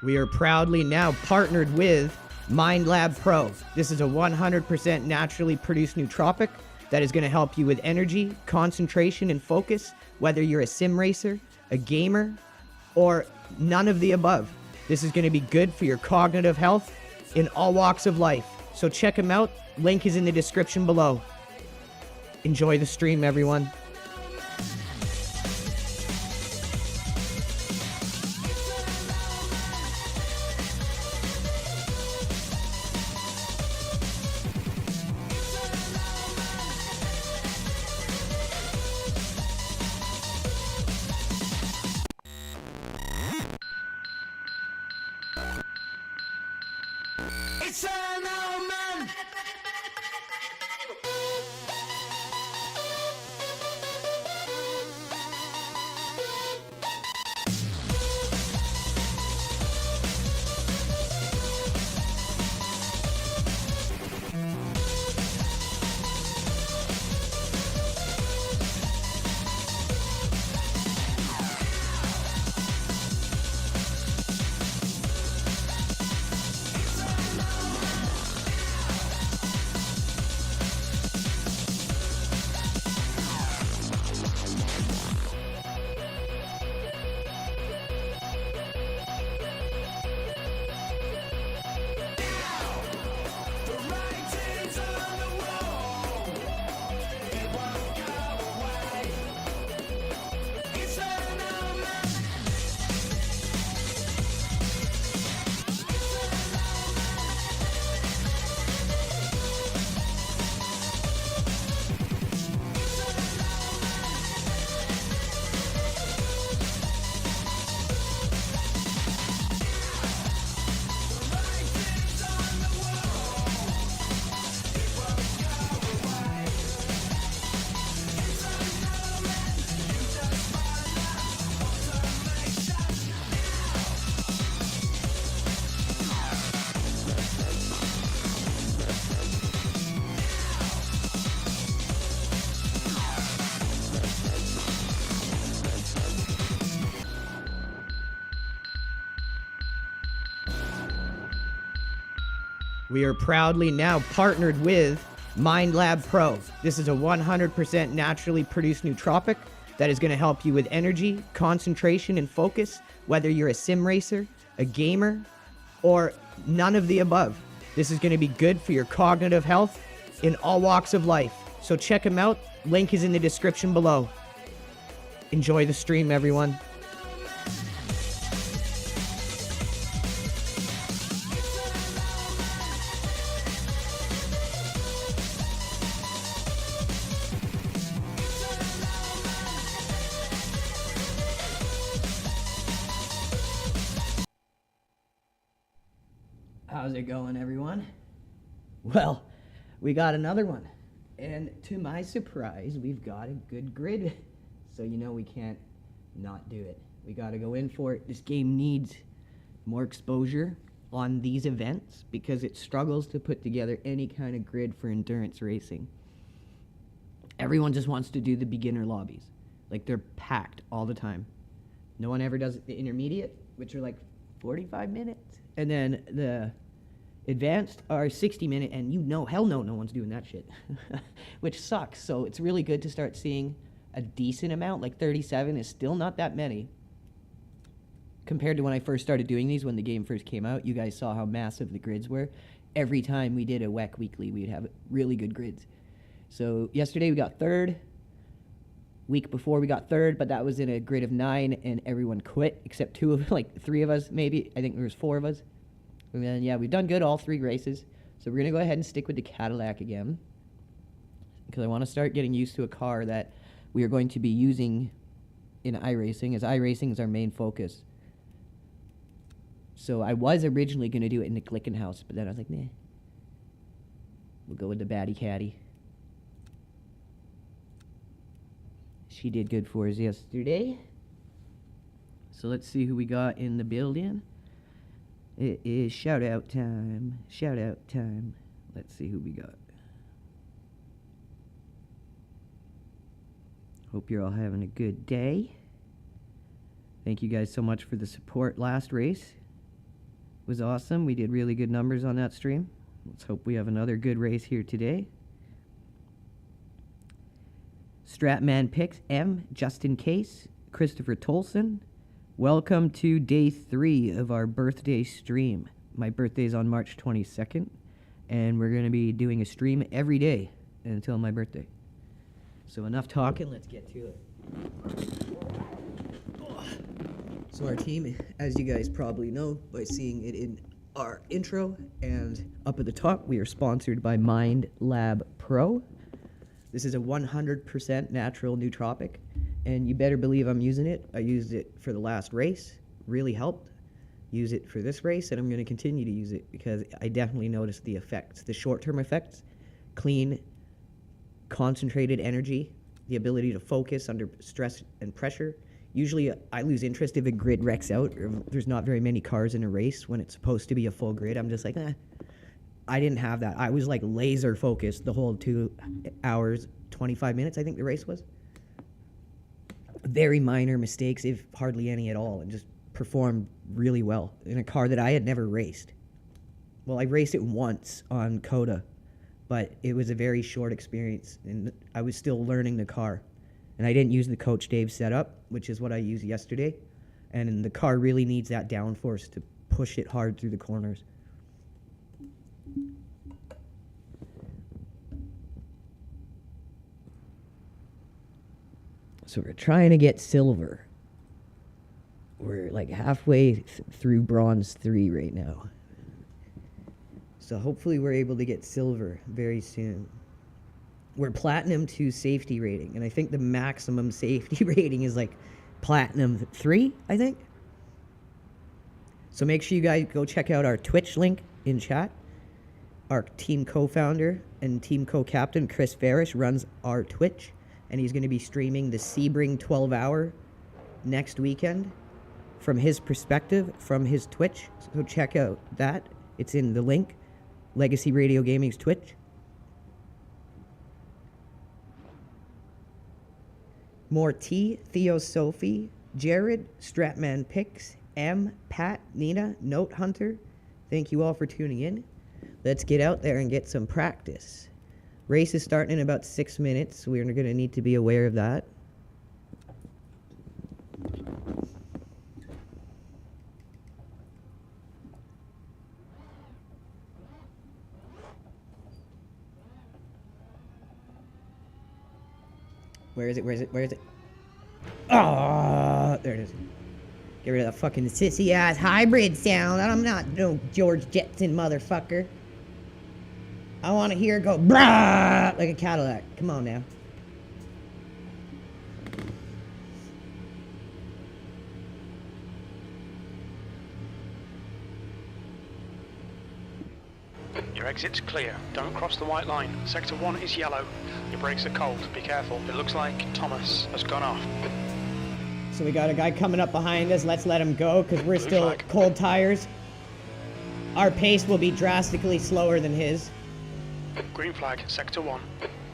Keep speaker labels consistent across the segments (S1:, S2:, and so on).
S1: We are proudly now partnered with MindLab Pro. This is a 100% naturally produced nootropic that is going to help you with energy, concentration, and focus, whether you're a sim racer, a gamer, or none of the above. This is going to be good for your cognitive health in all walks of life. So check them out. Link is in the description below. Enjoy the stream, everyone.
S2: It's an omen.
S1: We are proudly now partnered with MindLab Pro. This is a 100% naturally produced nootropic that is going to help you with energy, concentration, and focus, whether you're a sim racer, a gamer, or none of the above. This is going to be good for your cognitive health in all walks of life. So check them out. Link is in the description below. Enjoy the stream, everyone. How's it going, everyone? Well, we got another one. And to my surprise, we've got a good grid. So you know we can't not do it. We got to go in for it. This game needs more exposure on these events because it struggles to put together any kind of grid for endurance racing. Everyone just wants to do the beginner lobbies. Like, they're packed all the time. No one ever does the intermediate, which are like 45 minutes. And then the advanced are 60 minutes, and you know, hell no, no one's doing that shit, which sucks. So it's really good to start seeing a decent amount. Like 37 is still not that many compared to when I first started doing these, when the game first came out. You guys saw how massive the grids were. Every time we did a WEC weekly, we'd have really good grids. So yesterday we got third. Week before we got third, but that was in a grid of 9, and everyone quit except 2 of, like 3 of us maybe. I think there was 4 of us. And then, yeah, we've done good all 3 races. So we're going to go ahead and stick with the Cadillac again, because I want to start getting used to a car that we are going to be using in iRacing, as iRacing is our main focus. So I was originally going to do it in the Glickenhaus, but then I was like, nah. We'll go with the Batty Caddy. She did good for us yesterday. So let's see who we got in the building. It is shout out time. Shout out time. Let's see who we got. Hope you're all having a good day. Thank you guys so much for the support last race. was awesome. We did really good numbers on that stream. Let's hope we have another good race here today. Stratman Picks M, just in case. Christopher Tolson. Welcome to day 3 of our birthday stream. My birthday's on March 22nd, and we're going to be doing a stream every day until my birthday. So enough talking, let's get to it. So our team, as you guys probably know by seeing it in our intro, and up at the top, we are sponsored by Mind Lab Pro. This is a 100% natural nootropic, and you better believe I'm using it. I used it for the last race, really helped. Use it for this race, and I'm going to continue to use it because I definitely noticed the effects, the short-term effects, clean, concentrated energy, the ability to focus under stress and pressure. Usually I lose interest if a grid wrecks out or there's not very many cars in a race when it's supposed to be a full grid. I'm just like, I didn't have that. I was like laser focused the whole 2 hours, 25 minutes, I think the race was. Very minor mistakes, if hardly any at all, and just performed really well in a car that I had never raced. Well, I raced it once on Coda, but it was a very short experience, and I was still learning the car. And I didn't use the Coach Dave setup, which is what I used yesterday. And the car really needs that downforce to push it hard through the corners. So we're trying to get silver. We're like halfway through bronze 3 right now. So hopefully we're able to get silver very soon. We're platinum 2 safety rating, and I think the maximum safety rating is like platinum 3, I think. So make sure you guys go check out our Twitch link in chat. Our team co-founder and team co-captain, Chris Farish, runs our Twitch, and he's going to be streaming the Sebring 12-hour next weekend from his perspective, from his Twitch. So check out that. It's in the link, Legacy Radio Gaming's Twitch. More T, Theo Sophie, Jared, Stratman Picks, M, Pat, Nina, Note Hunter. Thank you all for tuning in. Let's get out there and get some practice. Race is starting in about 6 minutes. We're going to need to be aware of that. Where is it? Where is it? Where is it? Oh, there it is. Get rid of that fucking sissy-ass hybrid sound. I'm not no George Jetson motherfucker. I want to hear it go brah like a Cadillac. Come on now.
S2: Your exit's clear. Don't cross the white line. Sector 1 is yellow. Your brakes are cold. Be careful. It looks like Thomas has gone off.
S1: So we got a guy coming up behind us. Let's let him go because we're still cold tires. Our pace will be drastically slower than his.
S2: Green flag, Sector 1.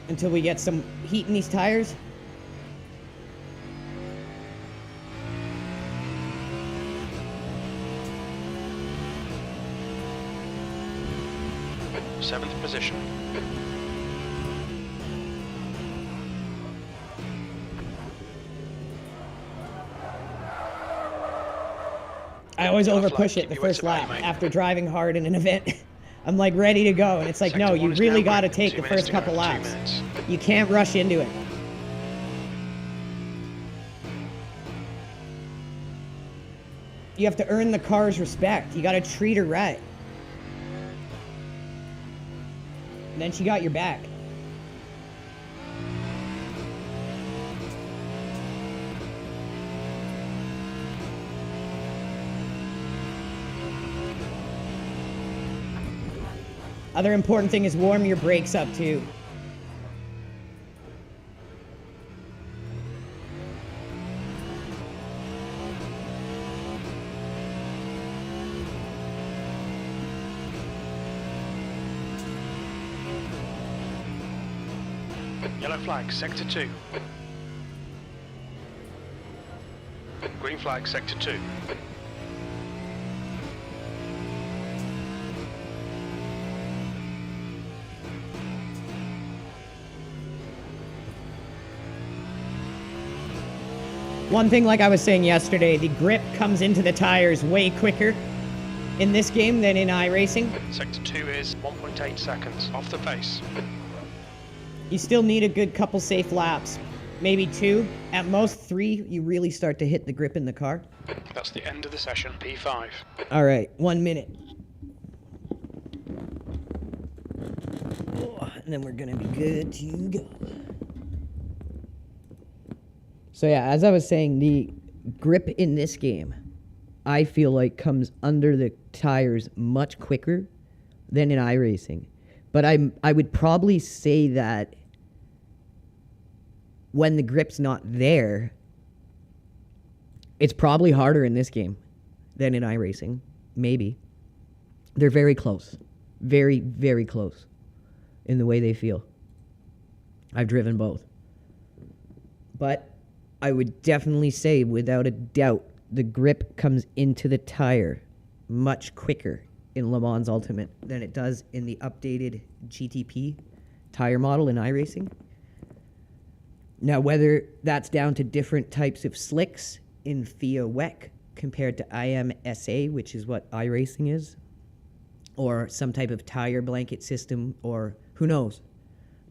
S1: Until we get some heat in these tires.
S2: Seventh position.
S1: I always overpush it the first lap after driving hard in an event. I'm like ready to go, and it's like, no, you really got to take the first couple laps. You can't rush into it. You have to earn the car's respect. You got to treat her right. And then she got your back. Other important thing is warm your brakes up too.
S2: Yellow flag, Sector 2. Green flag, Sector 2.
S1: One thing, like I was saying yesterday, the grip comes into the tires way quicker in this game than in iRacing.
S2: Sector 2 is 1.8 seconds off the pace.
S1: You still need a good couple safe laps. Maybe 2, at most 3, you really start to hit the grip in the car.
S2: That's the end of the session, P5.
S1: All right, 1 minute. Oh, and then we're gonna be good to go. So yeah, as I was saying, the grip in this game, I feel like comes under the tires much quicker than in iRacing. But I would probably say that when the grip's not there, it's probably harder in this game than in iRacing. Maybe. They're very close. Very, very close in the way they feel. I've driven both. But I would definitely say, without a doubt, the grip comes into the tire much quicker in Le Mans Ultimate than it does in the updated GTP tire model in iRacing. Now, whether that's down to different types of slicks in FIA WEC compared to IMSA, which is what iRacing is, or some type of tire blanket system, or who knows.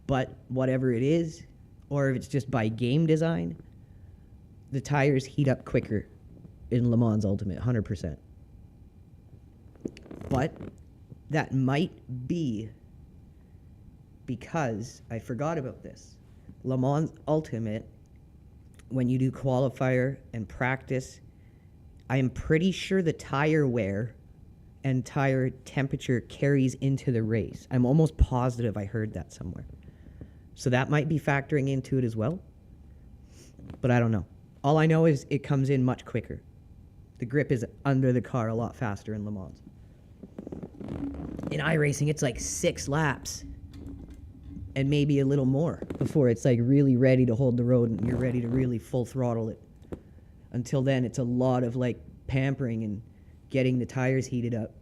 S1: But whatever it is, or if it's just by game design, the tires heat up quicker in Le Mans Ultimate, 100%. But that might be because I forgot about this. Le Mans Ultimate, when you do qualifier and practice, I am pretty sure the tire wear and tire temperature carries into the race. I'm almost positive I heard that somewhere. So that might be factoring into it as well. But I don't know. All I know is it comes in much quicker. The grip is under the car a lot faster in Le Mans. In iRacing, it's like 6 laps and maybe a little more before it's like really ready to hold the road and you're ready to really full throttle it. Until then, it's a lot of like pampering and getting the tires heated up.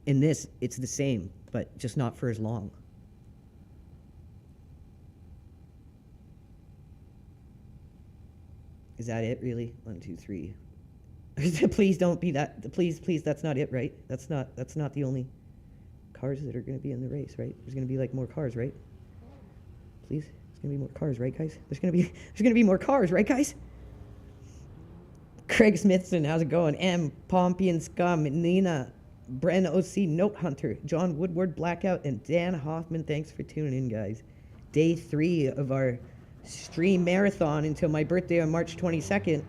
S1: In this, it's the same, but just not for as long. Is that it, really? 1, 2, 3. Please don't be that. Please, that's not it, right? That's not the only cars that are going to be in the race, right? There's going to be like more cars, right? Please, there's going to be more cars, right, guys? There's going to be more cars, right, guys? Craig Smithson, how's it going? M, Pompian Scum, Nina, Bren OC, Note Hunter, John Woodward, Blackout, and Dan Hoffman. Thanks for tuning in, guys. Day 3 of our stream marathon until my birthday on March 22nd.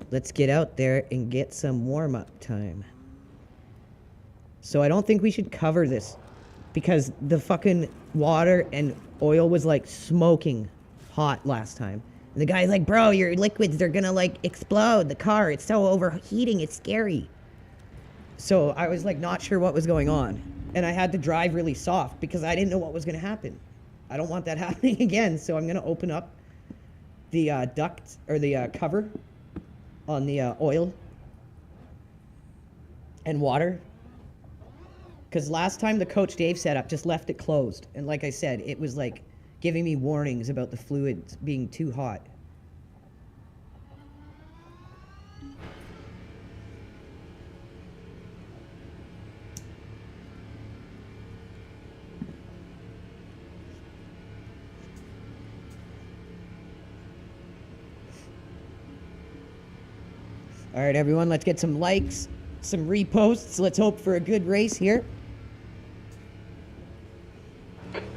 S1: Let's get out there and get some warm-up time. So I don't think we should cover this because the fucking water and oil was like smoking hot last time. And the guy's like, bro, your liquids, they're gonna like explode the car. It's so overheating, it's scary. So I was like not sure what was going on. And I had to drive really soft because I didn't know what was gonna happen. I don't want that happening again, so I'm gonna open up the duct, or the cover on the oil and water. Because last time the Coach Dave setup just left it closed. And like I said, it was like giving me warnings about the fluids being too hot. All right, everyone, let's get some likes, some reposts. Let's hope for a good race here.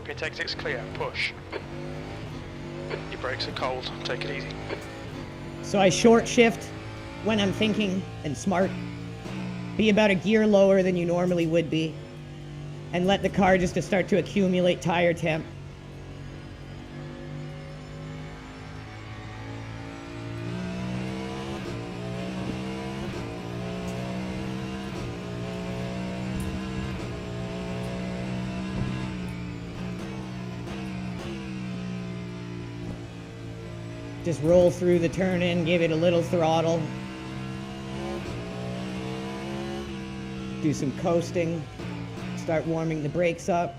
S2: Pit exit's clear, push. Your brakes are cold, take it easy.
S1: So I short shift when I'm thinking and smart. Be about a gear lower than you normally would be. And let the car just to start to accumulate tire temp. Just roll through the turn in, give it a little throttle. Do some coasting. Start warming the brakes up.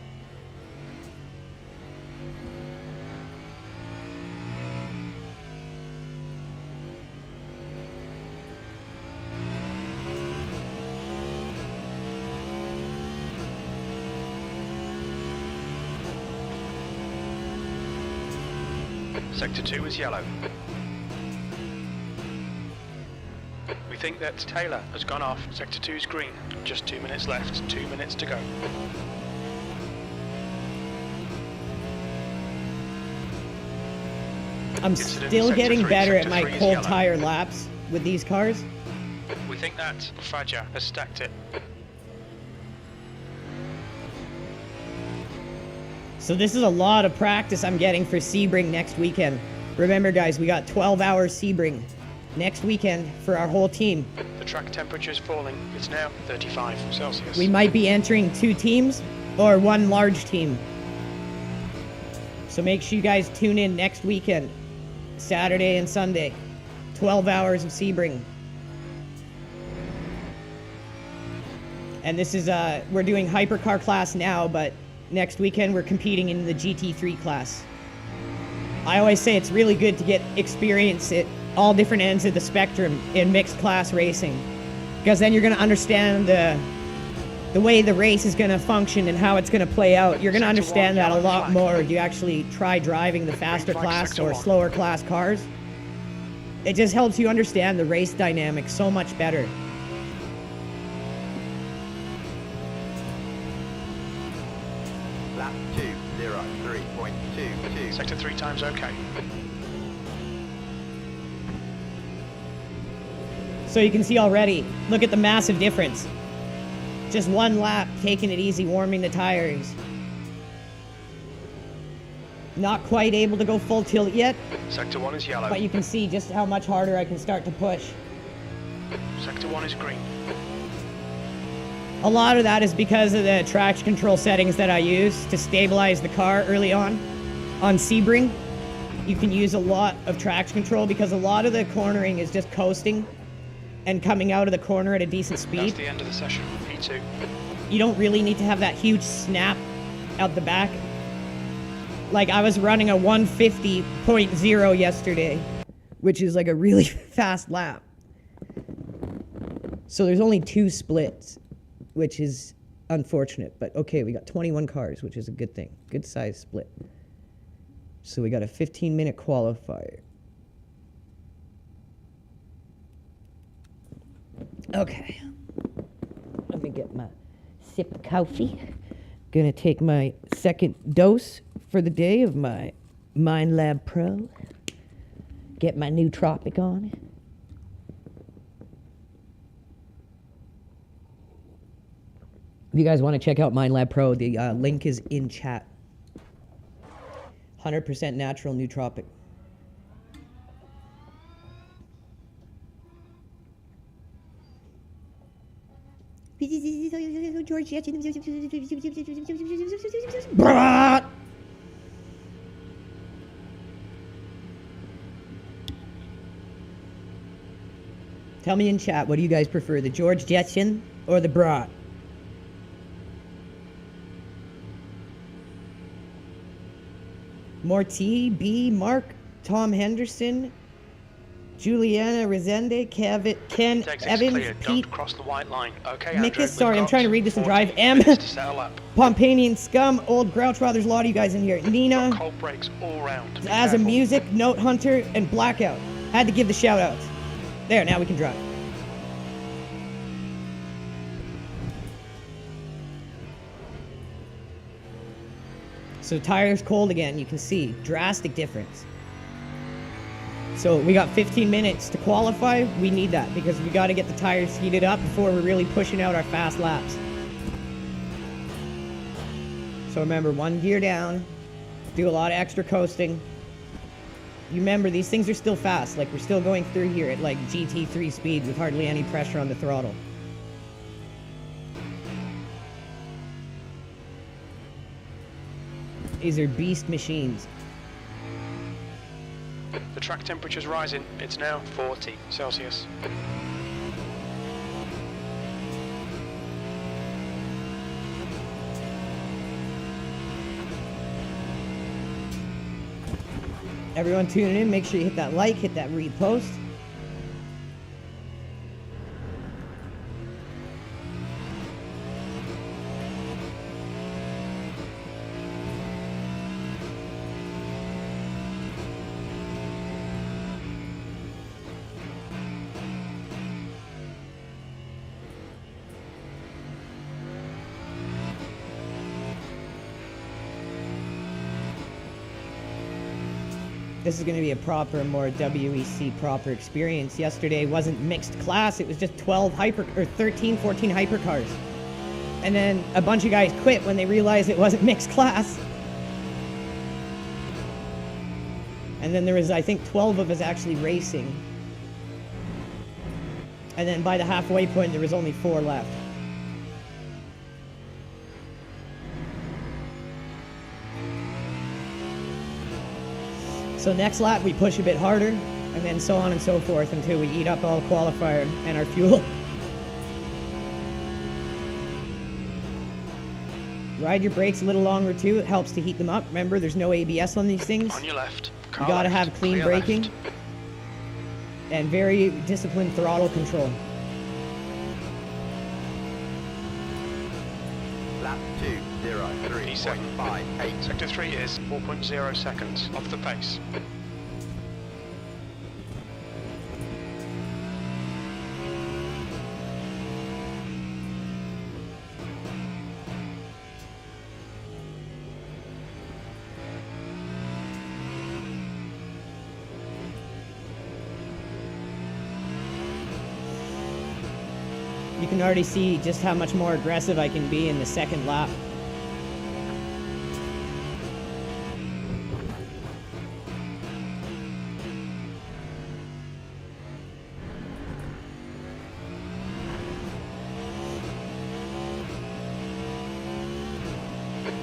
S2: Sector 2 is yellow. We think that Taylor has gone off. Sector 2 is green. Just 2 minutes left. 2 minutes to go.
S1: I'm still getting better at my cold tire laps with these cars.
S2: We think that Fadja has stacked it.
S1: So this is a lot of practice I'm getting for Sebring next weekend. Remember guys, we got 12 hours Sebring next weekend for our whole team.
S2: The track temperature is falling. It's now 35 Celsius.
S1: We might be entering 2 teams or 1 large team. So make sure you guys tune in next weekend, Saturday and Sunday. 12 hours of Sebring. And this is, we're doing hypercar class now, but next weekend we're competing in the GT3 class. I always say it's really good to get experience at all different ends of the spectrum in mixed class racing, because then you're going to understand the way the race is going to function and how it's going to play out. You're going to understand that a lot more if you actually try driving the faster class or slower class cars. It just helps you understand the race dynamics so much better.
S3: Lap 2:03.22.
S2: Sector 3 time's okay.
S1: So you can see already, look at the massive difference. Just 1 lap, taking it easy, warming the tires. Not quite able to go full tilt yet,
S2: Sector 1 is yellow.
S1: but you can see just how much harder I can start to push.
S2: Sector 1 is green.
S1: A lot of that is because of the traction control settings that I use to stabilize the car early on Sebring. You can use a lot of traction control because a lot of the cornering is just coasting and coming out of the corner at a decent speed.
S2: That's the end of the session. P2.
S1: You don't really need to have that huge snap out the back. Like I was running a 150.0 yesterday, which is like a really fast lap. So there's only 2 splits, which is unfortunate, but okay, we got 21 cars, which is a good thing. Good size split. So we got a 15-minute qualifier. Okay. Let me get my sip of coffee. Gonna take my second dose for the day of my MindLab Pro. Get my new Tropic on. If you guys want to check out MindLab Pro, the link is in chat. 100% natural nootropic. George. Tell me in chat, what do you guys prefer, the George Jetson or the Brat? Morty, B, Mark, Tom Henderson, Juliana Resende, Ken Evans,
S2: clear.
S1: Pete,
S2: Don't cross the white line. Okay, Andrew,
S1: Mikus, sorry, I'm trying to read this and
S2: 40
S1: drive. M,
S2: minutes to settle up.
S1: Pompanian Scum, Old Grouch, there's a lot of you guys in here. Nina,
S2: Cold brakes all round. Be
S1: As a
S2: careful.
S1: Music, Note Hunter, and Blackout. Had to give the shout outs. There, now we can drive. So tires cold again, you can see drastic difference. So we got 15 minutes to qualify. We need that because we got to get the tires heated up before we're really pushing out our fast laps. So remember, 1 gear down, do a lot of extra coasting. You remember, these things are still fast. Like, we're still going through here at like GT3 speed with hardly any pressure on the throttle. These are beast machines.
S2: The track temperature's rising. It's now 40 Celsius.
S1: Everyone tuning in, make sure you hit that like, hit that repost. This is going to be a proper, more WEC proper experience. Yesterday wasn't mixed class. It was just 13, 14 hypercars. And then a bunch of guys quit when they realized it wasn't mixed class. And then there was, I think, 12 of us actually racing. And then by the halfway point, there was only 4 left. So next lap, we push a bit harder, and then so on and so forth until we eat up all qualifier and our fuel. Ride your brakes a little longer too. It helps to heat them up. Remember, there's no ABS on these things.
S2: On your left.
S1: You gotta have clean braking.
S2: Left.
S1: And very disciplined throttle control.
S3: Lap 2:03.58.
S2: Sector 3 is 4.0 seconds off the pace.
S1: You can already see just how much more aggressive I can be in the second lap.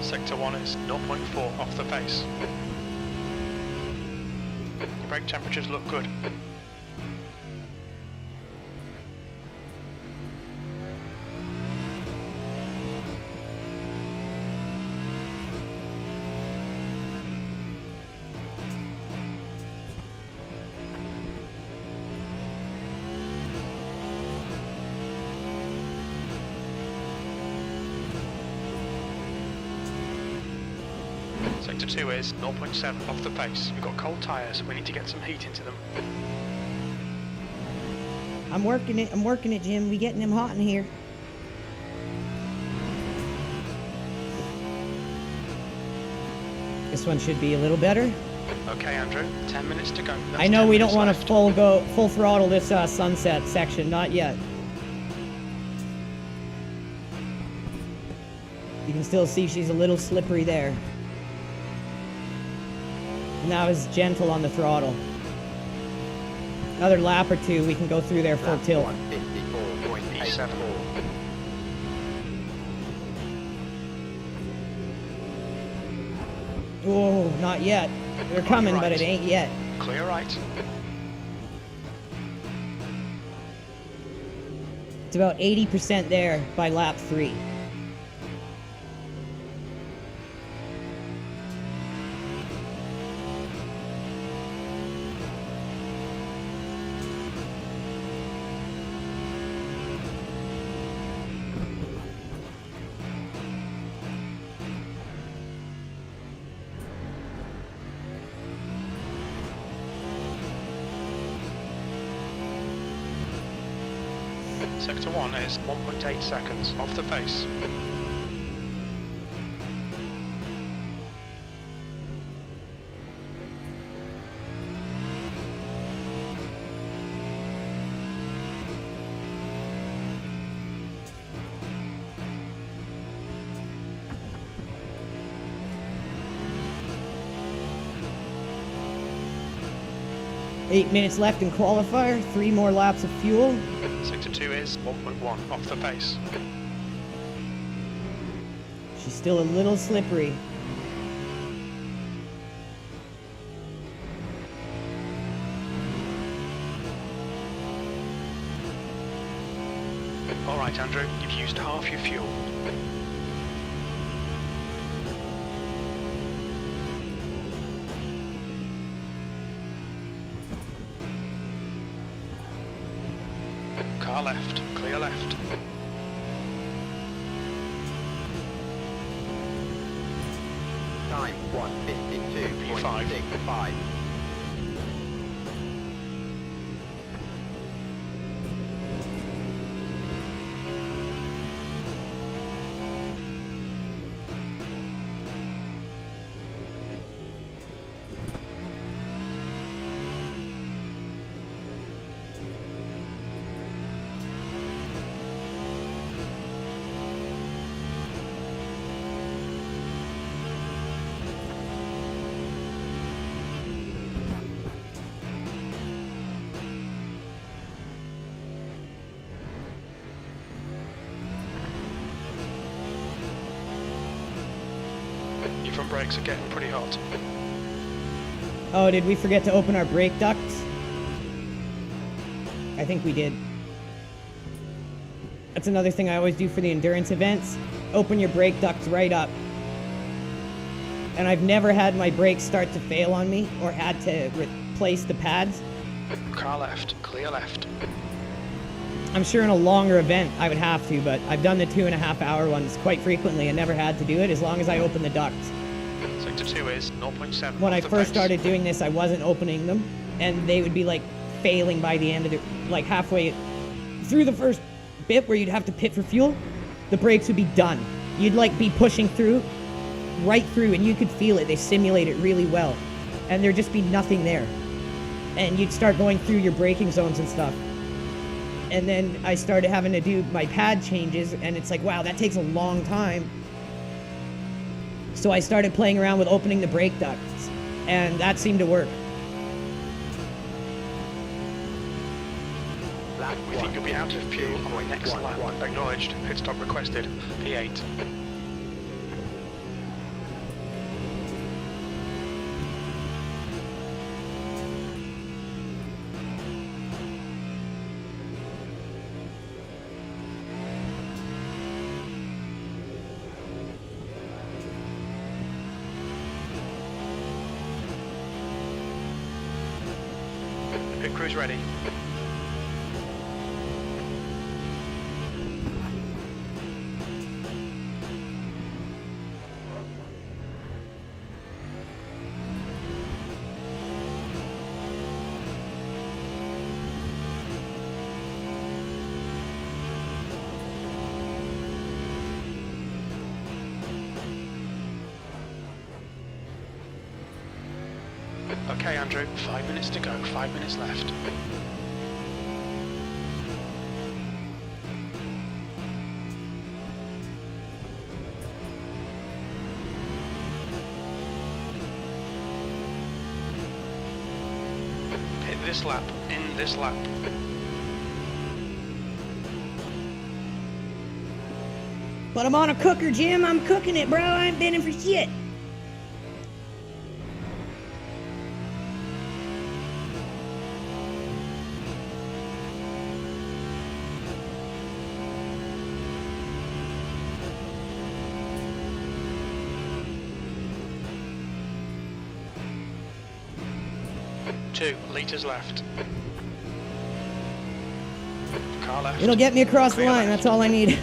S2: Sector 1 is 0.4 off the pace. Your brake temperatures look good. Sector 2 is 0.7 off the pace. We've got cold tyres, we need to get some heat into them.
S1: I'm working it, Jim. We getting them hot in here. This one should be a little better.
S2: Okay, Andrew, 10 minutes to go. That's
S1: I know we don't
S2: 10
S1: want
S2: minutes
S1: to
S2: left.
S1: full throttle this sunset section, not yet. You can still see she's a little slippery there. And that was gentle on the throttle. Another lap or two, we can go through there full tilt.
S3: 154.84.
S1: Oh, not yet. They're coming, but it ain't yet.
S2: Clear right.
S1: It's about 80% there by lap 3.
S2: Sector 1 is 1.8 seconds off the pace.
S1: Eight minutes left in qualifier, 3 more laps of fuel.
S2: Sector 2 is 1.1 off the pace.
S1: She's still a little slippery.
S2: Alright, Andrew, you've used half your fuel. Car left, clear left.
S3: Time 152.65.
S2: front brakes are getting pretty hot.
S1: Oh, did we forget to open our brake ducts? I think we did. That's another thing I always do for the endurance events. Open your brake ducts right up. And I've never had my brakes start to fail on me or had to replace the pads.
S2: Car left, clear left.
S1: I'm sure in a longer event I would have to, but I've done the 2.5 hour ones quite frequently and never had to do it as long as I open the ducts.
S2: Sector 2 is 0.7.
S1: When I
S2: off the
S1: first
S2: pace.
S1: started doing this, I wasn't opening them, and they would be like failing by the end of the, like halfway through the first bit where you'd have to pit for fuel, the brakes would be done. You'd like be pushing through, right through, and you could feel it. They simulate it really well, and there'd just be nothing there. And you'd start going through your braking zones and stuff. And then I started having to do my pad changes, and it's like, wow, that takes a long time. So I started playing around with opening the brake ducts, and that seemed to work.
S2: We think you'll be out of fuel on the next lap. Acknowledged. Pit stop requested. P8. Pit crew's ready. Okay, Andrew, 5 minutes to go, 5 minutes left. Hit this lap, in this lap.
S1: But I'm on a cooker, Jim. I'm cooking it, bro. I ain't been in for shit.
S2: Two litres left. Car left.
S1: It'll get me across the
S2: Clear
S1: line.
S2: left.
S1: That's all I need.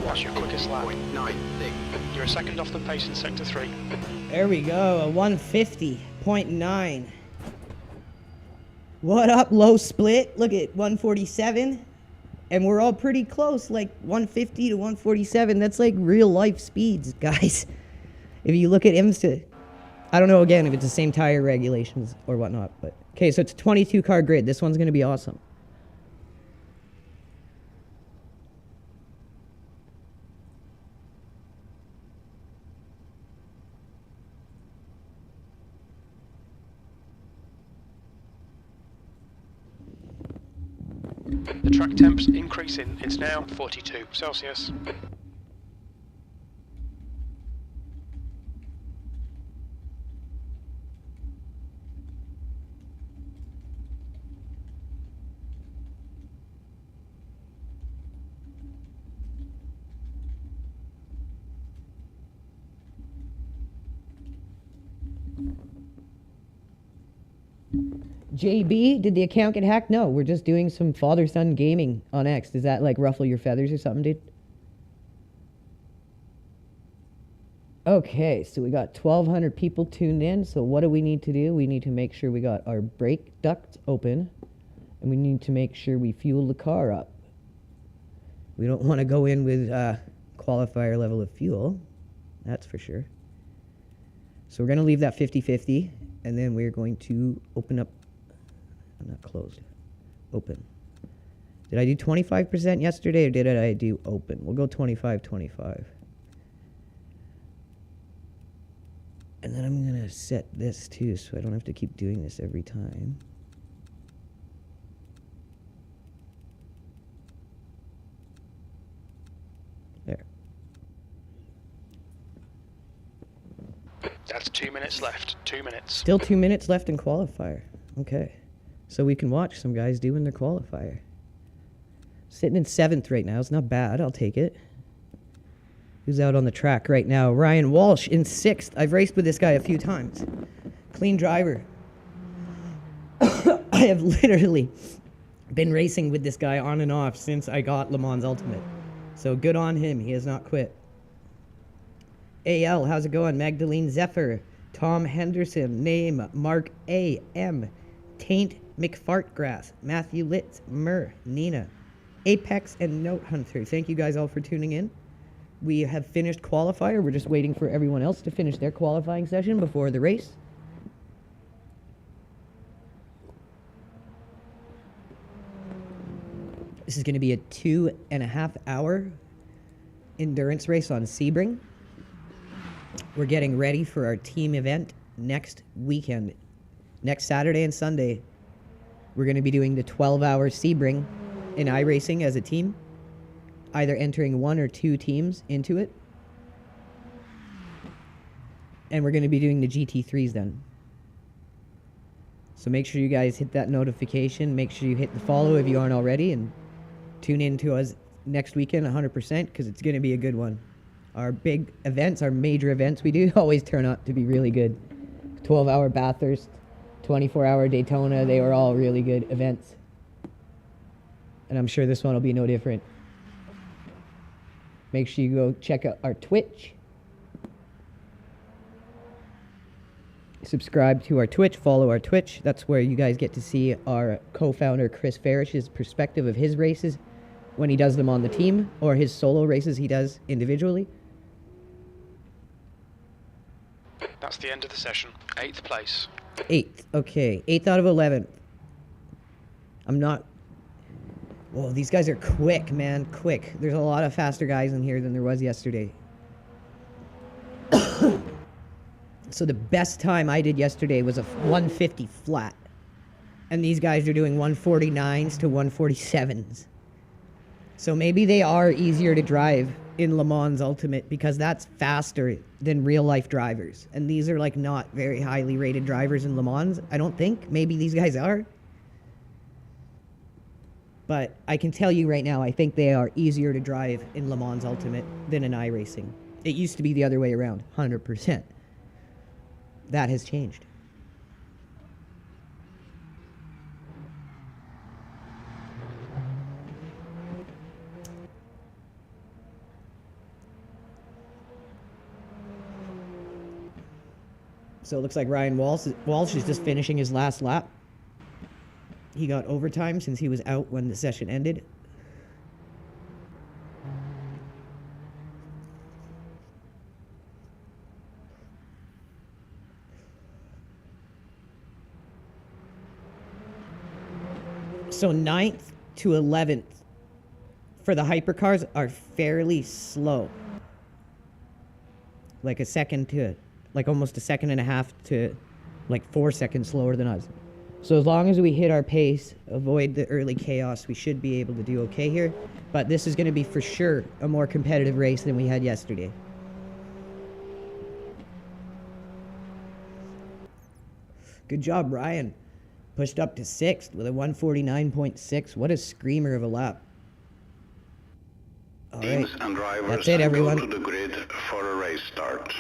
S2: What's your quickest lap?
S3: 0.96.
S2: You're a second off the pace in sector 3.
S1: There we go. A 150.9. What up, low split? Look at 147. And we're all pretty close, like 150 to 147. That's like real life speeds, guys. If you look at IMSA. I don't know, again, if it's the same tire regulations or whatnot. But okay, so it's a 22 car grid. This one's going to be awesome.
S2: The track temp's increasing. It's now 42 Celsius.
S1: JB, did the account get hacked? No, we're just doing some father-son gaming on X. Does that like ruffle your feathers or something, dude? Okay, so we got 1,200 people tuned in. So what do we need to do? We need to make sure we got our brake ducts open, and we need to make sure we fuel the car up. We don't want to go in with qualifier level of fuel, that's for sure. So we're going to leave that 50-50, and then we're going to open up. I'm not closed. Open. Did I do 25% yesterday, or did I do open? We'll go 25-25. And then I'm going to set this too, so I don't have to keep doing this every time. There.
S2: That's 2 minutes left. 2 minutes.
S1: Still 2 minutes left in qualifier. Okay. So we can watch some guys doing their qualifier. Sitting in 7th right now. It's not bad. I'll take it. Who's out on the track right now? Ryan Walsh in 6th. I've raced with this guy a few times. Clean driver. I have literally been racing with this guy on and off since I got Le Mans Ultimate. So good on him. He has not quit. AL, how's it going? Magdalene Zephyr. Tom Henderson. Name. Mark A. M. Taint McFartgrass. Matthew Litz. Murr. Nina. Apex and Note Hunter. Thank you guys all for tuning in. We have finished qualifier. We're just waiting for everyone else to finish their qualifying session before the race. This is going to be a 2.5 hour endurance race on Sebring. We're getting ready for our team event next weekend. Next Saturday and Sunday, we're going to be doing the 12-hour Sebring in iRacing as a team. Either entering 1 or 2 teams into it. And we're going to be doing the GT3s then. So make sure you guys hit that notification. Make sure you hit the follow if you aren't already. And tune in to us next weekend 100% because it's going to be a good one. Our big events, our major events we do always turn out to be really good. 12-hour Bathurst, 24-hour Daytona, they were all really good events. And I'm sure this one will be no different. Make sure you go check out our Twitch. Subscribe to our Twitch, follow our Twitch. That's where you guys get to see our co-founder Chris Farish's perspective of his races when he does them on the team, or his solo races he does individually.
S2: That's the end of the session. 8th place.
S1: 8th, okay. 8th out of 11. I'm not... Whoa, these guys are quick, man, quick. There's a lot of faster guys in here than there was yesterday. So the best time I did yesterday was a 150 flat. And these guys are doing 149s to 147s. So maybe they are easier to drive in Le Mans Ultimate because that's faster than real-life drivers. And these are, like, not very highly rated drivers in Le Mans, I don't think. Maybe these guys are. But I can tell you right now, I think they are easier to drive in Le Mans Ultimate than in iRacing. It used to be the other way around, 100%. That has changed. So it looks like Ryan Walsh is just finishing his last lap. He got overtime since he was out when the session ended. So 9th to 11th for the hypercars are fairly slow. Like almost a second and a half to like 4 seconds slower than us. So as long as we hit our pace, avoid the early chaos, we should be able to do okay here. But this is going to be for sure a more competitive race than we had yesterday. Good job, Ryan. Pushed up to 6th with a 149.6. What a screamer of a lap. All right, that's it, everyone.
S4: Go to the grid for a race start.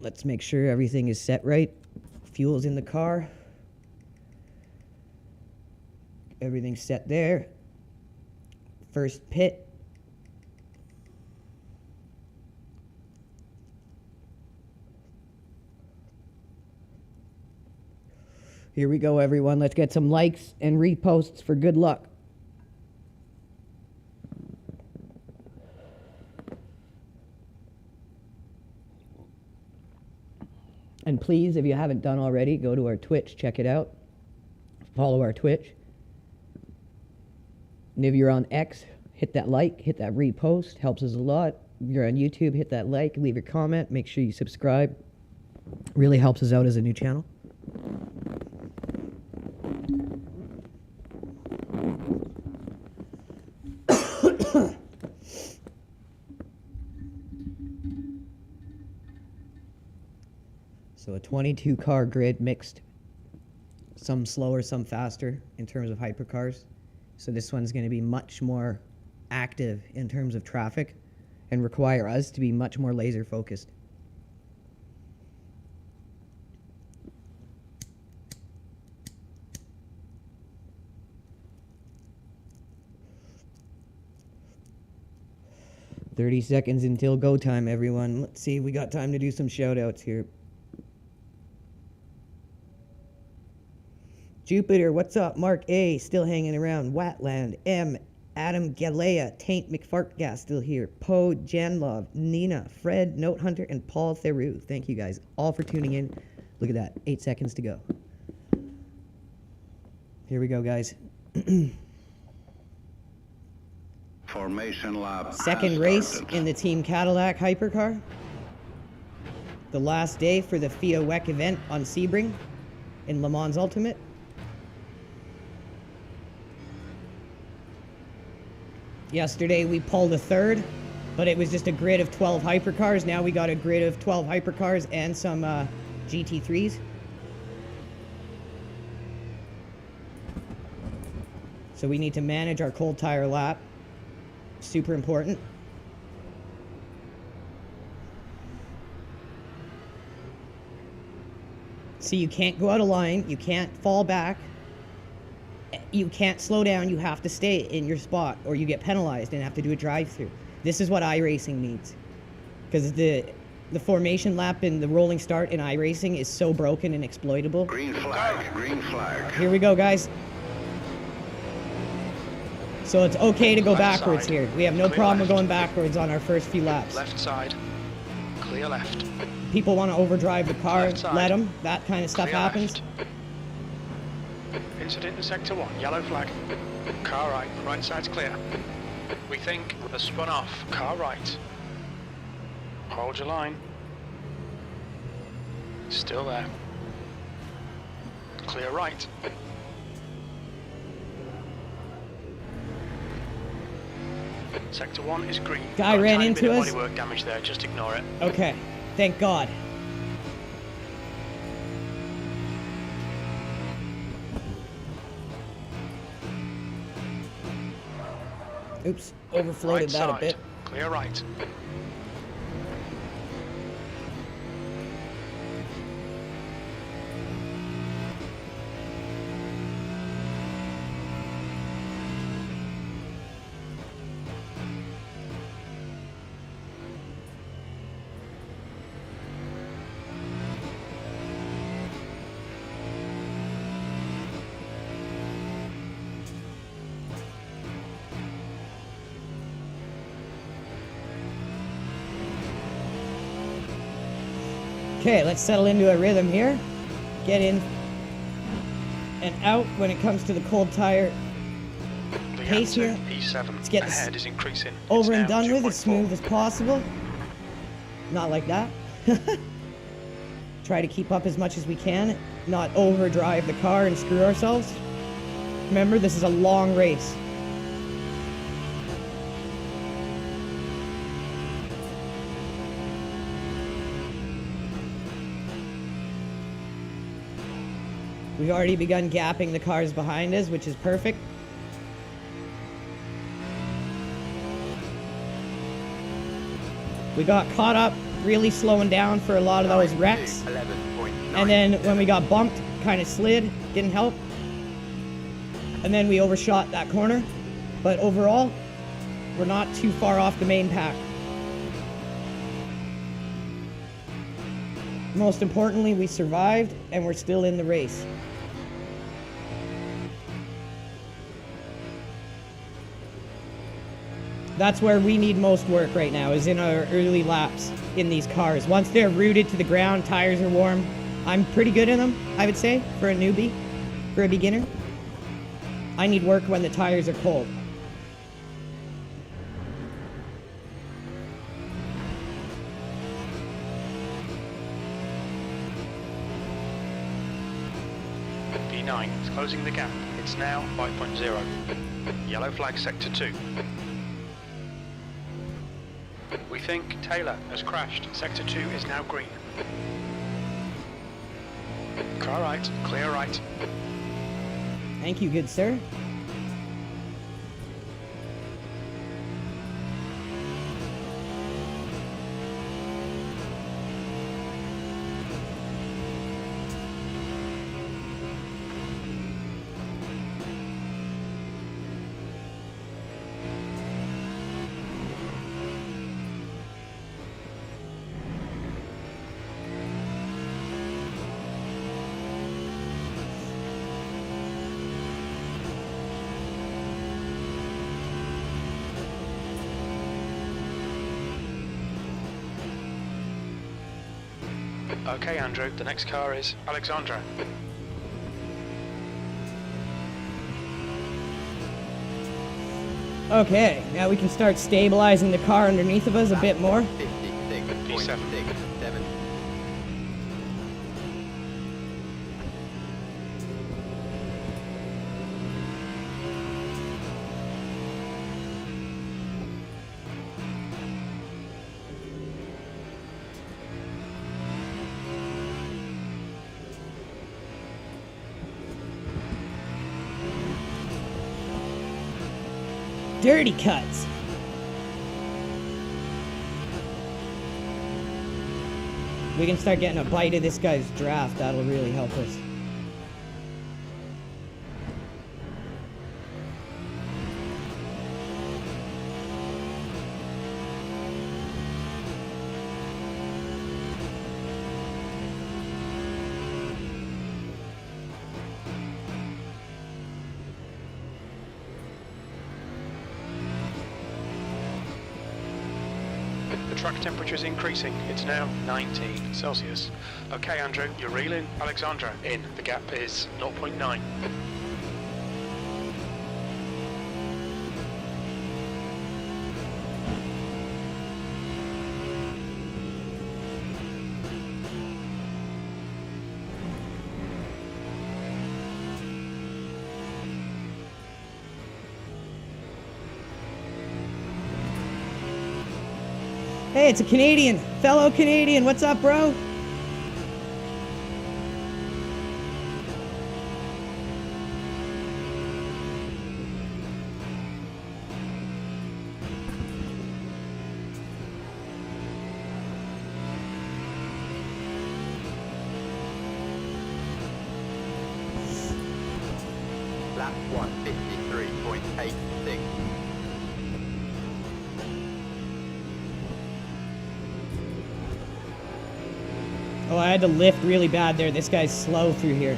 S1: Let's make sure everything is set right. Fuel's in the car. Everything's set there. First pit. Here we go, everyone. Let's get some likes and reposts for good luck. And please, if you haven't done already, go to our Twitch, check it out. Follow our Twitch. And if you're on X, hit that like, hit that repost, helps us a lot. If you're on YouTube, hit that like, leave a comment, make sure you subscribe. Really helps us out as a new channel. So a 22 car grid mixed, some slower, some faster in terms of hypercars. So this one's going to be much more active in terms of traffic and require us to be much more laser focused. "30 seconds until go time, everyone." Let's see, we got time to do some shout outs here. Jupiter, what's up? Mark A, still hanging around. Watland, M, Adam Galea, Taint McFartgas still here. Poe, Janlov, Nina, Fred, Note Hunter, and Paul Theroux. Thank you guys all for tuning in. Look at that, 8 seconds to go. Here we go, guys.
S4: Formation lap.
S1: Second
S4: has
S1: race
S4: started.
S1: in the Team Cadillac Hypercar. The last day for the FIA WEC event on Sebring in Le Mans Ultimate. Yesterday we pulled a third, but it was just a grid of 12 hypercars. Now we got a grid of 12 hypercars and some GT3s. So we need to manage our cold tire lap. Super important. So you can't go out of line, you can't fall back, you can't slow down, you have to stay in your spot or you get penalized and have to do a drive-through. This is what iRacing needs. Because the formation lap and the rolling start in iRacing is so broken and exploitable.
S4: Green flag, green flag.
S1: Here we go, guys. So it's okay to go
S2: Left
S1: backwards
S2: side.
S1: here. We have no
S2: Clear
S1: problem with
S2: left.
S1: going backwards on our first few laps.
S2: Left side. Clear left.
S1: People want to overdrive the car,
S2: Left side.
S1: let them. That kind of stuff
S2: Clear
S1: happens.
S2: left. Incident in sector 1, yellow flag. Car right, right side's clear. We think has spun off. Car right. Hold your line. Still there. Clear right. Sector 1 is green.
S1: Guy
S2: Got a
S1: ran
S2: tiny
S1: into
S2: bit of
S1: us.
S2: bodywork damage there, just ignore it.
S1: Okay, thank God. Oops, overfloated
S2: Right
S1: that a
S2: side.
S1: bit.
S2: Clear right.
S1: Okay, let's settle into a rhythm here. Get in and out when it comes to the cold tire.
S2: The
S1: Pace
S2: gap
S1: here.
S2: to P7
S1: Let's get this
S2: ahead is increasing.
S1: over
S2: It's
S1: and
S2: now
S1: done with as
S2: 2.4.
S1: smooth as possible. Not like that. Try to keep up as much as we can, not overdrive the car and screw ourselves. Remember, this is a long race. We've already begun gapping the cars behind us, which is perfect. We got caught up really slowing down for a lot of those wrecks.
S3: 11.9.
S1: And then when we got bumped, kind of slid, didn't help. And then we overshot that corner. But overall, we're not too far off the main pack. Most importantly, we survived and we're still in the race. That's where we need most work right now, is in our early laps in these cars. Once they're rooted to the ground, tires are warm. I'm pretty good in them, I would say, for a newbie, for a beginner. I need work when the tires are cold.
S2: P9 is closing the gap. It's now 5.0. Yellow flag sector 2. We think Taylor has crashed. Sector 2 is now green. Car right, clear right.
S1: Thank you, good sir.
S2: Okay, Andrew, the next car is Alexandra.
S1: Okay, now we can start stabilizing the car underneath of us a bit more.
S3: 56.67.
S1: Dirty cuts. We can start getting a bite of this guy's draft. That'll really help us.
S2: The track temperature is increasing. It's now 19 Celsius. Okay, Andrew, you're reeling Alexandra in. The gap is 0.9.
S1: Hey, it's a Canadian. Fellow Canadian. What's up, bro?
S3: Lap 153.86.
S1: Oh, I had to lift really bad there. This guy's slow through here.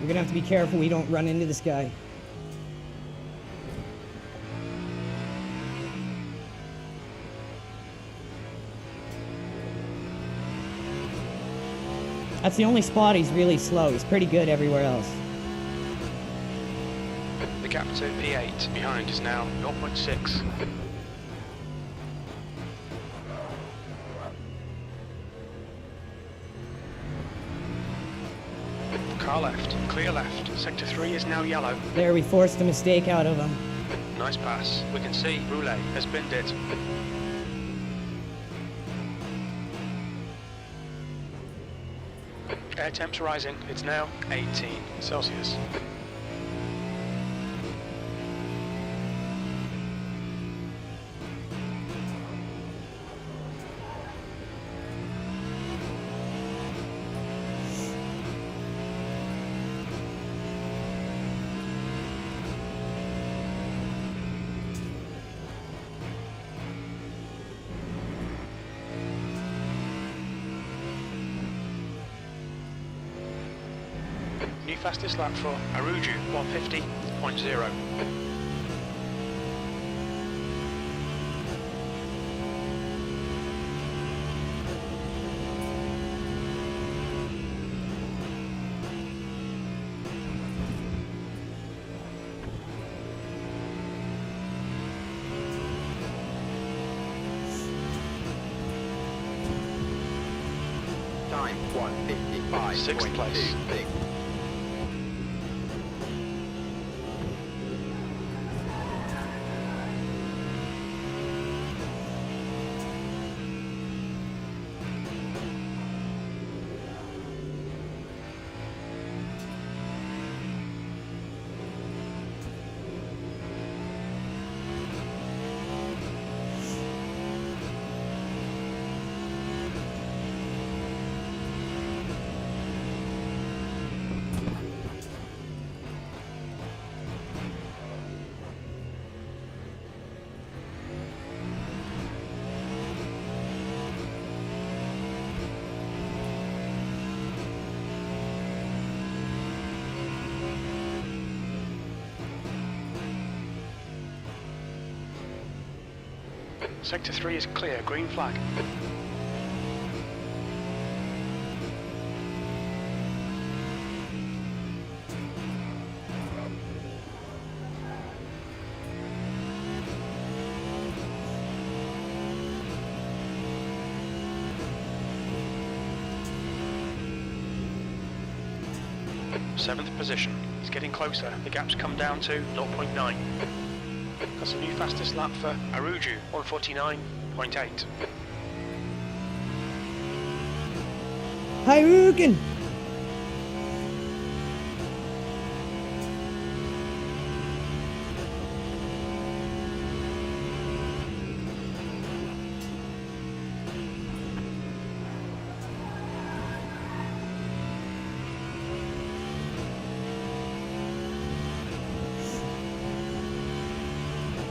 S1: We're gonna have to be careful we don't run into this guy. That's the only spot he's really slow. He's pretty good everywhere else.
S2: The gap to P8 behind is now 0.6. Car left, clear left. Sector 3 is now yellow.
S1: There, we forced a mistake out of him.
S2: Nice pass. We can see Roulet has binned it. Air temps rising. It's now 18 Celsius. New fastest lap for Aruju, 150.0.
S3: Time 155.26.
S2: Sixth place. Sector 3 is clear, green flag. Seventh position. It's getting closer. The gap's come down to 0.9. That's a new fastest lap for Aruju, 149.8.
S1: Hi, Rugen.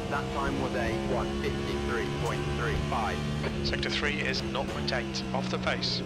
S3: That time was a 1:53.35.
S2: Sector 3 is 0.8, off the pace.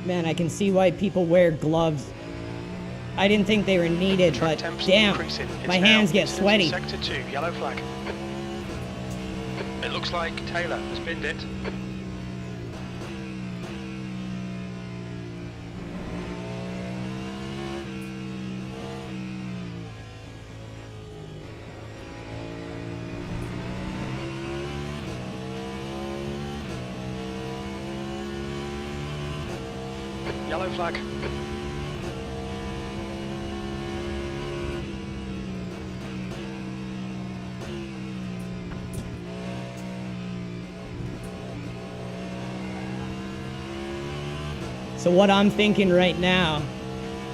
S1: Man, I can see why people wear gloves. I didn't think they were needed,
S2: Track
S1: but
S2: temps
S1: damn,
S2: increasing. It's
S1: my
S2: now
S1: hands get
S2: into
S1: sweaty.
S2: Sector 2, yellow flag. It looks like Taylor has binned it. Yellow flag.
S1: So what I'm thinking right now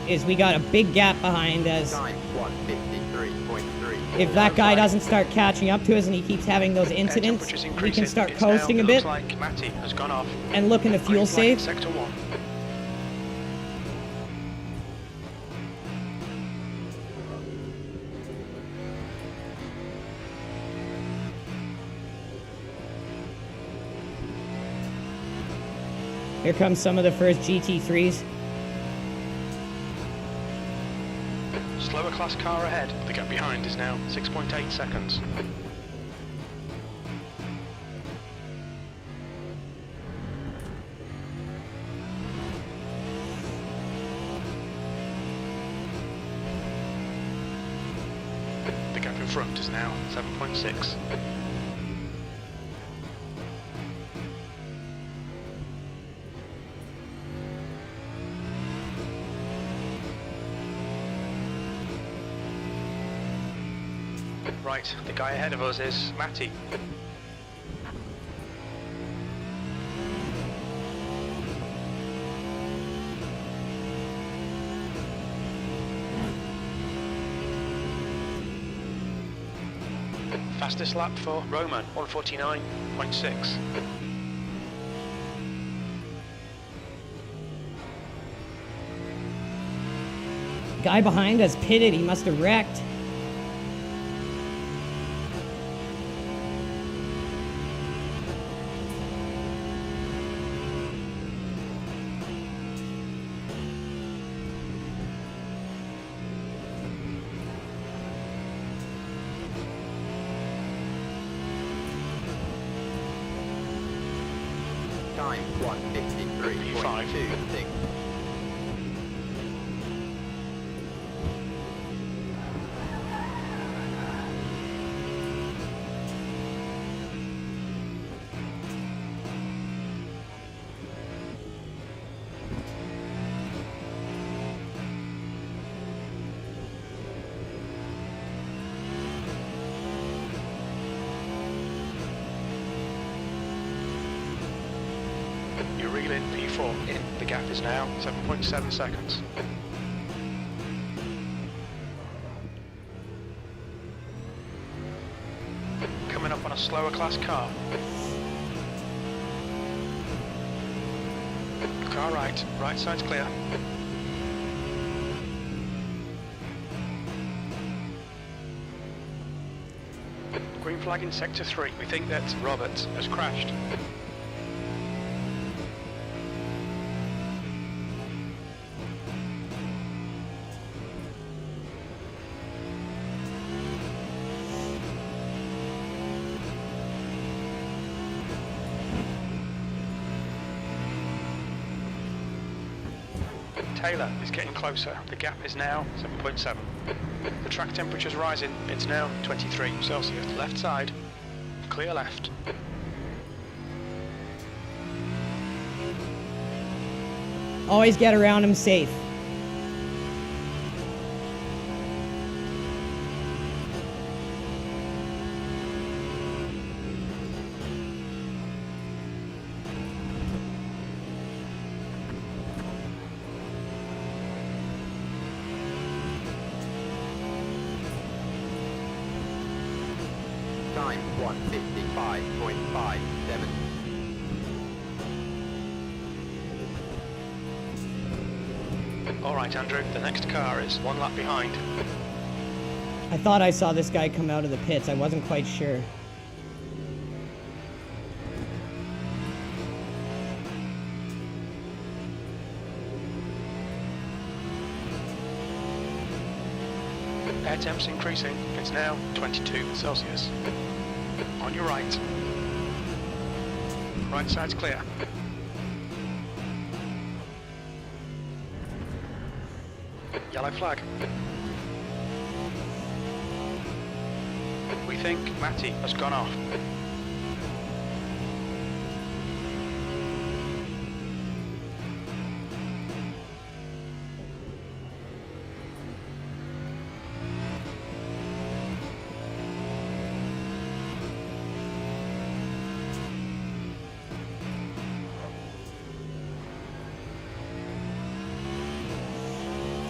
S1: is we got a big gap behind us.
S3: Time 1:53.3.
S1: If that guy doesn't start catching up to us and he keeps having those incidents,
S2: temperature's
S1: we can
S2: increasing.
S1: start
S2: It's
S1: coasting
S2: now,
S1: a
S2: it
S1: bit
S2: looks like Matty has gone off.
S1: and looking to fuel
S2: Green flag,
S1: save.
S2: Sector 1.
S1: Here comes some of the first GT3s.
S2: Slower class car ahead. The gap behind is now 6.8 seconds. The gap in front is now 7.6. Right, the guy ahead of us is Matty. Fastest lap for Roman, 149.6.
S1: Guy behind us pitted, he must have wrecked.
S3: Time 1:53.26.
S2: wheel in P4 in. The gap is now 7.7 seconds. Coming up on a slower class car. Car right, right side's clear. Green flag in sector 3. We think that Robert has crashed. Taylor is getting closer. The gap is now 7.7. The track temperature's rising. It's now 23 Celsius. Left side, clear left.
S1: Always get around him safe.
S3: Time 1:55.57.
S2: Alright Andrew, the next car is one lap behind.
S1: I thought I saw this guy come out of the pits. I wasn't quite sure.
S2: Air temp's increasing. It's now 22 Celsius. On your right. Right side's clear. Yellow flag. We think Matty has gone off.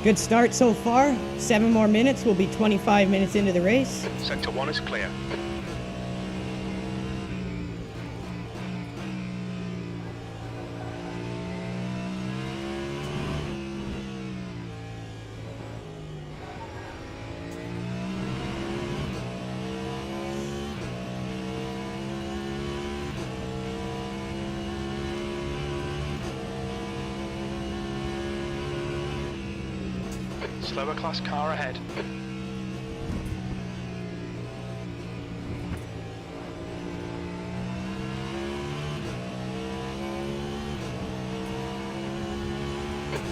S1: Good start so far. 7 more minutes. We'll be 25 minutes into the race.
S2: Sector 1 is clear. Slower class car ahead.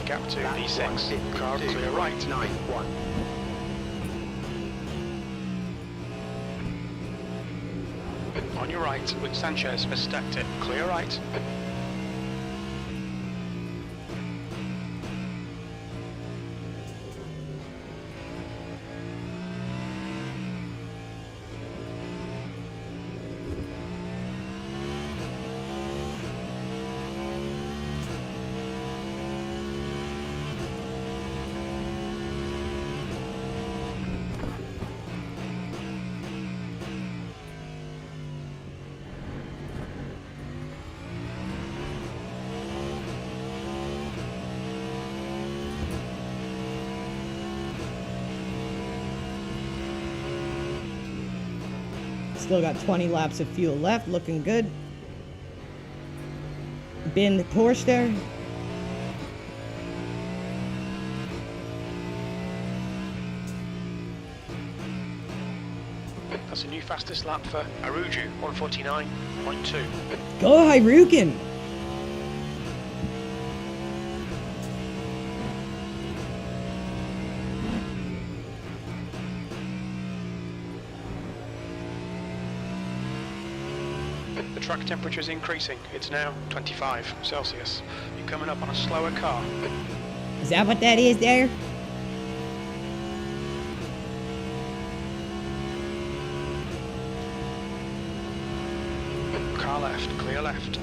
S2: Gap to D6. Car clear right.
S3: 9-1.
S2: On your right, with Sanchez has stacked it. Clear right.
S1: Still got 20 laps of fuel left, looking good. Bin Porsche there.
S2: That's a new fastest lap for Aruju, 149.2.
S1: Go Hyrukin!
S2: The track temperature is increasing. It's now 25 Celsius. You're coming up on a slower car.
S1: Is that what that is there?
S2: Car left, clear left.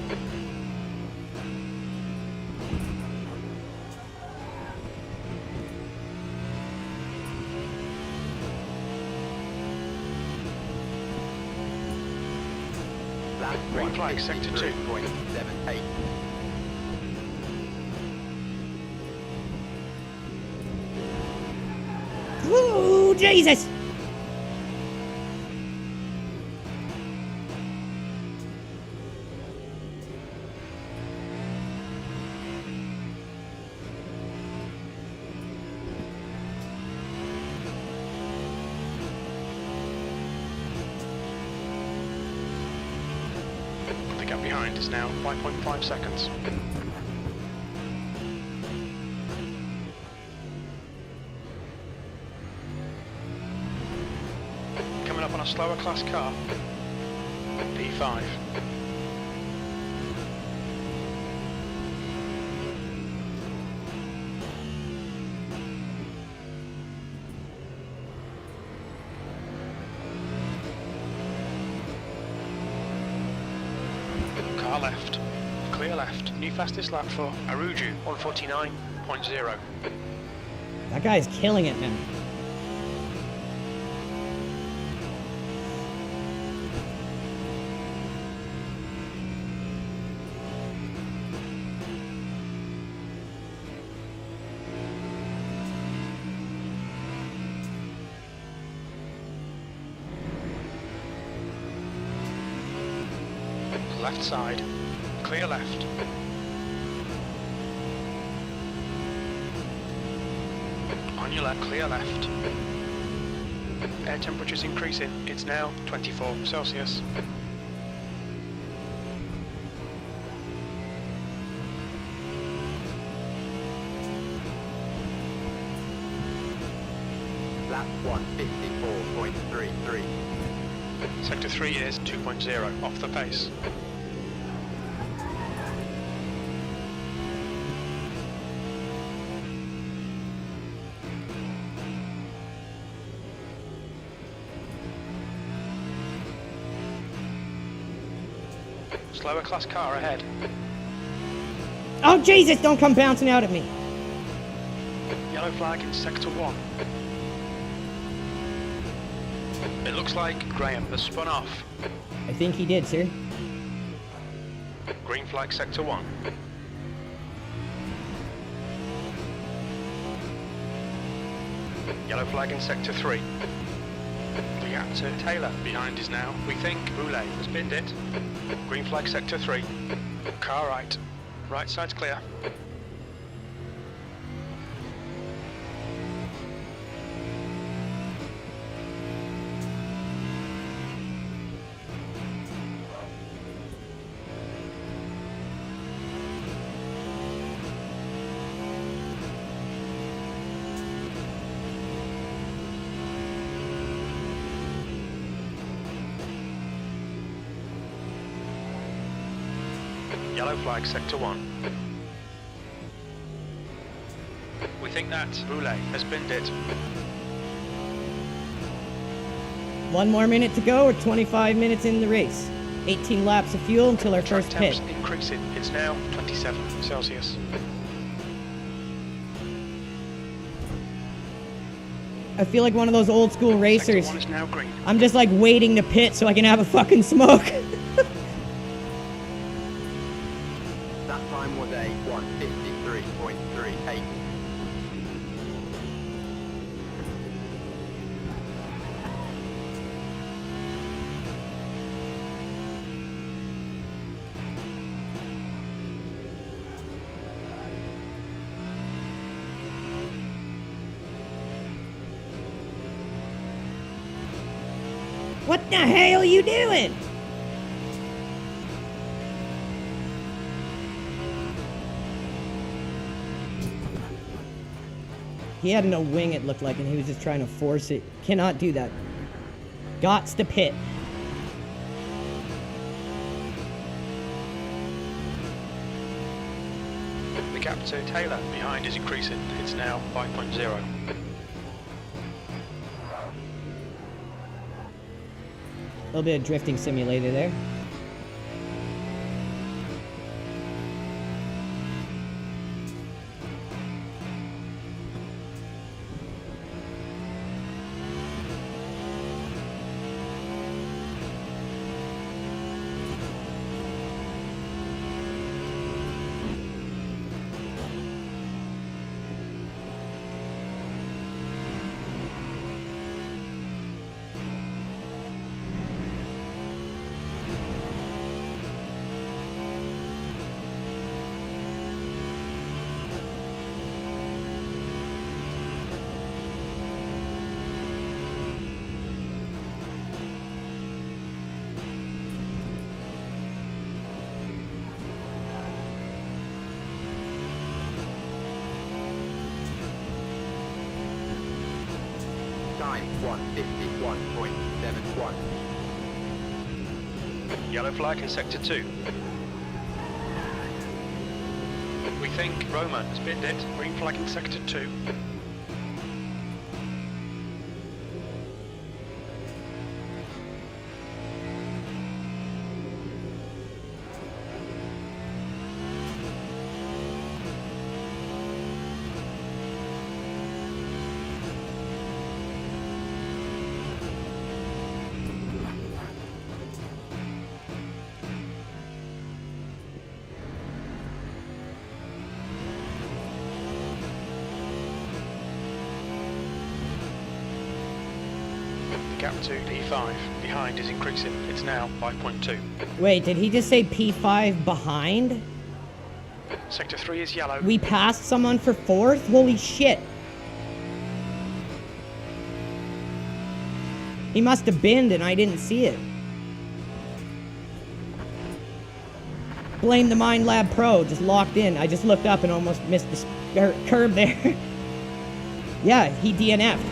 S3: Lap
S2: Green flag, sector 2.
S3: 153.78.
S1: Ooh, Jesus!
S2: The gap behind is now 5.5 seconds. Coming up on a slower class car. P5. Car left. Clear left. New fastest lap for Aruju, 149.0.
S1: That guy's killing it, man.
S2: Left side. Clear left. On your left, clear left. Air temperature's increasing. It's now 24 Celsius.
S3: Lap 154.33.
S2: Sector 3 is 2.0, off the pace. Slower class car ahead.
S1: Oh, Jesus, don't come bouncing out at me.
S2: Yellow flag in sector 1. It looks like Graham has spun off.
S1: I think he did, sir.
S2: Green flag sector 1. Yellow flag in sector 3. The gap to Taylor behind is now, we think, Boulay has binned it. Green flag sector 3. Car right. Right side's clear. Yellow flag sector 1. We think that Boulay has binned it.
S1: 1 more minute to go, or 25 minutes in the race. 18 laps of fuel until our
S2: Track
S1: first pit.
S2: temps increasing. It's now 27 Celsius.
S1: I feel like one of those old school racers.
S2: Sector 1 is now green.
S1: I'm just like waiting to pit so I can have a fucking smoke.
S3: That time was a 153.38.
S1: What the hell are you doing? He had no wing, it looked like, and he was just trying to force it. Cannot do that. Gots to pit.
S2: The gap to Taylor behind is increasing. It's now 5.0.
S1: A little bit of drifting simulator there.
S3: Time 151.71.
S2: Yellow flag in sector 2. We think Roma has binned it. Green flag in sector 2. Gap to P5 behind is increasing. It's now 5.2.
S1: Wait, did he just say P5 behind?
S2: Sector 3 is yellow.
S1: We passed someone for 4th? Holy shit. He must have binned and I didn't see it. Blame the Mind Lab Pro, just locked in. I just looked up and almost missed the curb there. Yeah, he DNF'd.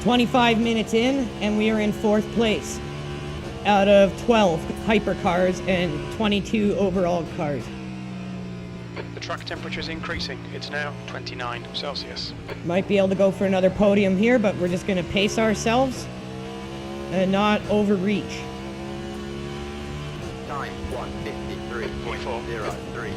S1: "25 minutes in, and we are in 4th place out of 12 hypercars and 22 overall cars."
S2: The track temperature is increasing. It's now 29 Celsius.
S1: Might be able to go for another podium here, but we're just going to pace ourselves and not overreach.
S3: Time 153.03.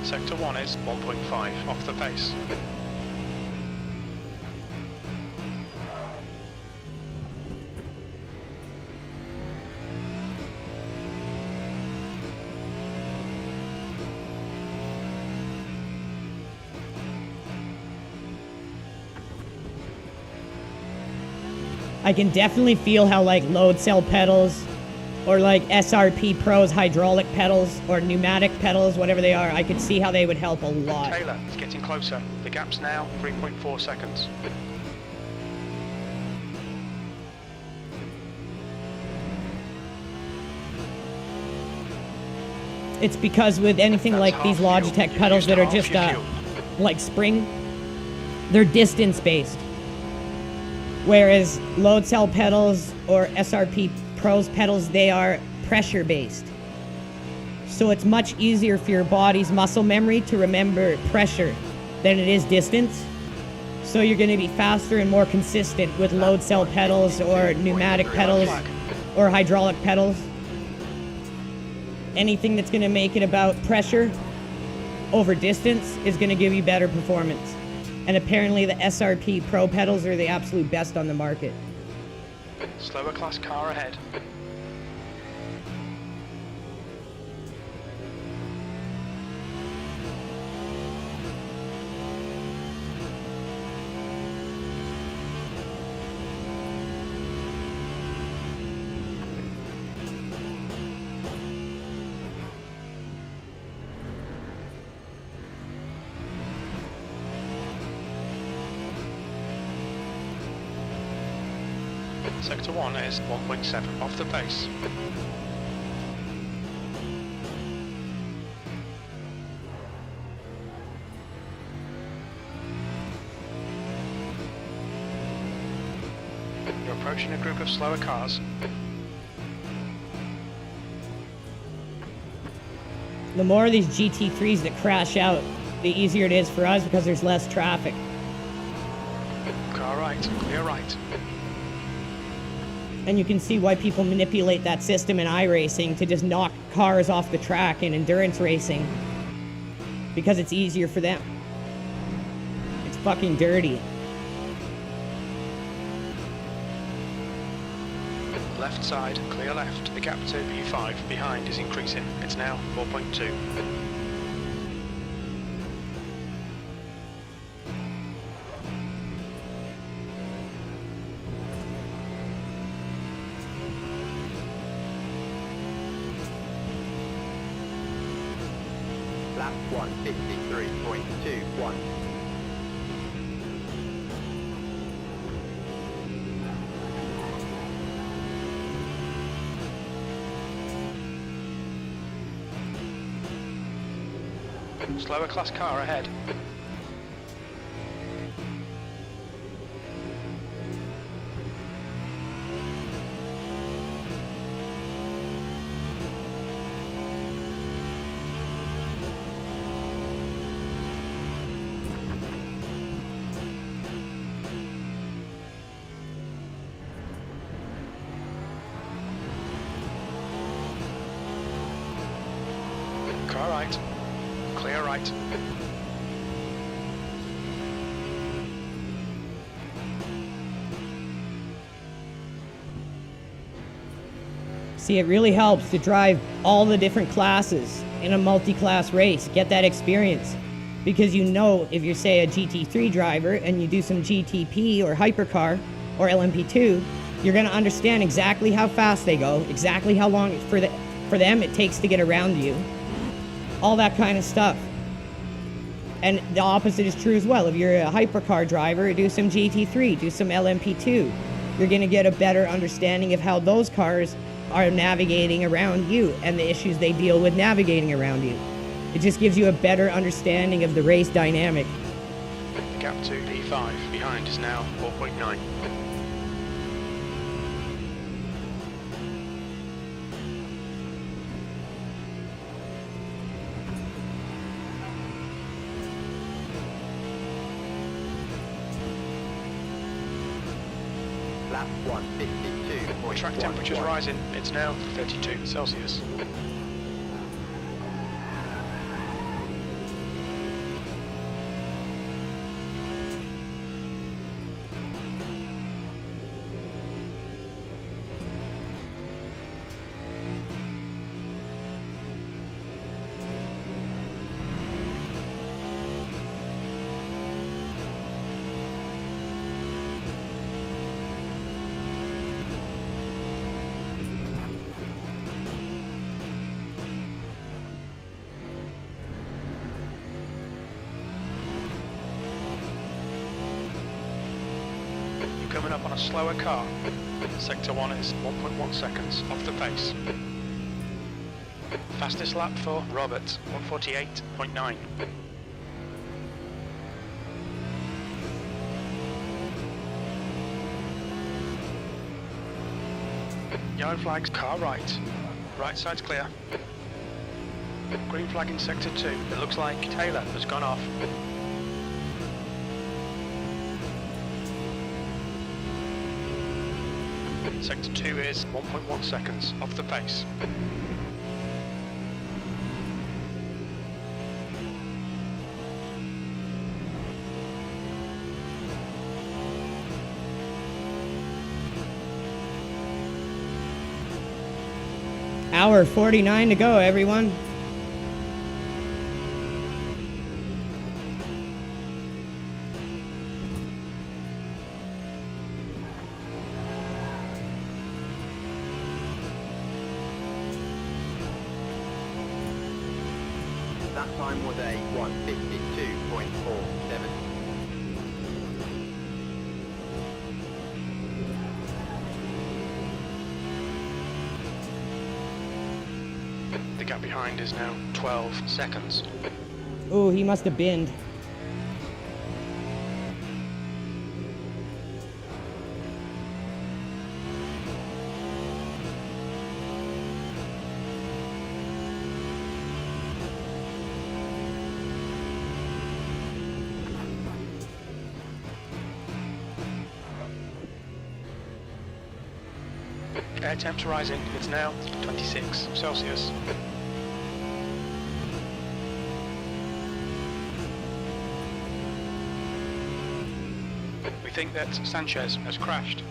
S2: Sector 1 is 1.5 off the pace.
S1: I can definitely feel how like load cell pedals or like SRP Pro's hydraulic pedals or pneumatic pedals, whatever they are, I could see how they would help a lot.
S2: Taylor is getting closer. The gap's now 3.4 seconds.
S1: It's because with anything
S2: That's
S1: like these
S2: half fuel.
S1: Logitech
S2: You've
S1: pedals
S2: used
S1: that are
S2: half
S1: just
S2: your fuel.
S1: like spring, they're distance based. Whereas load cell pedals or SRP Pro's pedals, they are pressure based. So it's much easier for your body's muscle memory to remember pressure than it is distance. So you're going to be faster and more consistent with load cell pedals or pneumatic pedals or hydraulic pedals. Anything that's going to make it about pressure over distance is going to give you better performance. And apparently the SRP Pro pedals are the absolute best on the market.
S2: Slower class car ahead. Sector 1 is 1.7 off the pace. You're approaching a group of slower cars.
S1: The more of these GT3s that crash out, the easier it is for us because there's less traffic.
S2: Car Car right, clear right.
S1: And you can see why people manipulate that system in iRacing to just knock cars off the track in endurance racing. Because it's easier for them. It's fucking dirty.
S2: Left side, clear left. The gap to P5 behind is increasing. It's now 4.2.
S3: Lap 153.21.
S2: Slower class car ahead. Car right. Clear right.
S1: See, it really helps to drive all the different classes in a multi-class race, get that experience. Because you know, if you're, say, a GT3 driver and you do some GTP or hypercar or LMP2, you're going to understand exactly how fast they go, exactly how long for them it takes to get around you, all that kind of stuff. And the opposite is true as well. If you're a hypercar driver, do some GT3, do some LMP2. You're going to get a better understanding of how those cars are navigating around you and the issues they deal with navigating around you. It just gives you a better understanding of the race dynamic.
S2: The gap to P5 behind is now 4.9.
S3: Lap 152.11.
S2: Track temperature's rising. It's now 32 Celsius. Coming up on a slower car. Sector 1 is 1.1 seconds off the pace. Fastest lap for Robert, 148.9. Yellow flags, car right. Right side's clear. Green flag in sector 2. It looks like Taylor has gone off. Sector 2 is 1.1 seconds off the pace.
S1: Hour 49 to go, everyone.
S3: That time was a 152.47.
S2: The gap behind is now 12 seconds.
S1: Oh, he must have binned.
S2: Air temps rising. It's now 26 Celsius. We think that Sanchez has crashed.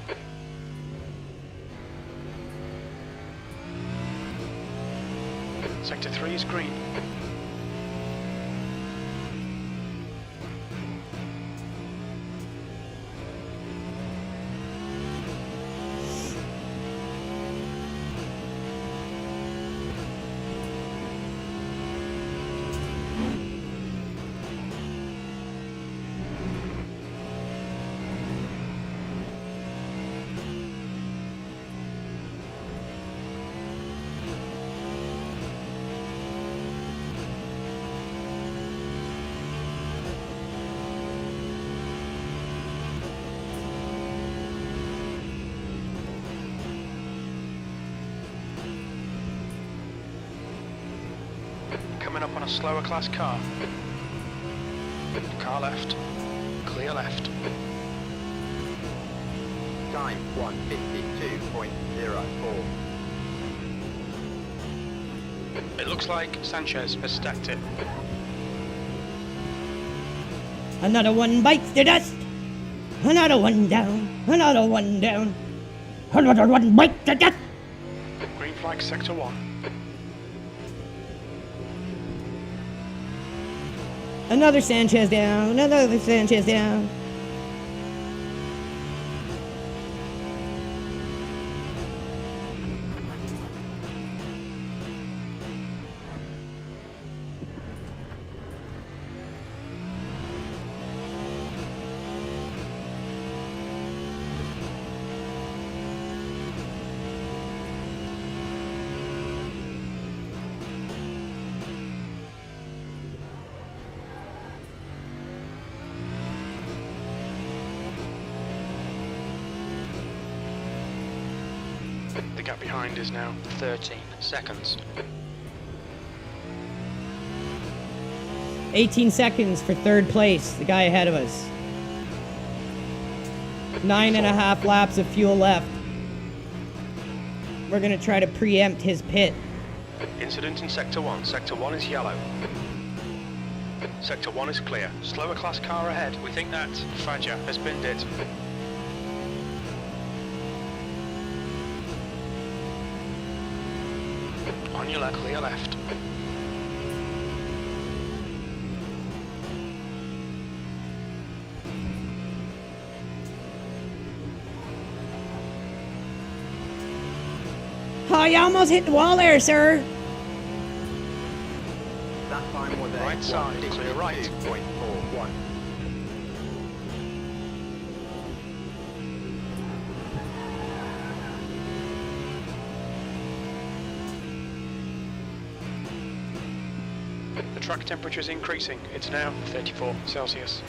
S2: Sector 3 is green. Coming up on a slower class car. Car left. Clear left.
S3: Time 1:52.04.
S2: It looks like Sanchez has stacked it.
S1: Another one bites the dust. Another one down. Another one down. Another one bites the dust.
S2: Green flag sector 1.
S1: Another Sanchez down. Another Sanchez down.
S2: The gap behind is now 13 seconds.
S1: 18 seconds for third place, the guy ahead of us. 9.5 laps of fuel left. We're gonna try to preempt his pit.
S2: Incident in sector 1. Sector 1 is yellow. Sector 1 is clear. Slower class car ahead. We think that Faja has binned it. On your left, clear left.
S1: Oh, you almost hit the wall there, sir.
S3: That time was a
S2: Right side, clear right.
S3: 1:52.41.
S2: The track temperature is increasing. It's now 34 Celsius.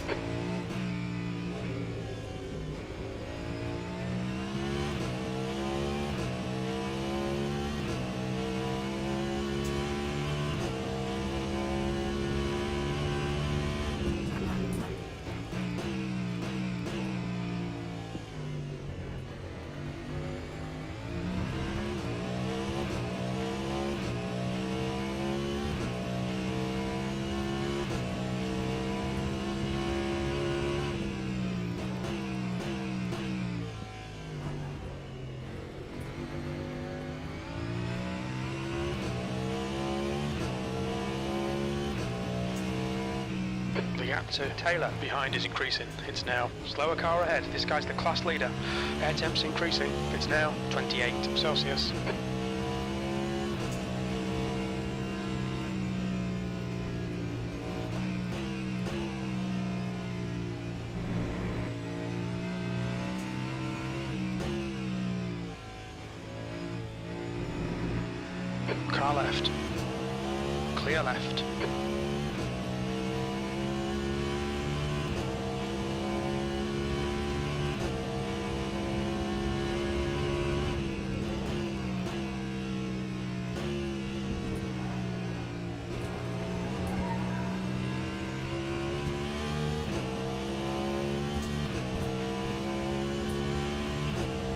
S2: The gap to Taylor behind is increasing. It's now slower car ahead. This guy's the class leader. Air temp's increasing. It's now 28 Celsius. Car left. Clear left.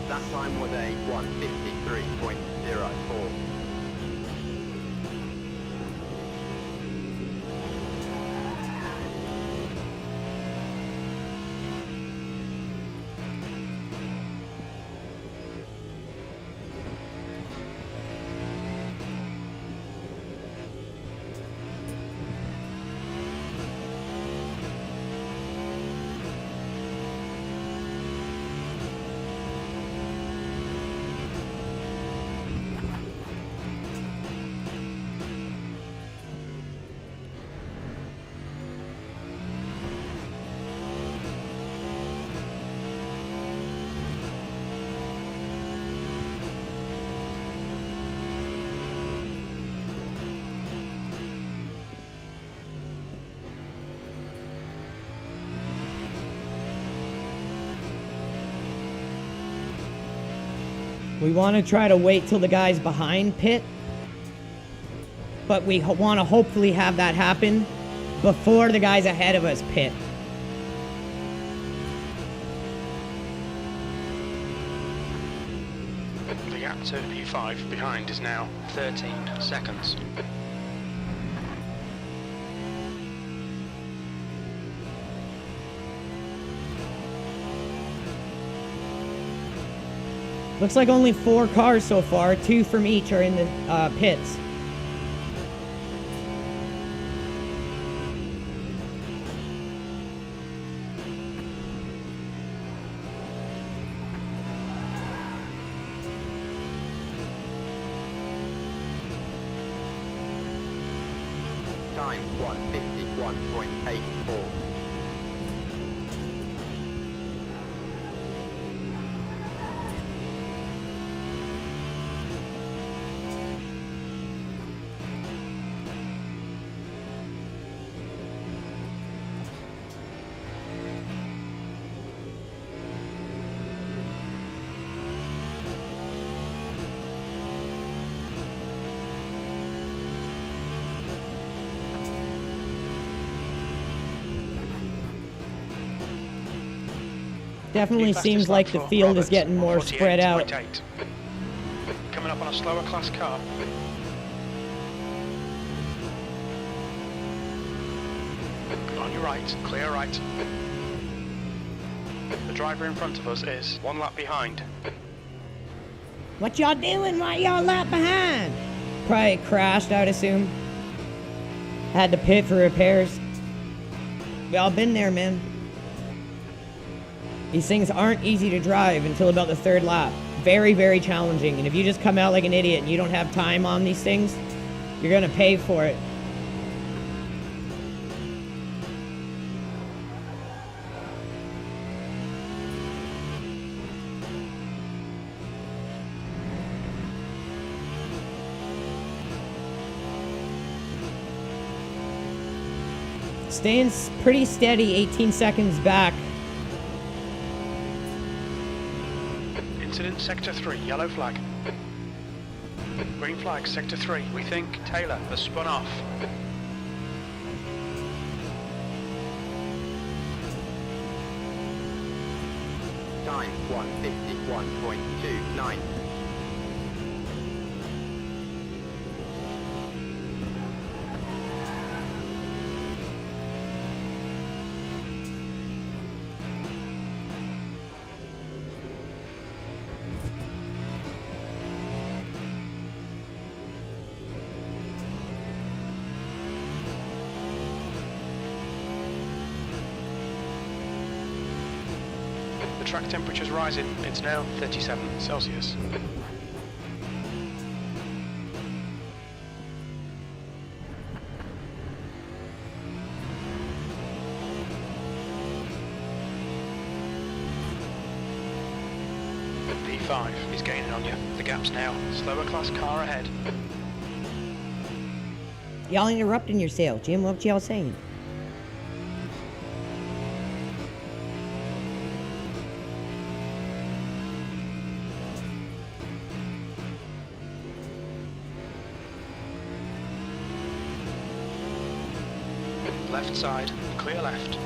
S3: That time was a 3.04.
S1: We want to try to wait till the guys behind pit, but we want to hopefully have that happen before the guys ahead of us pit.
S2: The gap to P5 behind is now 13 seconds.
S1: Looks like only 4 cars so far, 2 from each are in the pits.
S3: Time 1:51.84.
S1: Definitely seems like the field is getting more spread out.
S2: 48.8. Coming up on a slower class car. On your right, clear right. The driver in front of us is 1 lap behind.
S1: What y'all doing? Why y'all lap behind? Probably crashed, I'd assume. Had to pit for repairs. We all been there, man. These things aren't easy to drive until about the 3rd lap. Very, very challenging. And if you just come out like an idiot and you don't have time on these things, you're gonna pay for it. Staying pretty steady, 18 seconds back.
S2: Incident Sector 3, yellow flag. Green flag, Sector 3. We think Taylor has spun off.
S3: Time 1:51.29.
S2: The track temperature's rising. It's now 37 Celsius. P5 is gaining on you. The gap's now slower class car ahead.
S1: Y'all interrupting yourself, Jim. What y'all saying?
S2: Left side, clear left.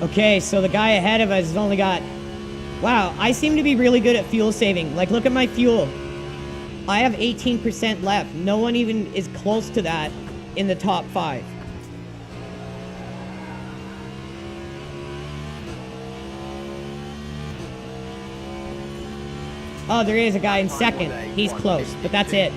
S1: Okay, so the guy ahead of us has only got... Wow, I seem to be really good at fuel saving. Like, look at my fuel. I have 18% left. No one even is close to that in the top 5. Oh, there is a guy in second. He's close, but that's it.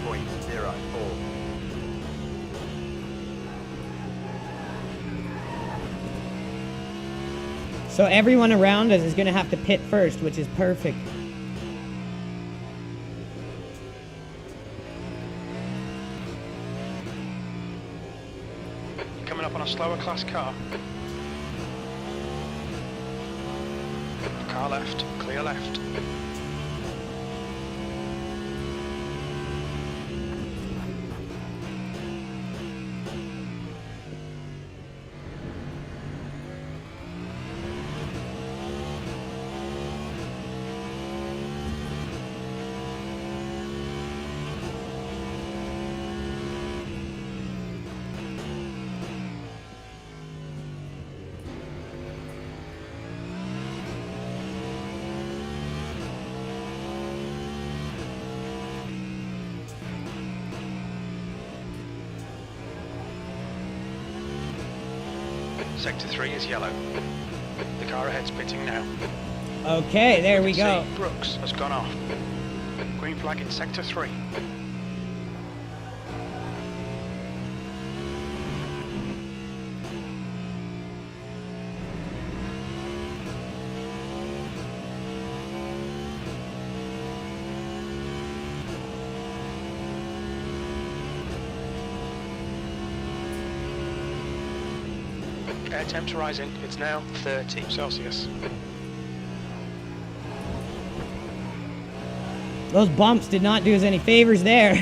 S1: So everyone around us is going to have to pit first, which is perfect.
S2: Coming up on a slower class car. Car left, clear left. Sector 3 is yellow. The car ahead's pitting now.
S1: Okay, there we go.
S2: See, Brooks has gone off. Green flag in Sector 3. Air temps rising. It's now 30 Celsius.
S1: Those bumps did not do us any favors there.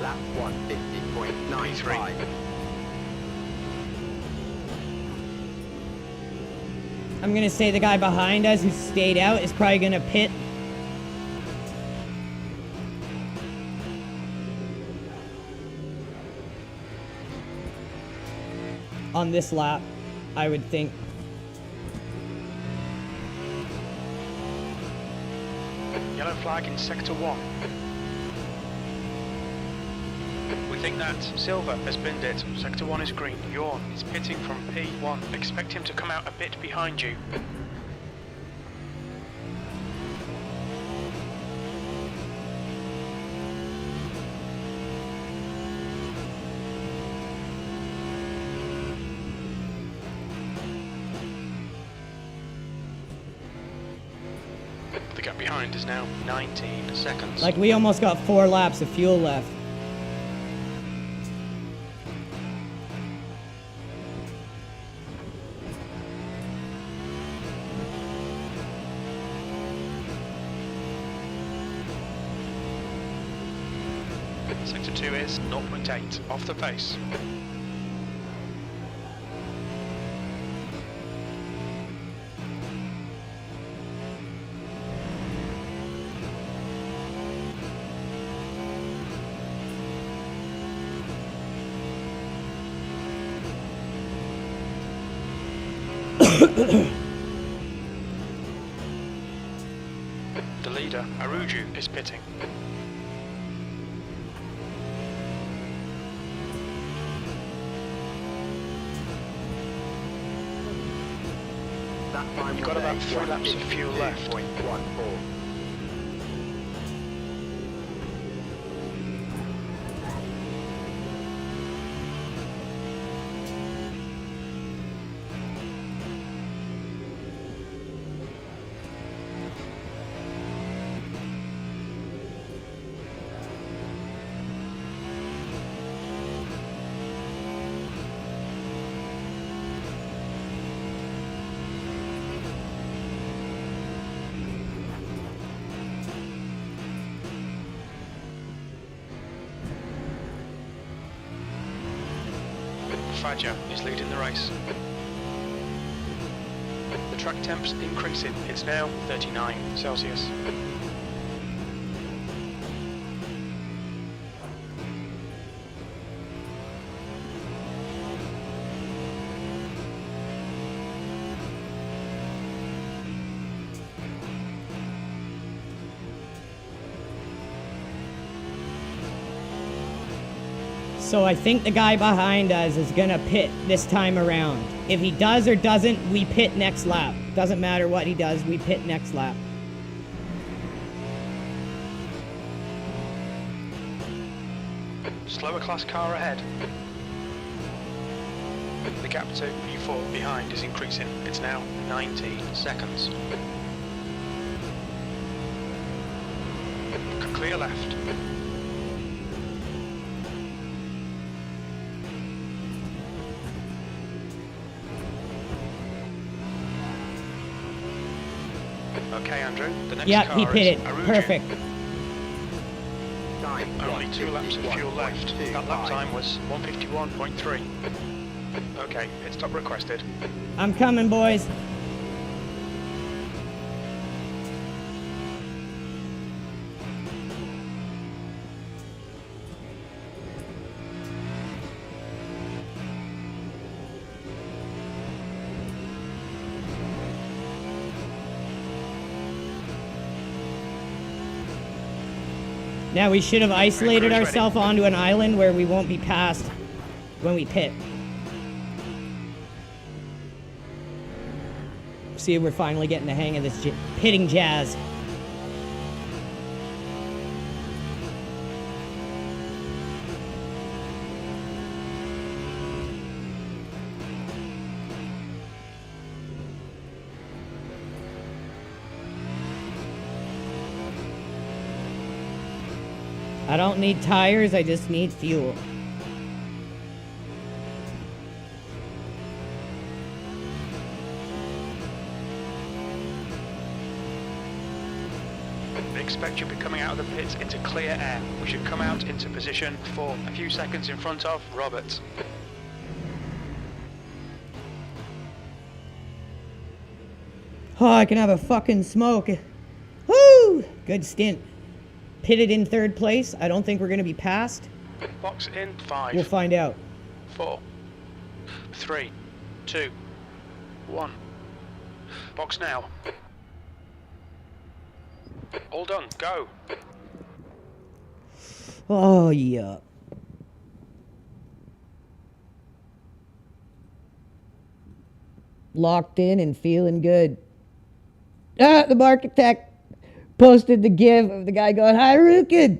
S3: Lap 150.93.
S1: I'm going to say the guy behind us who stayed out is probably going to pit. On this lap, I would think.
S2: Yellow flag in Sector 1. We think that Silver has binned it. Sector 1 is green. Yawn is pitting from P1. Expect him to come out a bit behind you. The gap behind is now 19 seconds.
S1: Like, we almost got 4 laps of fuel left.
S2: Sector 2 is 0.8 off the pace. The leader, Andrew, is pitting. You've got about 3 laps of fuel left. Fadja is leading the race. The track temp's increasing. It's now 39 Celsius.
S1: So I think the guy behind us is gonna pit this time around. If he does or doesn't, we pit next lap. Doesn't matter what he does, we pit next lap.
S2: Slower class car ahead. The gap to P4 behind is increasing. It's now 19 seconds. Clear left. Okay, Andrew. The next
S1: Yep,
S2: car
S1: he
S2: is
S1: pitted.
S2: LRG.
S1: Perfect.
S2: Only 2 laps of fuel left. That lap time was 151.3. Okay, pit stop requested.
S1: I'm coming, boys. Now we should have isolated ourselves onto an island where we won't be passed when we pit. See, we're finally getting the hang of this pitting jazz. I don't need tires, I just need fuel.
S2: We expect you'll be coming out of the pits into clear air. We should come out into position for a few seconds in front of Robert.
S1: Oh, I can have a fucking smoke. Woo! Good stint. Pitted in third place. I don't think we're going to be passed.
S2: Box in 5.
S1: We'll find out.
S2: 4, 3, 2, 1. Box now. All done. Go.
S1: Oh, yeah. Locked in and feeling good. Ah, the architect posted the gif of the guy going, Harukin.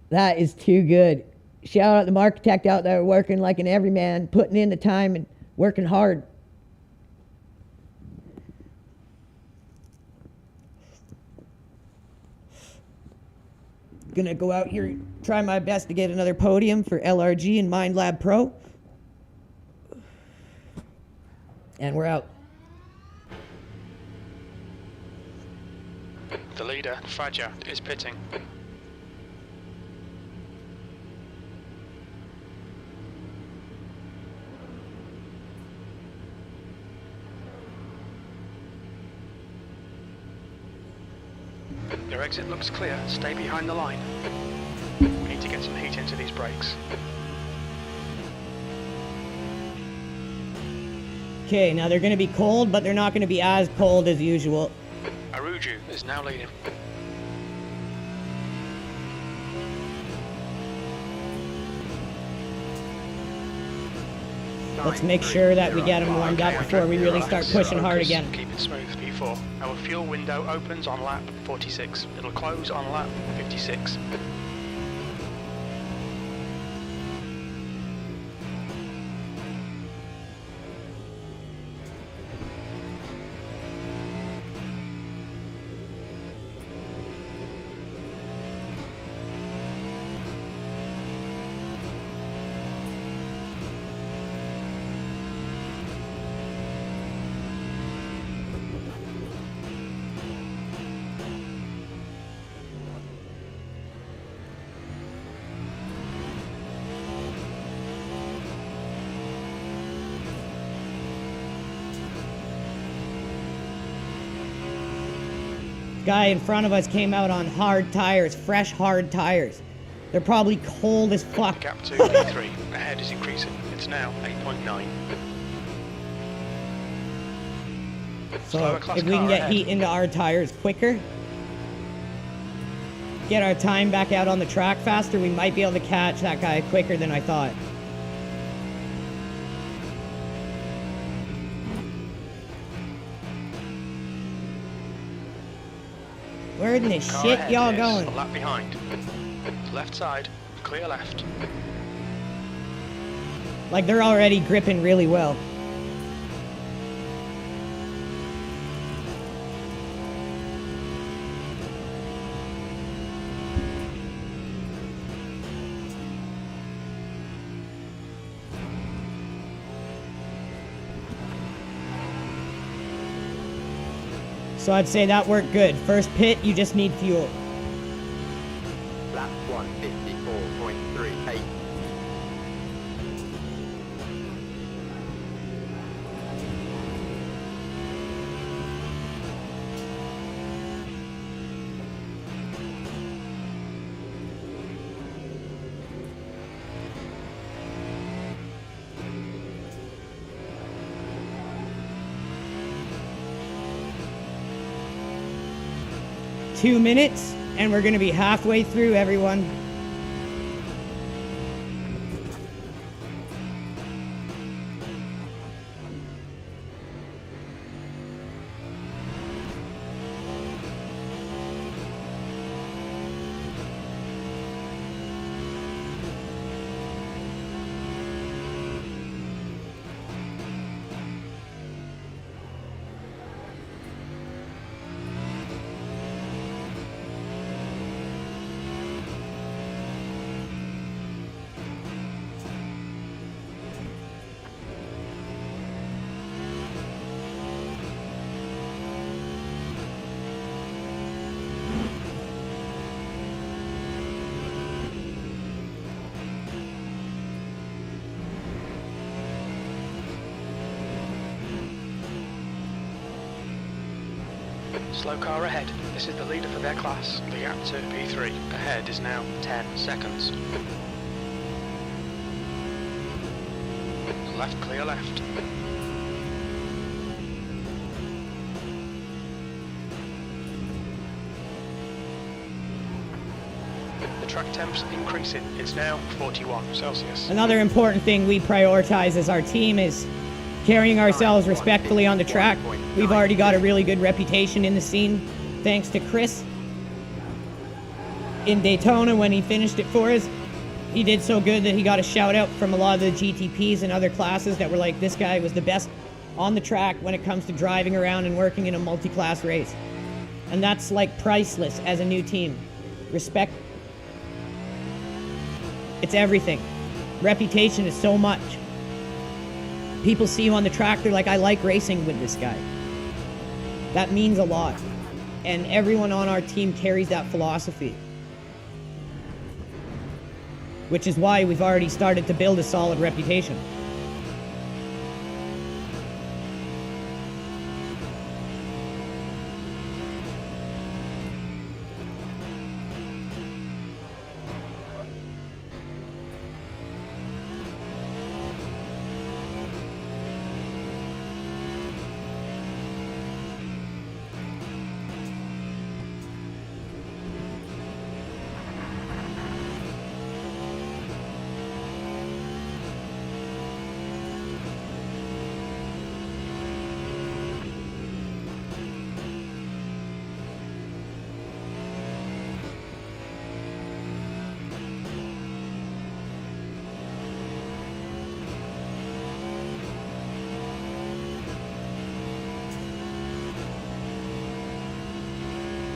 S1: That is too good. Shout out the architect out there working like an everyman, putting in the time and working hard. Gonna go out here, try my best to get another podium for LRG and Mind Lab Pro. And we're out.
S2: The leader, Faja, is pitting. Your exit looks clear. Stay behind the line. We need to get some heat into these brakes.
S1: Okay, now they're going to be cold, but they're not going to be as cold as usual.
S2: Aruju is now leading.
S1: Let's make sure that we get them warmed up before we really start pushing hard again.
S2: Keep it smooth, P4. Our fuel window opens on lap 46. It'll close on lap 56.
S1: Guy in front of us came out on hard tires, fresh hard tires. They're probably cold as fuck.
S2: Gap to P3. Ahead is increasing. It's now 8.9.
S1: So if we can get heat into our tires quicker. get our time back out on the track faster, we might be able to catch that guy quicker than I thought. Where in the
S2: Car
S1: shit
S2: ahead
S1: y'all
S2: is
S1: going?
S2: a lap behind. Left side, clear left.
S1: Like, they're already gripping really well. So I'd say that worked good. First pit, you just need fuel.
S3: Lap 154.38.
S1: Two minutes, and we're gonna be halfway through, everyone.
S2: Slow car ahead. This is the leader for their class. The gap to P3 ahead is now 10 seconds. Left, clear left. The track temp's increasing. It's now 41 Celsius.
S1: Another important thing we prioritize as our team is carrying ourselves respectfully on the track. We've already got a really good reputation in the scene, thanks to Chris. In Daytona, when he finished it for us, he did so good that he got a shout out from a lot of the GTPs and other classes that were like, this guy was the best on the track when it comes to driving around and working in a multi-class race. And that's like priceless as a new team. Respect. It's everything. Reputation is so much. People see you on the track, they're like, I like racing with this guy. That means a lot. And everyone on our team carries that philosophy. Which is why we've already started to build a solid reputation.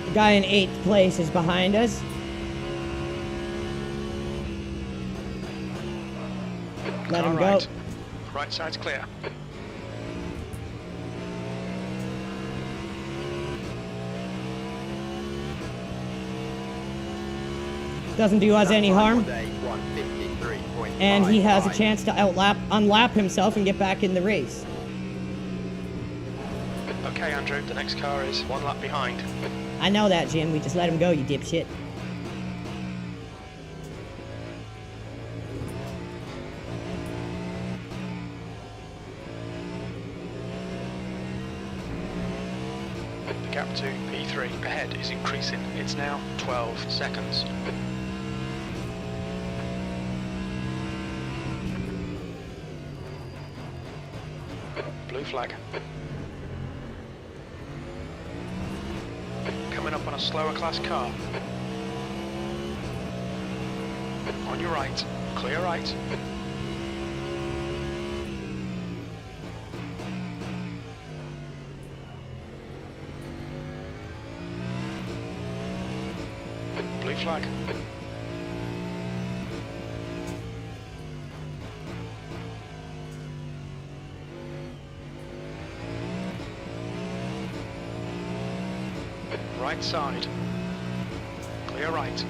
S1: The guy in 8th place is behind us. Let him go.
S2: Right side's clear.
S1: Doesn't do us any harm. And he has a chance to unlap himself and get back in the race.
S2: Okay, Andrew, the next car is 1 lap behind.
S1: I know that, Jim. We just let him go, you dipshit.
S2: The gap to P3 ahead is increasing. It's now 12 seconds. Blue flag. Coming up on a slower class car. On your right, clear right. Blue flag. Right side. Clear right.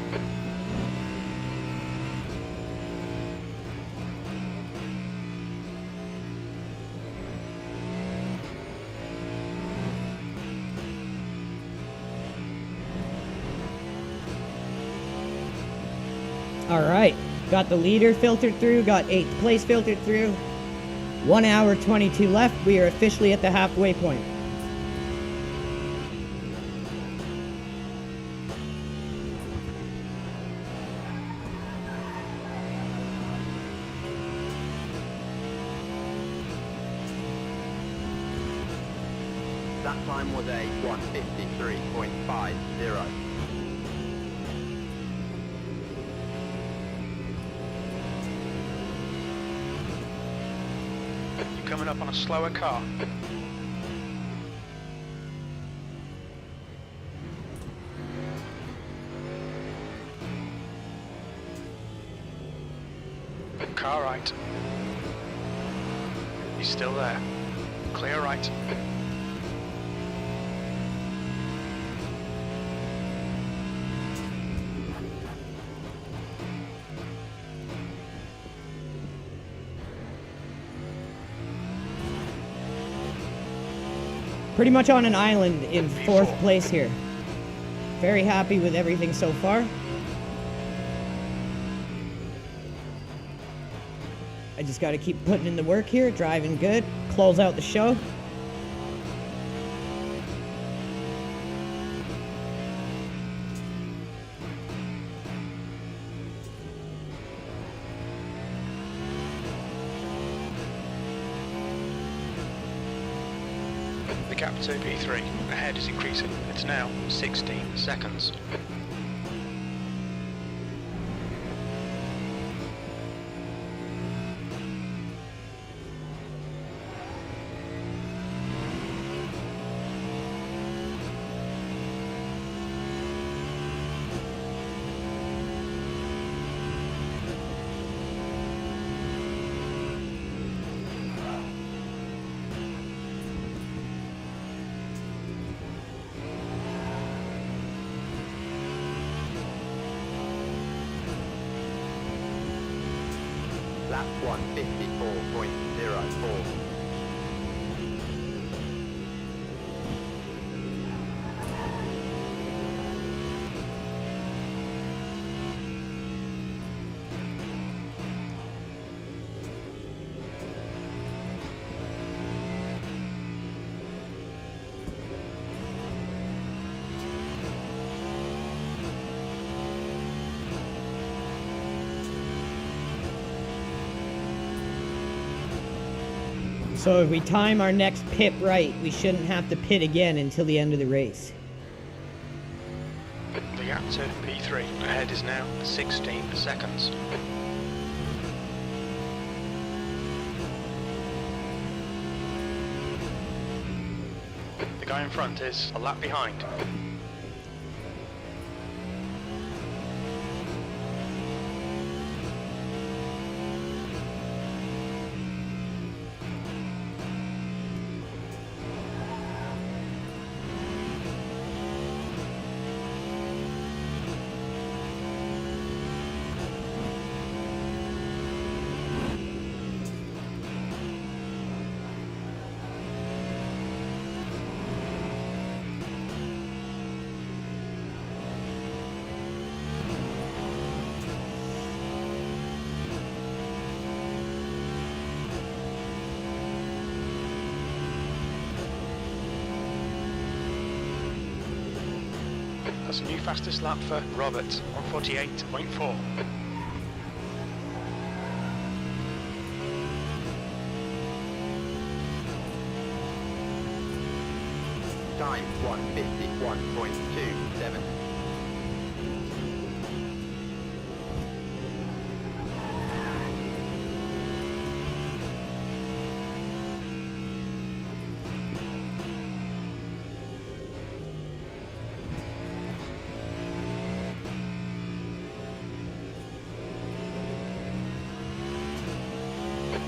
S1: All right, got the leader filtered through, got 8th place filtered through. 1 hour 22 left. We are officially at the halfway point.
S3: That time was a 1:53.50.
S2: You're coming up on a slower car. Car right. He's still there. Clear right.
S1: Pretty much on an island in 4th place here. Very happy with everything so far. I just got to keep putting in the work here, driving good, close out the show.
S2: The gap to P3 ahead is increasing. It's now 16 seconds.
S3: Lap 1:54.04.
S1: So if we time our next pit right, we shouldn't have to pit again until the end of the race.
S2: The gap to P3 ahead is now 16 seconds. The guy in front is a lap behind. cars. New fastest lap for Robert, 1:48.4.
S3: Time 1:51.27.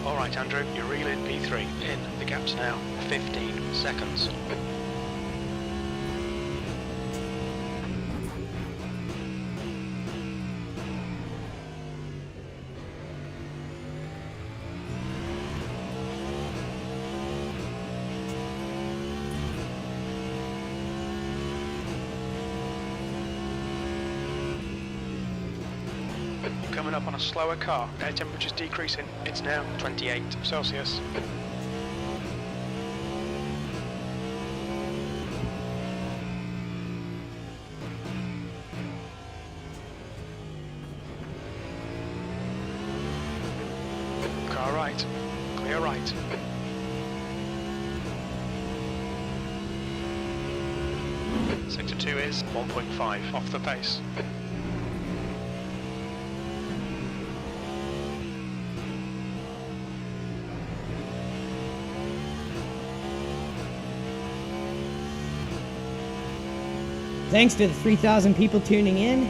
S2: Alright Andrew, you're reeling P3 in. The gap's now 15 seconds. You're coming up on a slower car. Air temperature's decreasing. It's now 28 Celsius. Car right. Clear right. Sector 2 is 1.5 off the pace.
S1: Thanks to the 3,000 people tuning in.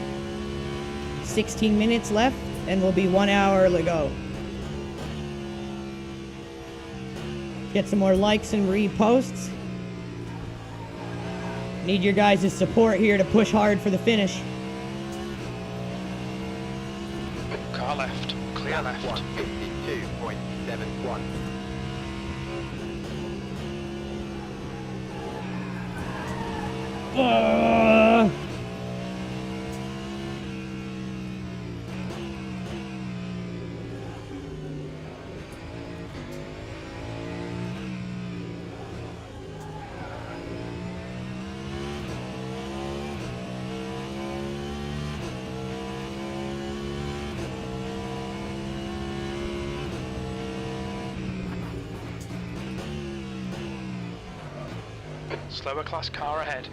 S1: 16 minutes left, and we'll be 1 hour to go. Get some more likes and reposts. Need your guys' support here to push hard for the finish.
S2: Car left. Clear left.
S3: 1:52.71.
S2: Slower class car ahead.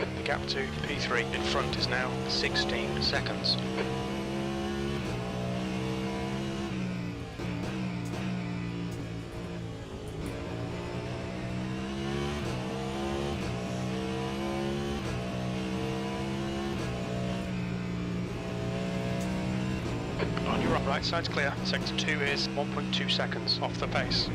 S2: The gap to P3 in front is now 16 seconds. On your right side's clear. Sector 2 is 1.2 seconds off the pace.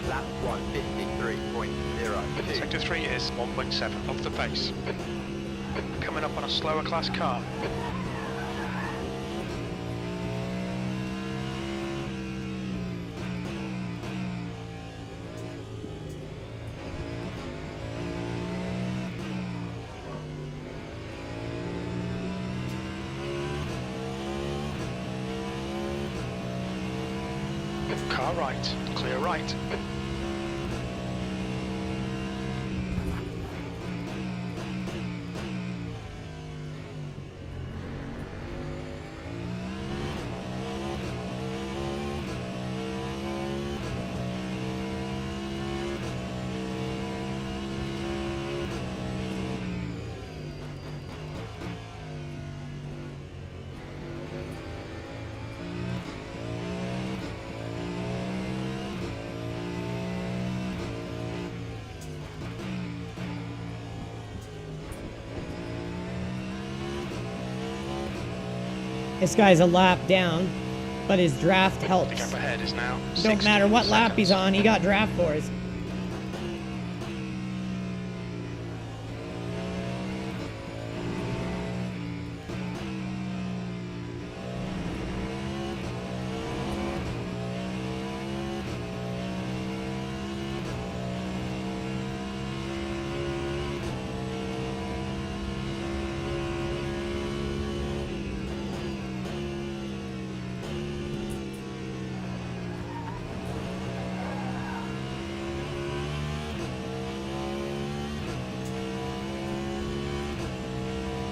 S3: Lap 1:53.02.
S2: Sector 3 is 1.7 off the pace. Coming up on a slower class car. Car right, clear right.
S1: This guy's a lap down, but his draft
S2: The
S1: helps.
S2: gap ahead is now
S1: Don't matter
S2: 16
S1: what lap
S2: seconds.
S1: he's on, he got draft scores.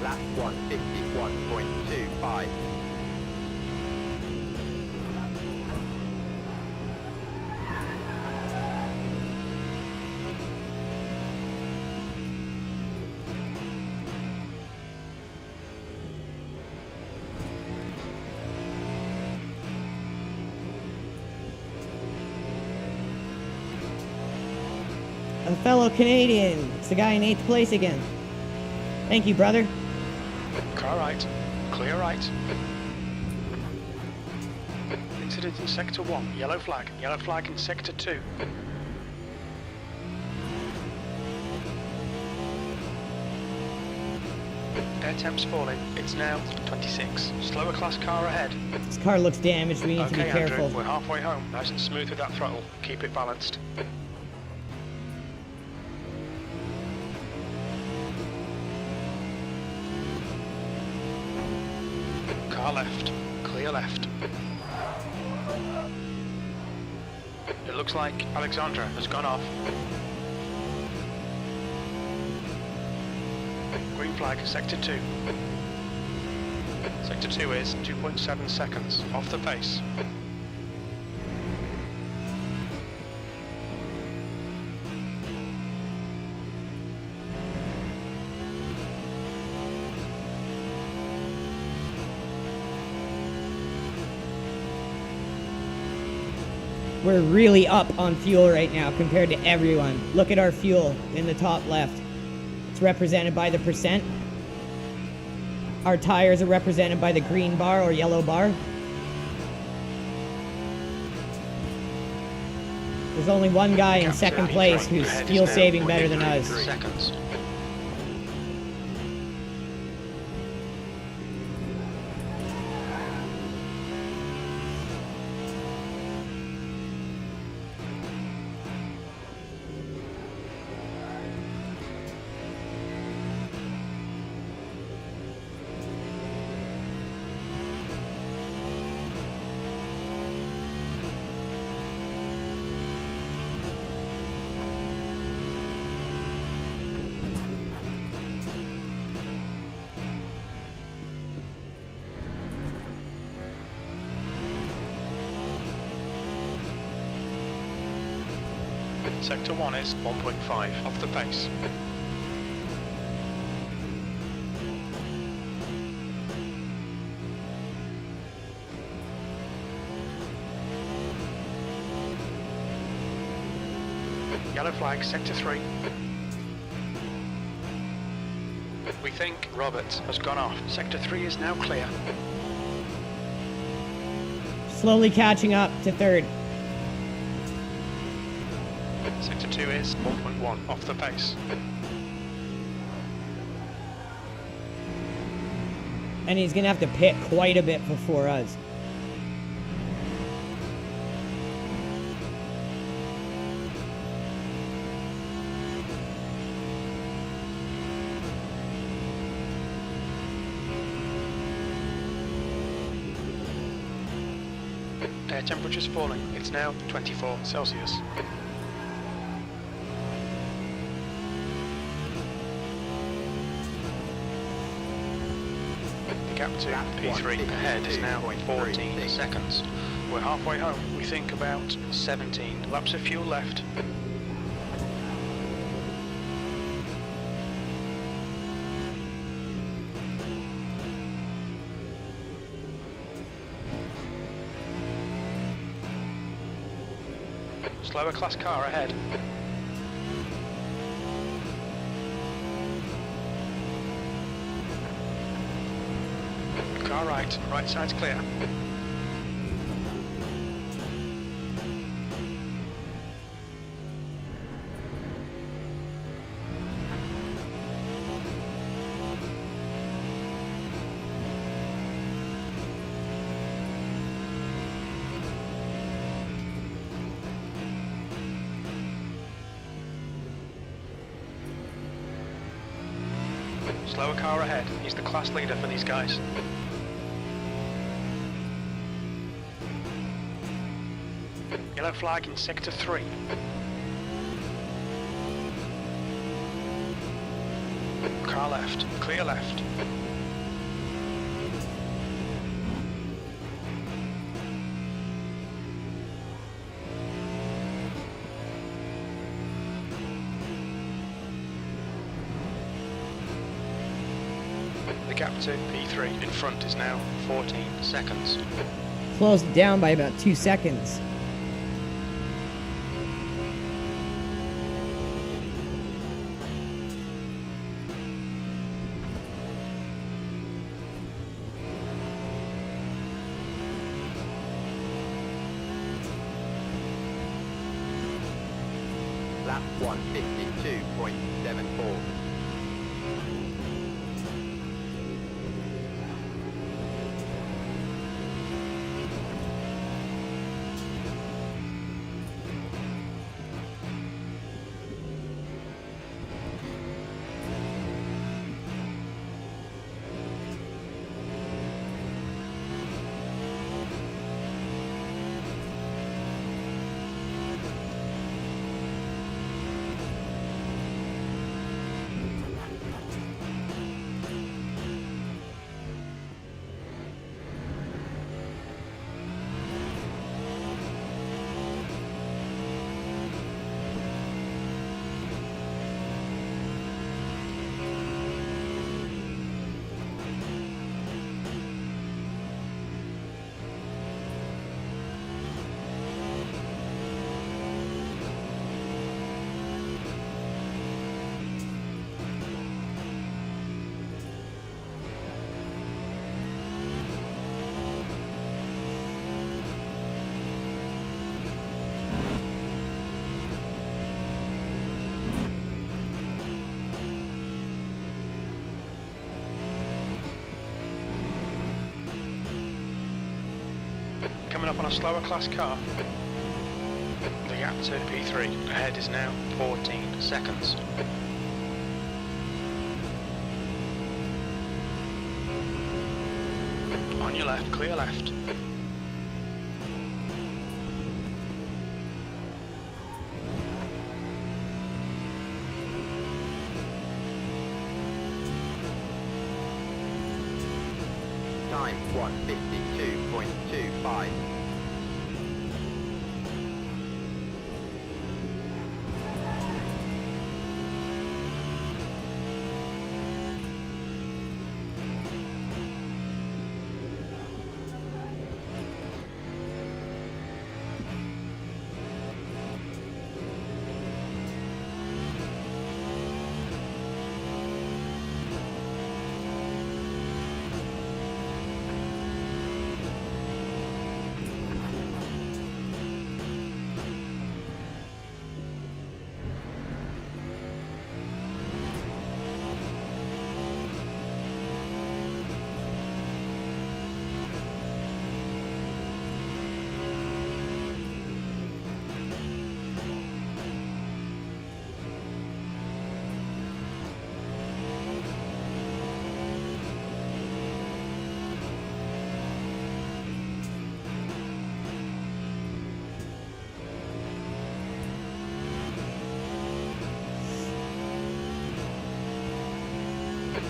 S3: Lap 151.25.
S1: A fellow Canadian. It's the guy in 8th place again. Thank you, brother.
S2: Car right. Clear right. Incident in Sector 1. Yellow flag. Yellow flag in Sector 2. Air temp's falling. It's now 26. Slower class car ahead.
S1: This car looks damaged. We need to be
S2: Okay,
S1: careful.
S2: Andrew, we're halfway home. Nice and smooth with that throttle. Keep it balanced. Car left. Clear left. It looks like Alexandra has gone off. Green flag, Sector 2. Sector 2 is 2.7 seconds off the pace.
S1: We're really up on fuel right now compared to everyone. Look at our fuel in the top left. It's represented by the percent. Our tires are represented by the green bar or yellow bar. There's only one guy in second place who's fuel saving better than us.
S2: Seconds. Sector 1 is 1.5 off the pace. Yellow flag, Sector 3. We think Robert has gone off. Sector 3 is now clear.
S1: Slowly catching up to third.
S2: Sector 2 is 1.1 off the pace.
S1: And he's gonna have to pit quite a bit before us.
S2: Air temperature's falling. It's now 24 Celsius. The gap to P3 ahead is now 14 seconds. We're halfway home. We think about 17 laps of fuel left. Slower class car ahead. Car Car right. Right side's clear. Slower car ahead. He's the class leader for these guys. Yellow flag in sector 3. Car left. Clear left. The gap to P3 in front is now 14 seconds.
S1: Closed down by about 2 seconds.
S3: Lap 152.74.
S2: Coming up on a slower class car. The gap to P3 ahead is now 14 seconds. On your left, clear left.
S3: Time 152.25.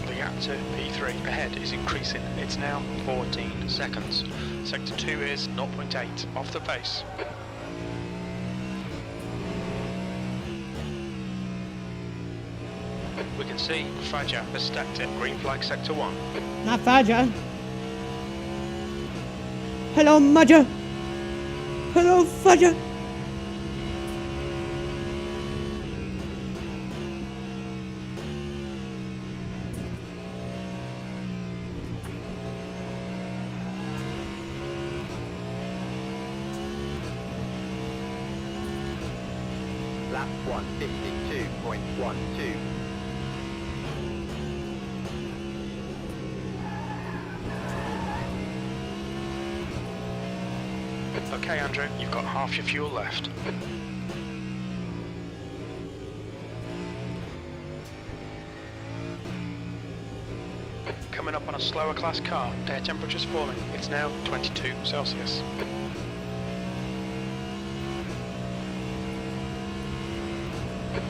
S2: The gap to P3 ahead is increasing. It's now 14 seconds. Sector 2 is 0.8 off the pace. We can see Faja has stacked it. Green flag sector 1.
S1: Not Faja. Hello, Maja. Hello, Faja.
S3: Lap 152.12.
S2: Okay, Andrew, you've got half your fuel left. Coming up on a slower class car, air temperature's falling. It's now 22 Celsius.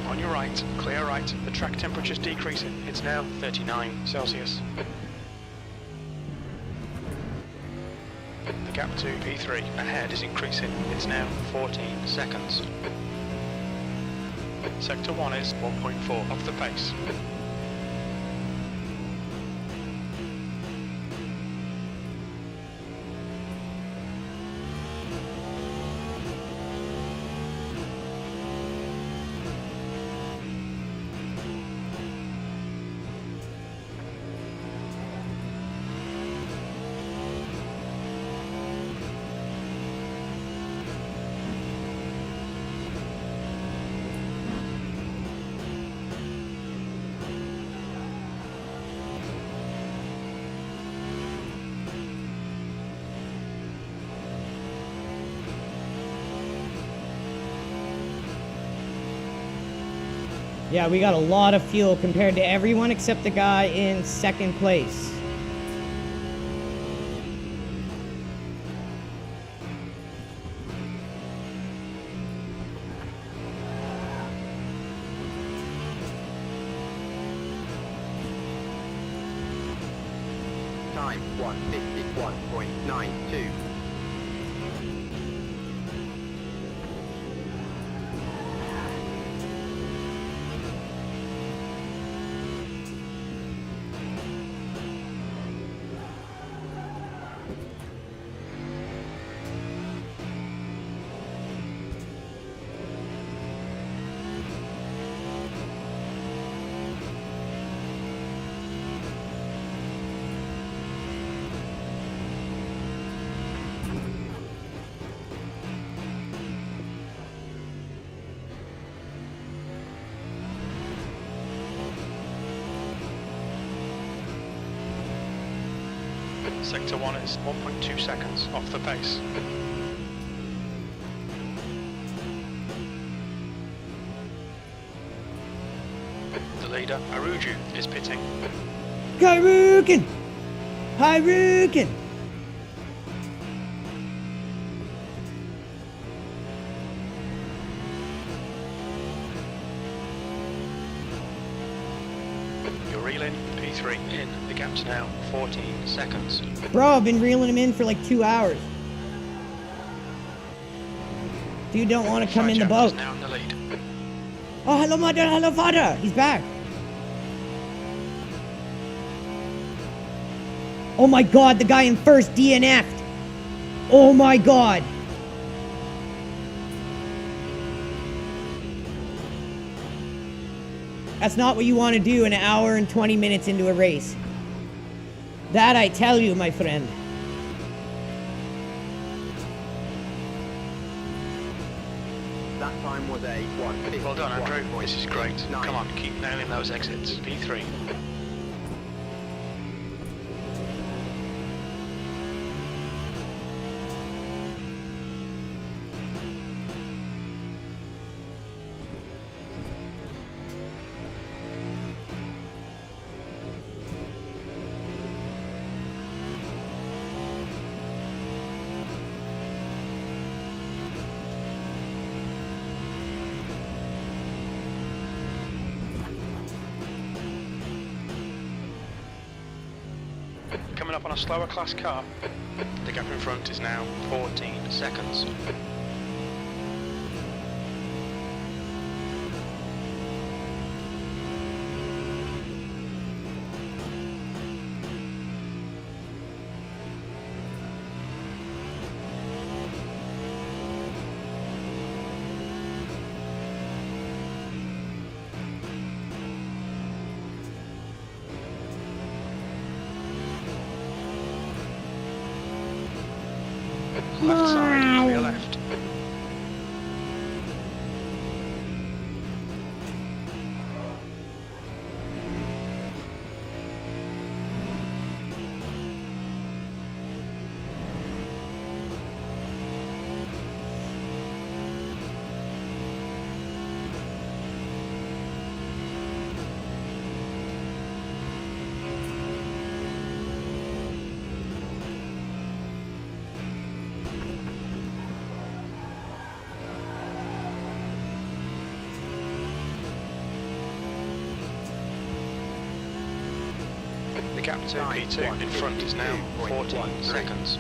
S2: On your right, clear right, the track temperature's decreasing. It's now 39 Celsius. The gap to P3 ahead is increasing. It's now 14 seconds. Sector 1 is 1.4 off the pace.
S1: Yeah, we got a lot of fuel compared to everyone except the guy in second place.
S3: Time 151.92.
S2: Sector 1 is 1.2 seconds off the pace. The leader, Aruju, is pitting.
S1: Haruken! Haruken!
S2: You're reeling P3 in. The gap's now 14 seconds.
S1: Bro, I've been reeling him in for like 2 hours. Dude don't want to come in the
S2: Chapter is
S1: boat.
S2: now in the lead.
S1: Oh, hello mother, hello father. He's back. Oh my god, the guy in first DNF'd. Oh my god. That's not what you want to do an hour and 20 minutes into a race. That I tell you, my friend.
S3: That time was a 151.9.
S2: Well done, Andrew. This is great. Come on, keep nailing those exits. P3. Coming up on a slower class car. The gap in front is now 14 seconds. Left side, clear left. The gap to
S3: Time,
S2: P2 in front is now 14
S3: 1:52.13.
S2: seconds.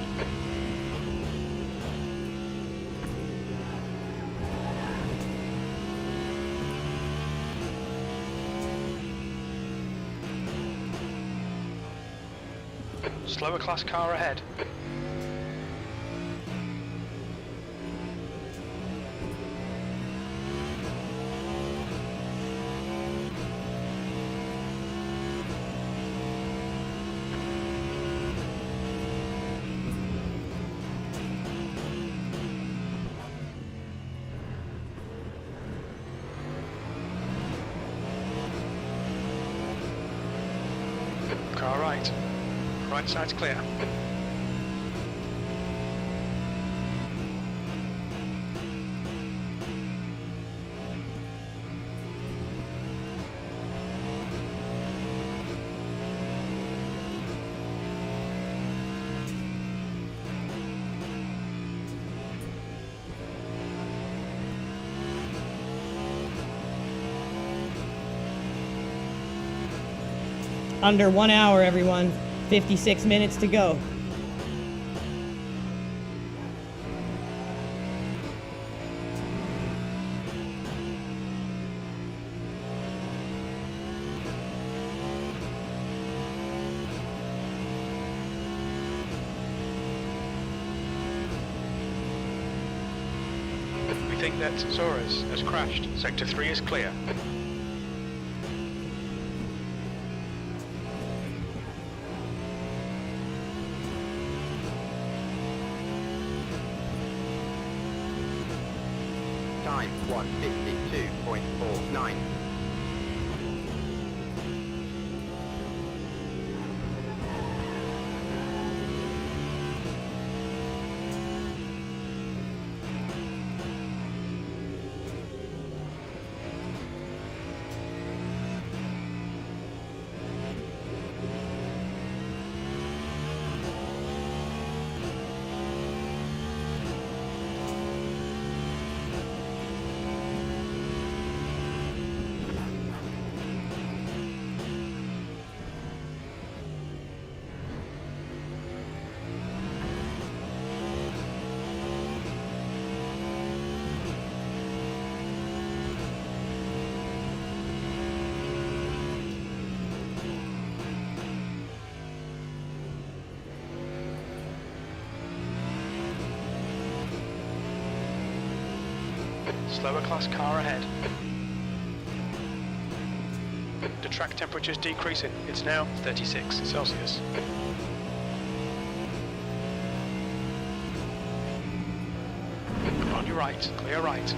S2: Slower class car ahead. Car right. Right side's clear.
S1: Under 1 hour, everyone. 56 minutes to go.
S2: We think that Soares has crashed. Sector 3 is clear.
S3: Time 1:52.49.
S2: Slower class car ahead. The track temperature's decreasing. It's now 36 Celsius. On your right, clear right.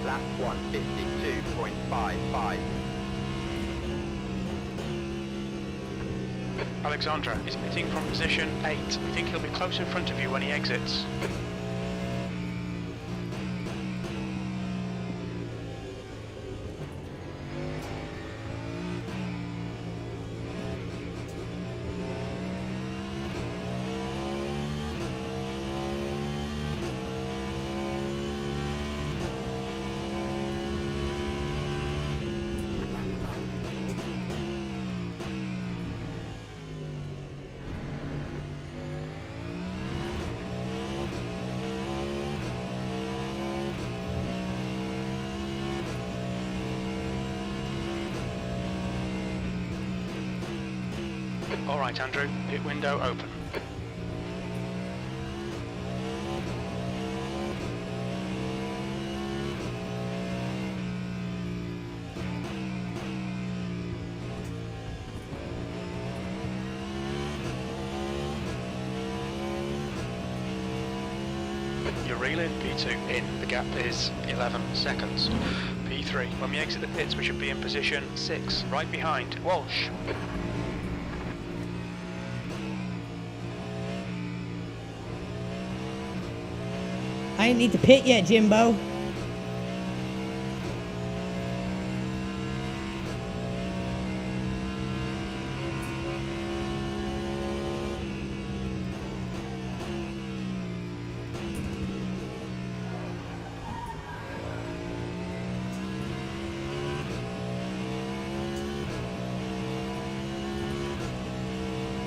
S3: Lap 1:52.55.
S2: Alexandra is pitting from position 8. We think he'll be close in front of you when he exits. All right, Andrew, pit window open. Your Reel in P2 in. The gap is 11 seconds. P3. When we exit the pits, we should be in position 6, right behind Walsh.
S1: I ain't need to pit yet, Jimbo.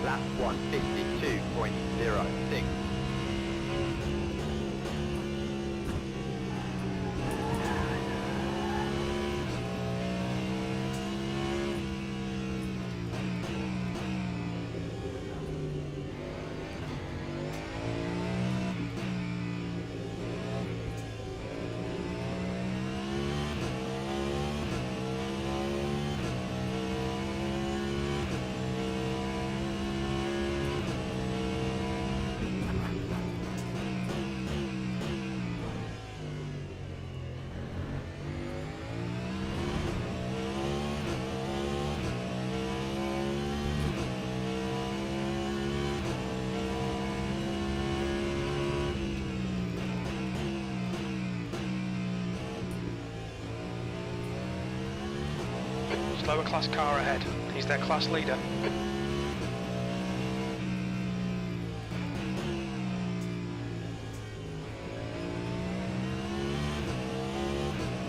S3: Lap 152.06.
S2: Slower class car ahead. He's their class leader.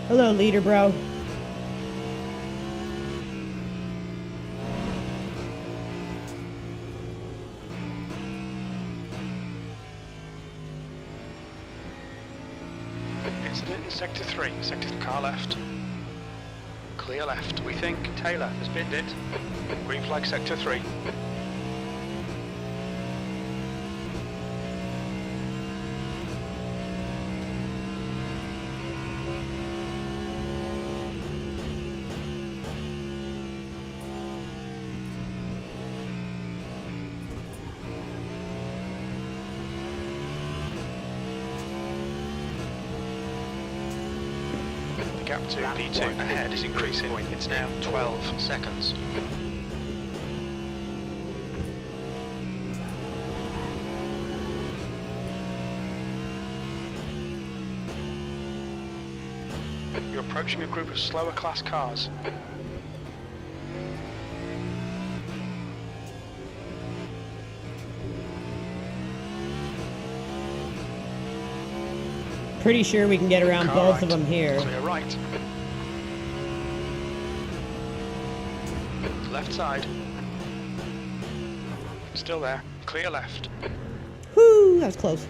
S1: Hello, leader, bro.
S2: Incident in Sector 3. Sector car left. Clear left. We think Taylor has binned it. Green flag Sector 3. The gap to P2 ahead is increasing. It's now 12 seconds. You're approaching a group of slower class cars.
S1: Pretty sure we can get around
S2: Car
S1: both
S2: right.
S1: of them here.
S2: Clear right. Left side. Still there. Clear left.
S1: Whoo, that was close.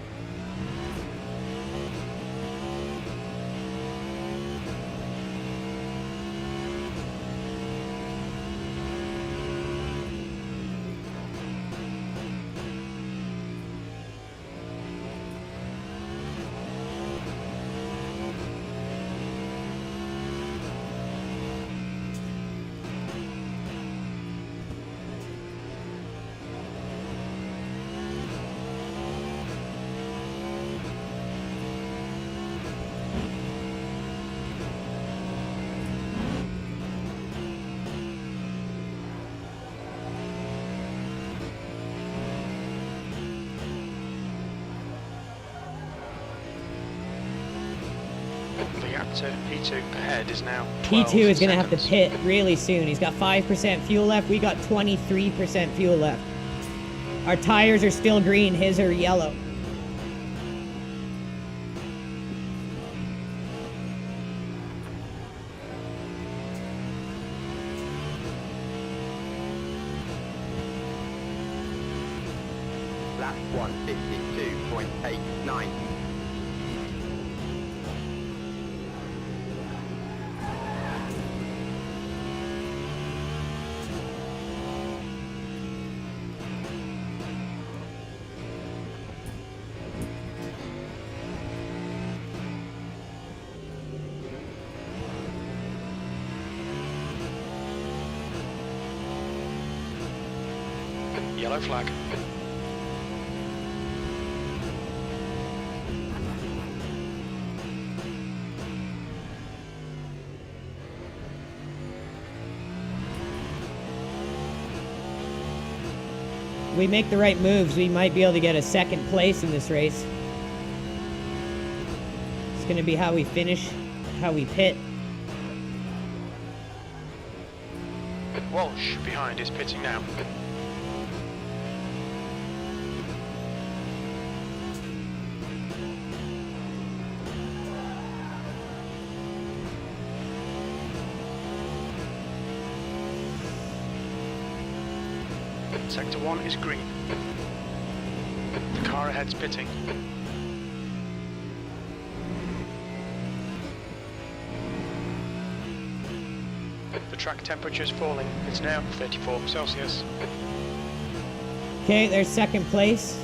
S2: The gap to P2 ahead is now 12
S1: P2 is going to have to
S2: seconds.
S1: pit really soon. He's got 5% fuel left. We got 23% fuel left. Our tires are still green. His are yellow.
S3: Lap 152.89.
S2: Yellow flag.
S1: we make the right moves, we might be able to get a second place in this race. It's going to be how we finish, how we pit.
S2: Walsh behind is pitting now. Sector 1 is green. The car ahead's pitting. The track temperature's falling. It's now 34 Celsius.
S1: Okay, there's second place.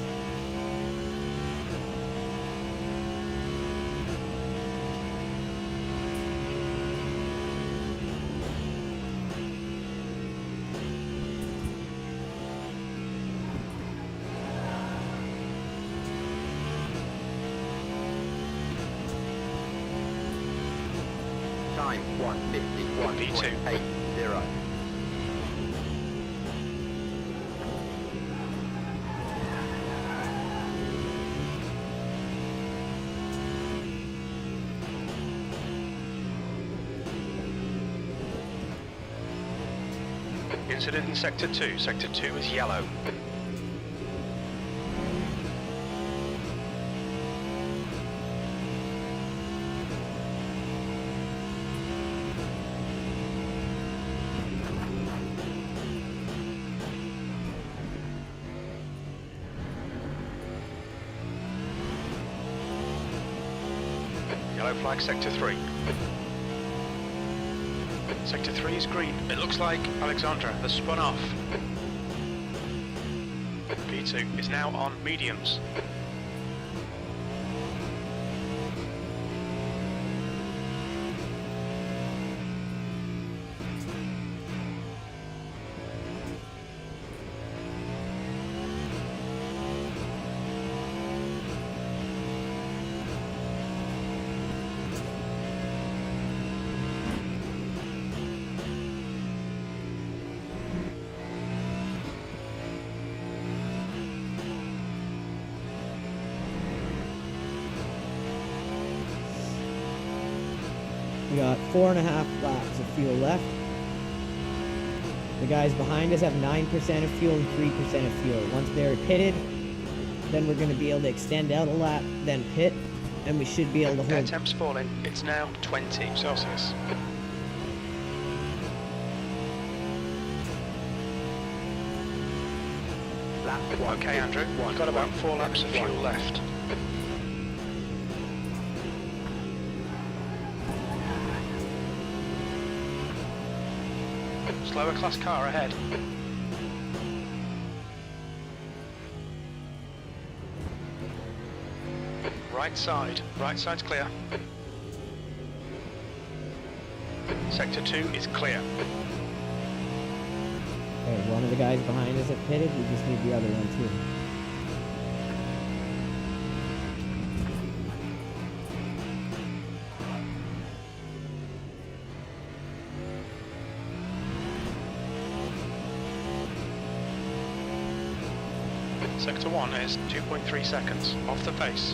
S3: Time 1:51.80.
S2: Incident in Sector 2. Sector 2 is yellow. Yellow flag Sector 3. Sector 3 is green. It looks like Alexandra has spun off. P2 is now on mediums.
S1: We got 4.5 laps of fuel left. The guys behind us have 9% of fuel and 3% of fuel. Once they're pitted, then we're going to be able to extend out a lap, then pit, and we should be able to
S2: Air
S1: hold.
S2: temp's falling. It's now 20 Celsius.
S3: Lap 1.
S2: Okay, Andrew. We've got about 4 laps of fuel left. Slower class car ahead. Right side's clear. Sector 2 is clear.
S1: Okay, one of the guys behind us have pitted, we just need the other one too.
S2: Sector 1 is 2.3 seconds off the pace.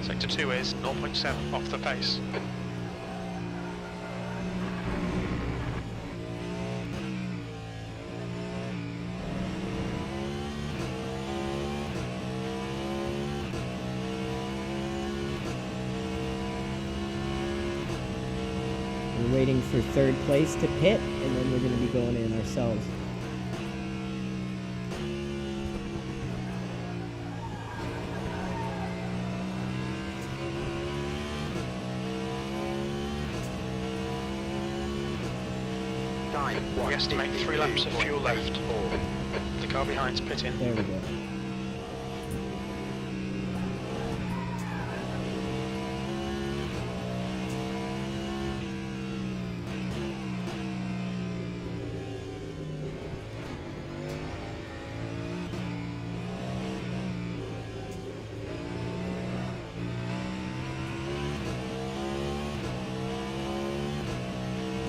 S2: Sector 2 is 0.7 off the pace.
S1: We're waiting for third place to pit, and then we're going to be going in ourselves.
S2: We estimate 3 laps of fuel left. The car behind's pitting.
S1: There we go.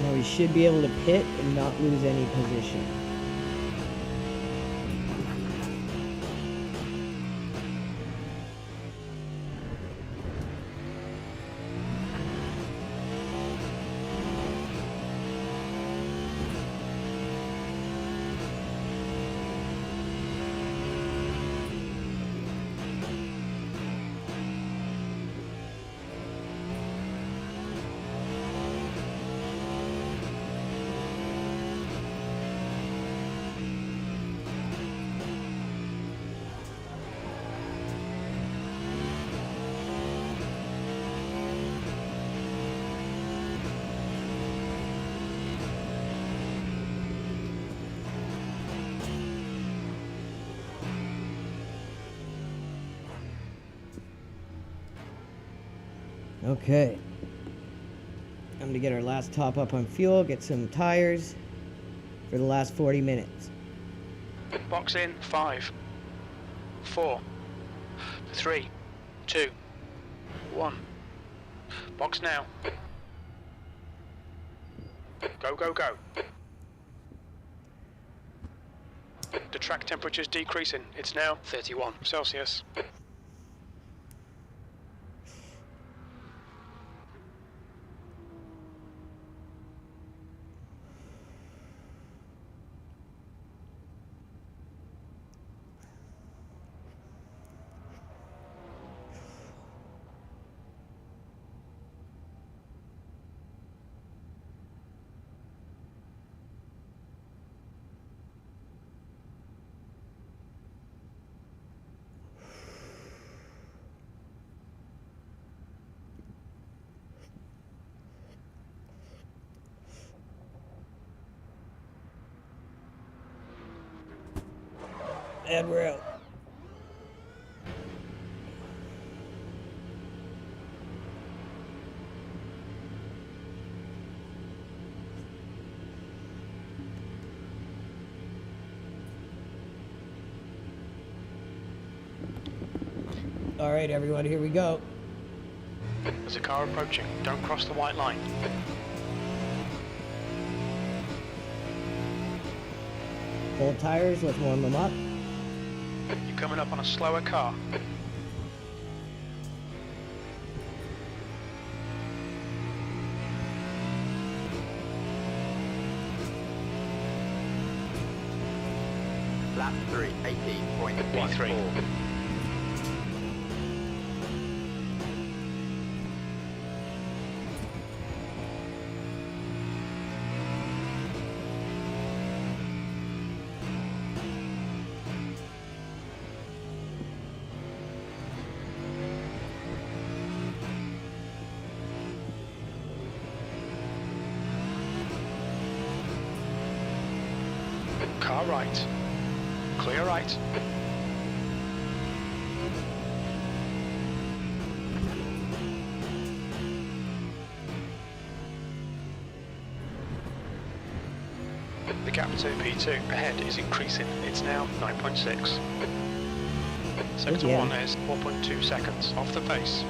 S1: Now we should be able to pit and not lose any position. Okay. I'm gonna get our last top up on fuel, get some tires for the last 40 minutes.
S2: Box in 5, 4, 3, 2, 1. Box now. Go, go, go. The track temperature's decreasing. It's now 31 Celsius.
S1: And we're out. All right, everyone, here we go.
S2: There's a car approaching. Don't cross the white line.
S1: Full tires, let's warm them up.
S2: You're coming up on a slower car.
S3: Lap 3, 18.14.
S2: B3. Car right. Clear right. The gap to P2 ahead is increasing. It's now 9.6. Sector
S1: yeah.
S2: 1 is 4.2 seconds off the pace.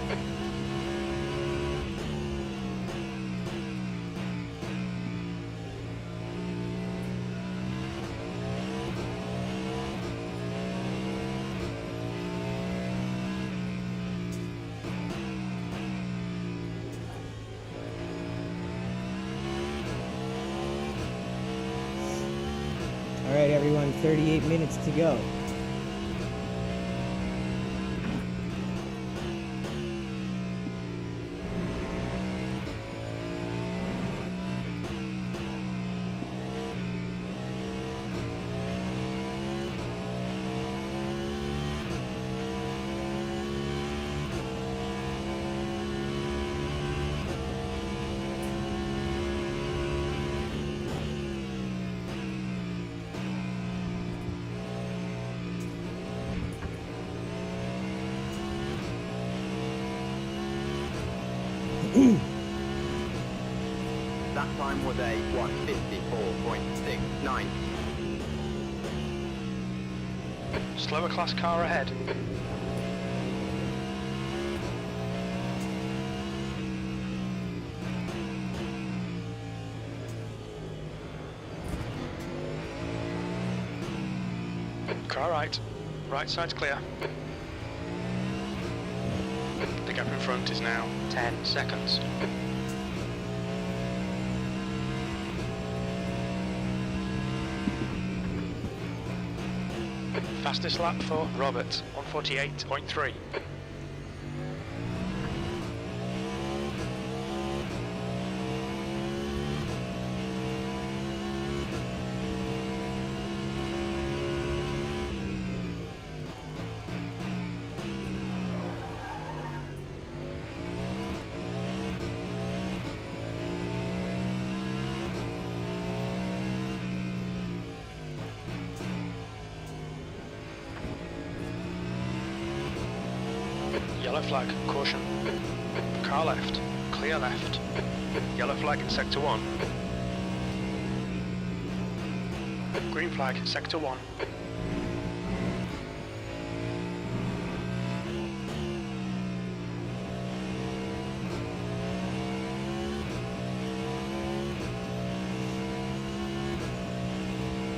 S1: All right, everyone, 38 minutes to go.
S3: That time was a 1:54.69.
S2: Slower class car ahead. Car right. Right side's clear. The gap in front is now 10 seconds. Fastest lap for Robert, 148.3. Yellow flag, caution. Car left, clear left. Yellow flag in sector 1. Green flag, sector 1.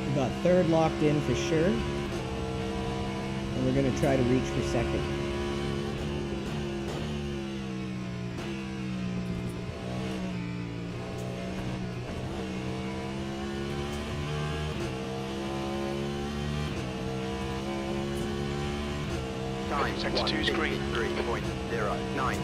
S1: We got third locked in for sure. And we're going to try to reach for second.
S3: Time
S2: Sector 2's green.
S3: 3.09.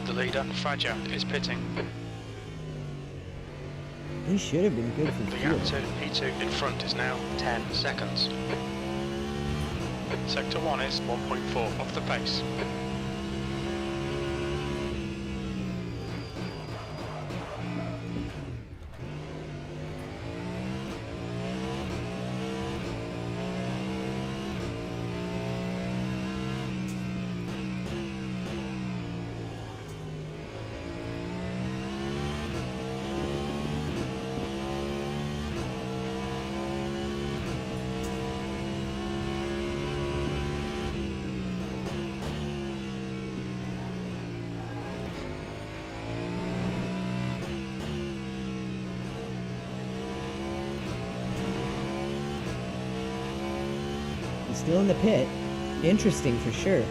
S2: The leader, Faja, is pitting.
S1: He should have been good for
S2: The
S1: fuel.
S2: gap to P2 in front is now 10 seconds. Sector 1 is 1.4 off the pace.
S1: He's still in the pit. Interesting for sure.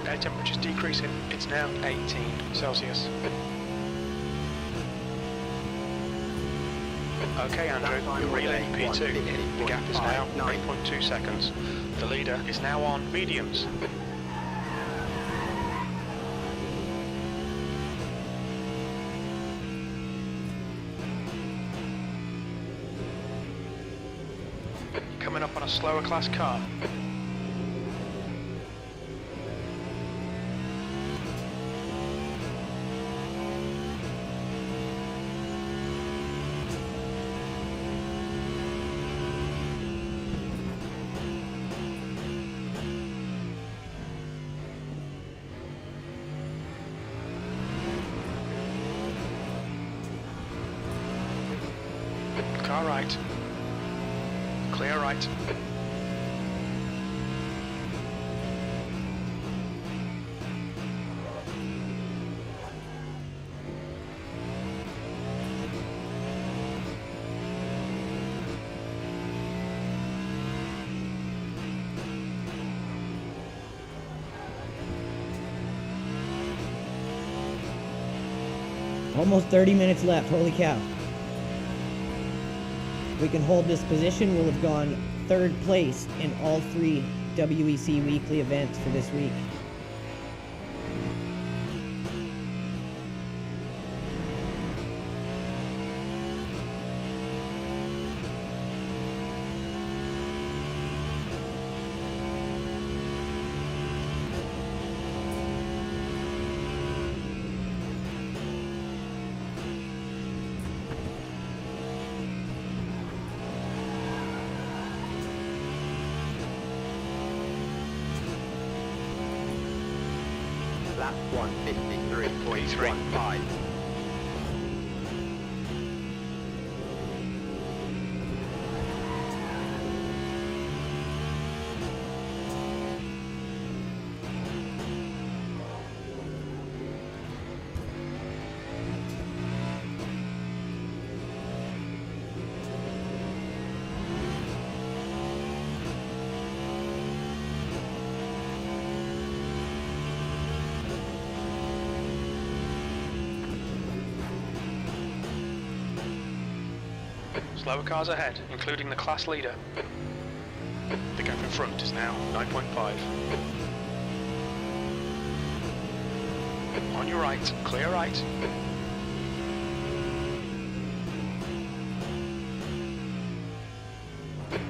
S2: Air temperature's decreasing. It's now 18 Celsius. Okay, Andrew, you're relaying P2. The gap is now 8.2 seconds. The leader is now on mediums. Coming up on a slower class car. Car right. Clear right.
S1: Almost 30 minutes left. Holy cow. If we can hold this position, we'll have gone third place in all 3 WEC weekly events for this week.
S3: Lap 153.15.
S2: Slower cars ahead, including the class leader. The gap in front is now 9.5. On your right, clear right.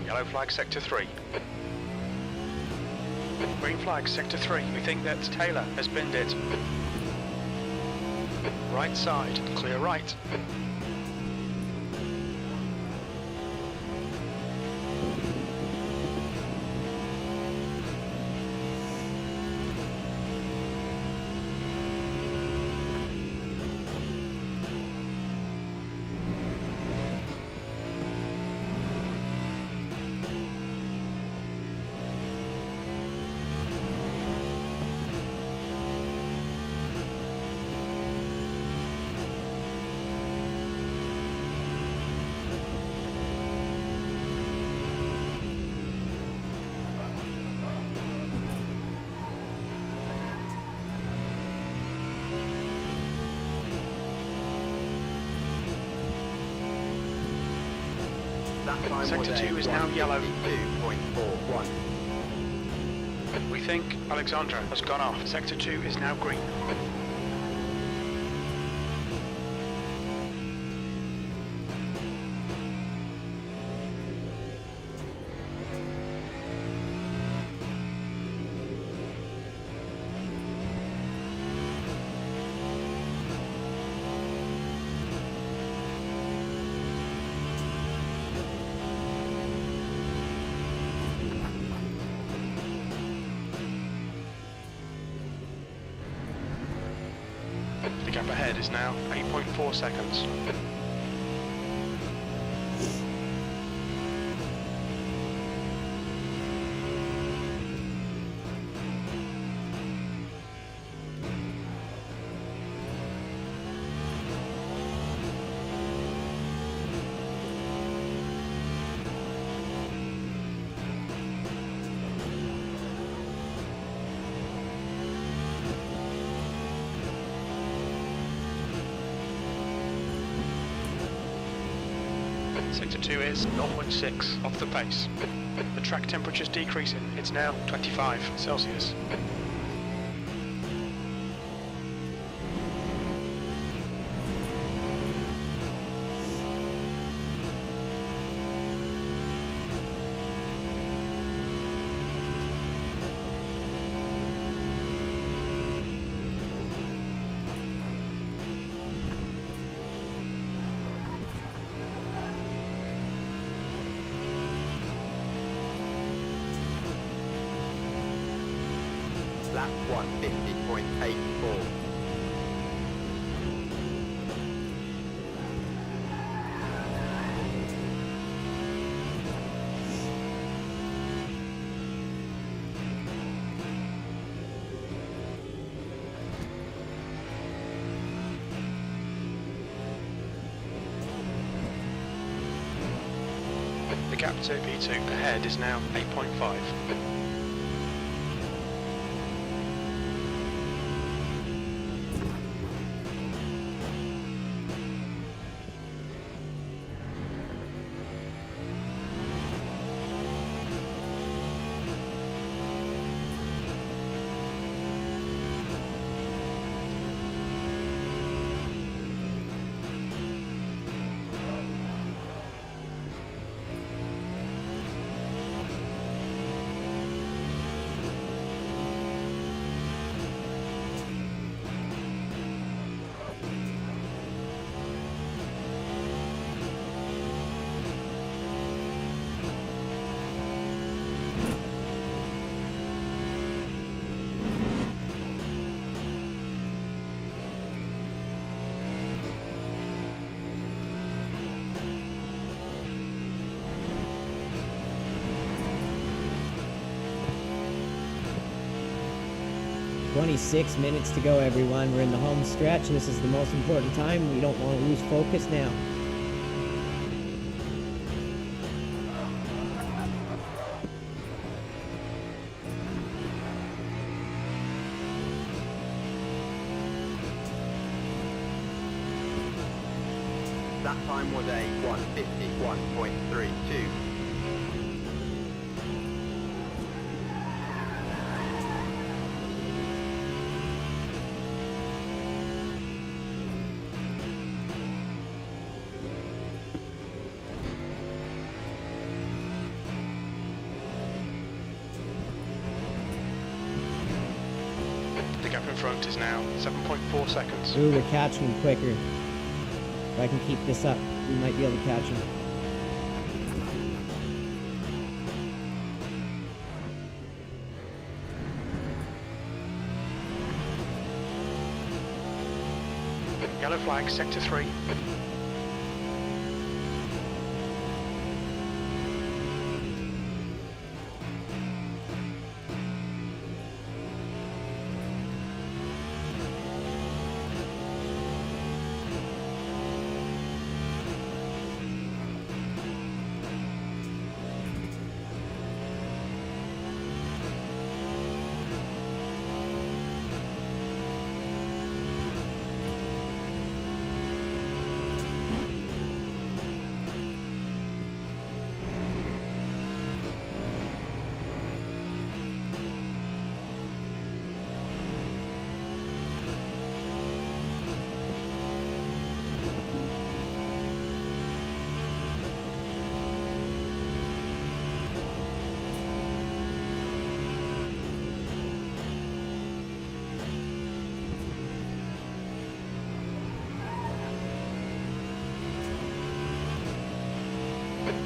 S2: Yellow flag sector 3. Green flag sector 3. We think that Taylor has binned it. Right side, clear right.
S3: That time
S2: Sector
S3: was
S2: 2 is now yellow.
S3: 152.41.
S2: We think Alexandra has gone off. Sector 2 is now green. The gap ahead is now 8.4 seconds. Sector 2 is 0.6 off the pace. The track temperature is decreasing. It's now 25 Celsius.
S3: Lap 150.84.
S2: The gap to P2 ahead is now 8.5.
S1: 26 minutes to go, everyone. We're in the home stretch. This is the most important time. We don't want to lose focus now.
S3: That time was a 1:51.32.
S2: The gap in front is now 7.4 seconds.
S1: Ooh, we're catching him quicker. If I can keep this up, we might be able to catch him.
S2: Yellow flag, sector 3.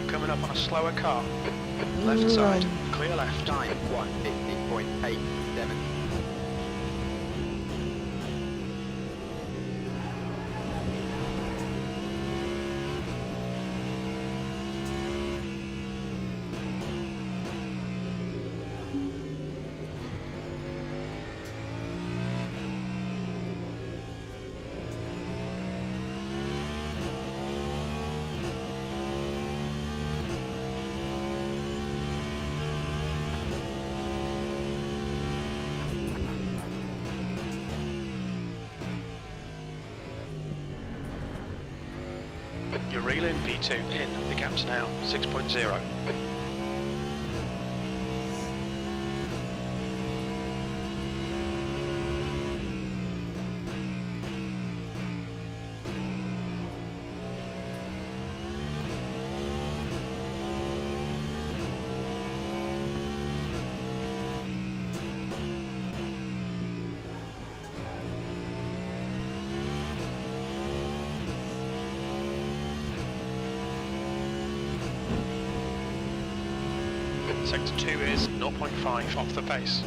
S2: Coming up on a slower car. Left side, clear left.
S3: Time 1:50.87.
S2: You're reeling P2 in. The gap's now 6.0. Sector 2 is 0.5 off the pace.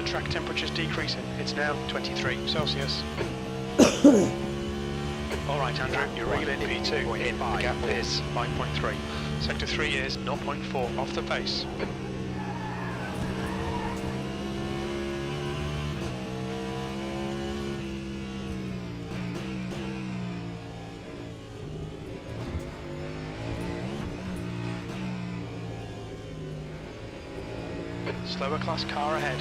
S2: Track temperature's decreasing. It's now 23 Celsius. Alright Andrew, you're reeling P2 in. The gap is 5.3. Sector 3 is 0.4 off the pace. Slower class car ahead.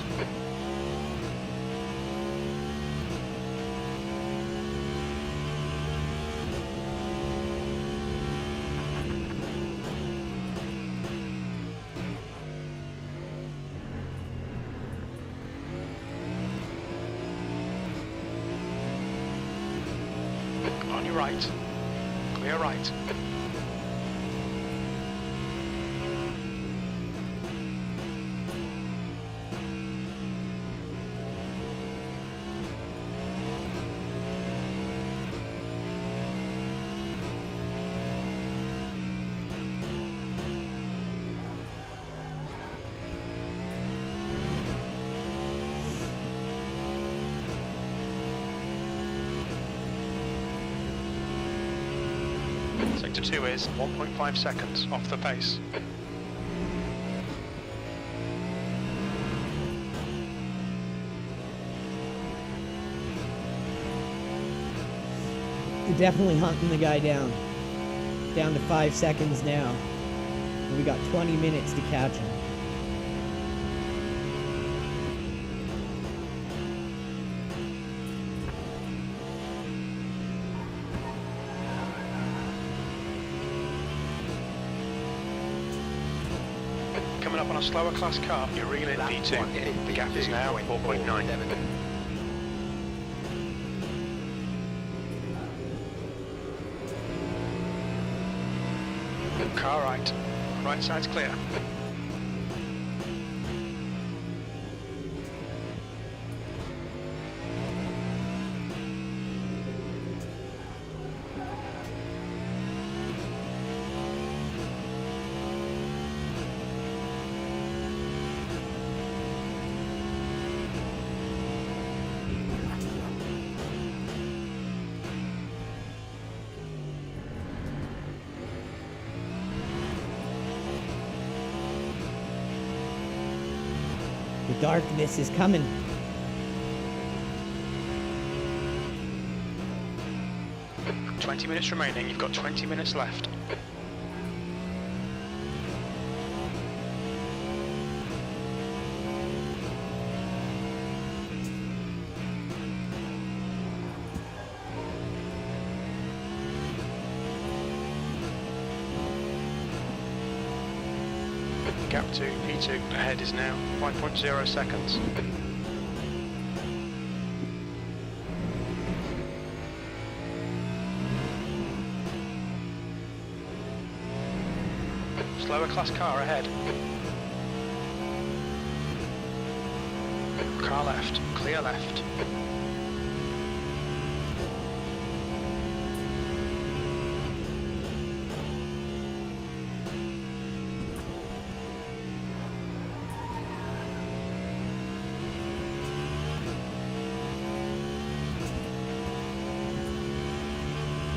S2: On your right. Clear right. Sector 2 is 1.5 seconds off the pace.
S1: We're definitely hunting the guy down. Down to 5 seconds now. And we got 20 minutes to catch him.
S2: Coming up on a slower class car, you're reeling at V2. The gap is now 4.9. Car right. Right side's clear.
S1: The darkness is coming.
S2: With 20 minutes remaining, you've got 20 minutes left. Gap to P2 ahead is now 5.0 seconds. Slower class car ahead. Car left, clear left.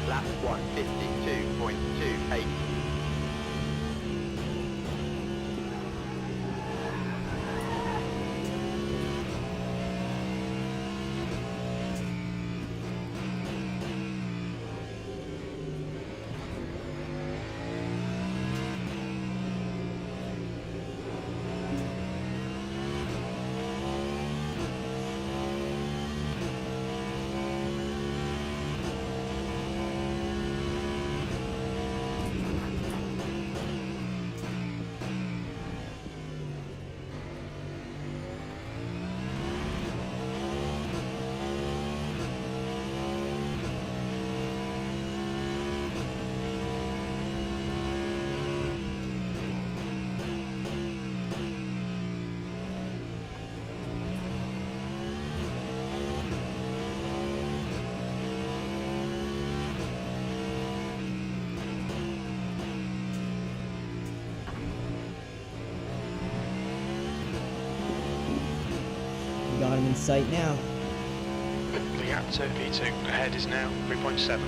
S3: Lap 152.28.
S1: Got him in sight now.
S2: The gap to P2 ahead is now 3.7.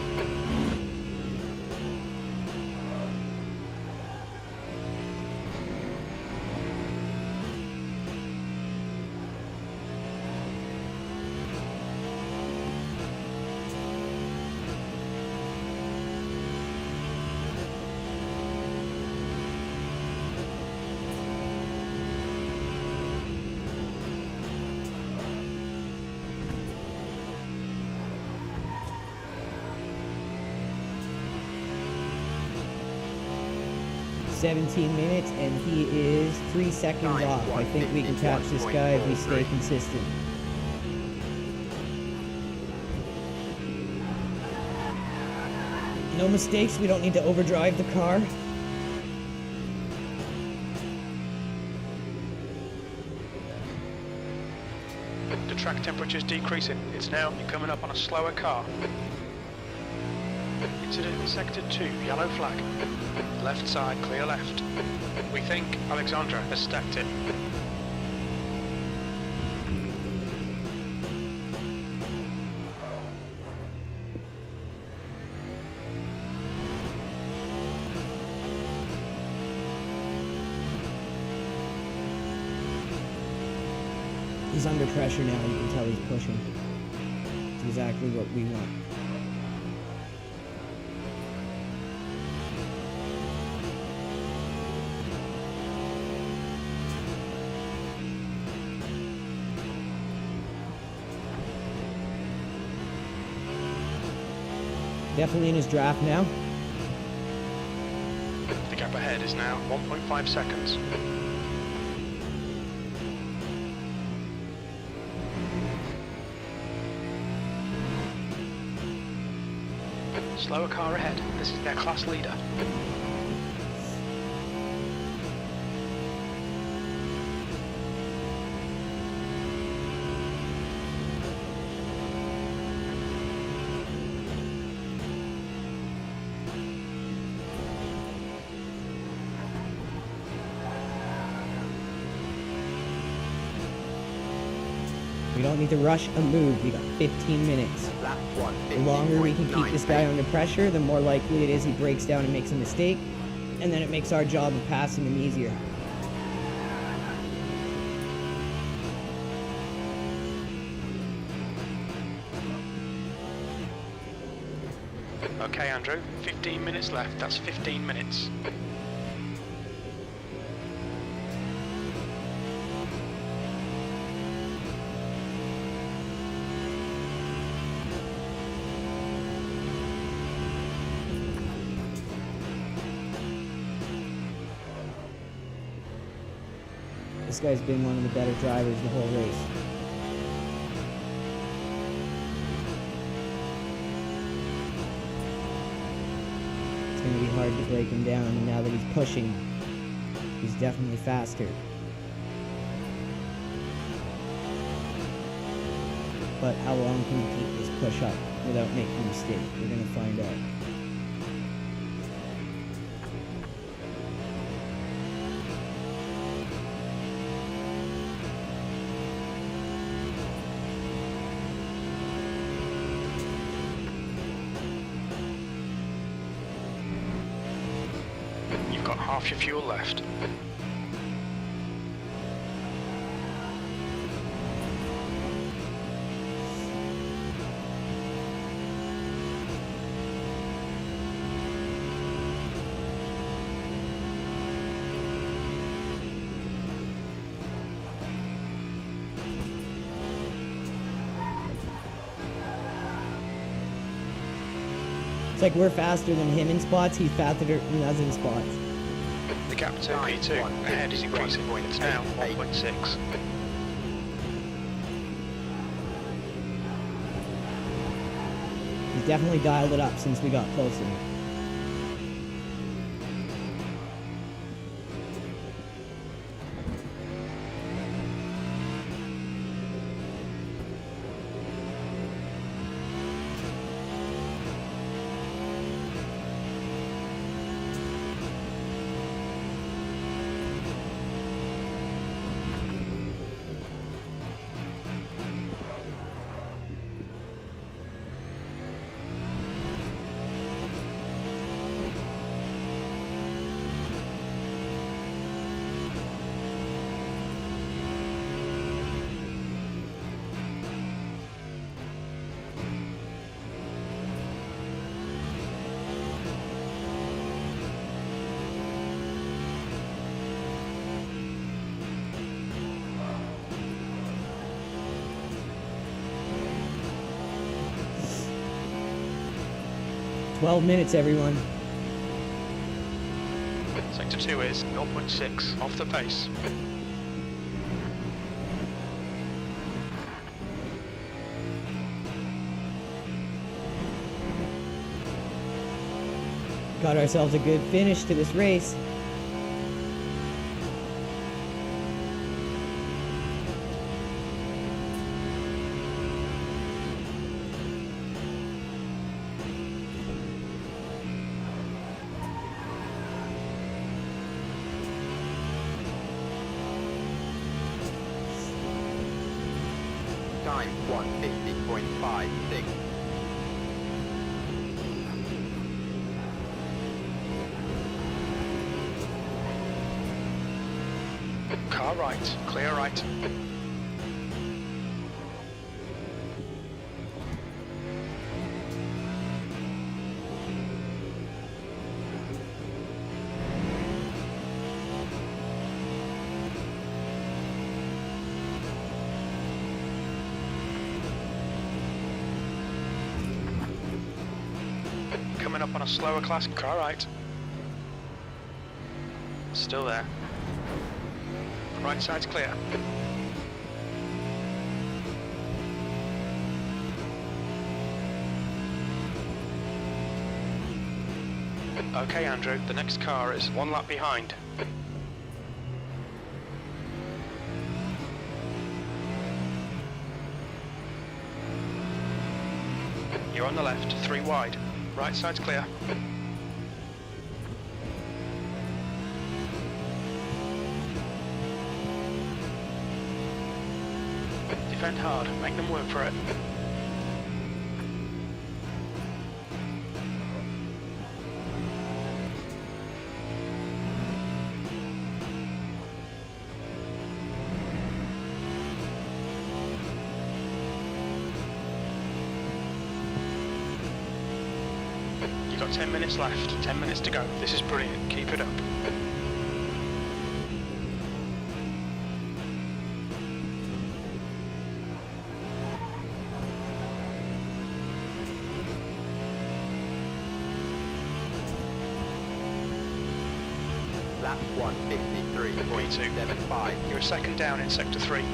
S1: "17 minutes, and he is 3 seconds off. I think we can catch this guy if we stay consistent." No mistakes, we don't need to overdrive the car.
S2: The track temperature's decreasing. It's now coming up on a slower car. Incident in Sector 2, yellow flag. Left side, clear left. We think Alexandra has stacked it.
S1: He's under pressure now. You can tell he's pushing. It's exactly what we want. Definitely in his draft now.
S2: The gap ahead is now 1.5 seconds. Slower car ahead. This is their class leader.
S1: We don't need to rush a move. We got 15 minutes.
S3: Lap 1.
S1: The longer we can keep this guy under pressure, the more likely it is he breaks down and makes a mistake, and then it makes our job of passing him easier.
S2: Okay, Andrew, 15 minutes left. That's 15 minutes.
S1: This guy's been one of the better drivers the whole race. It's going to be hard to break him down, and now that he's pushing, he's definitely faster. But how long can he keep this push up without making a mistake? We're going to find out.
S2: You've got half your fuel left.
S1: It's like we're faster than him in spots, he's faster than us in spots.
S2: The gap to P2 ahead is increasing. It's now 1.6.
S1: He's definitely dialed it up since we got closer. "12 minutes, everyone."
S2: Sector 2 is 0.6 off the pace.
S1: Got ourselves a good finish to this race.
S3: Time 1:50.56.
S2: Car right, clear right. coming up on a slower class. Car right. Still there. Right side's clear. Okay, Andrew, the next car is 1 lap behind. You're on the left, 3 wide. Right side's clear. Defend hard, make them work for it. You've got 10 minutes left, 10 minutes to go. This is brilliant, keep it up.
S3: Lap 1:53.75.
S2: You're a second down in sector 3.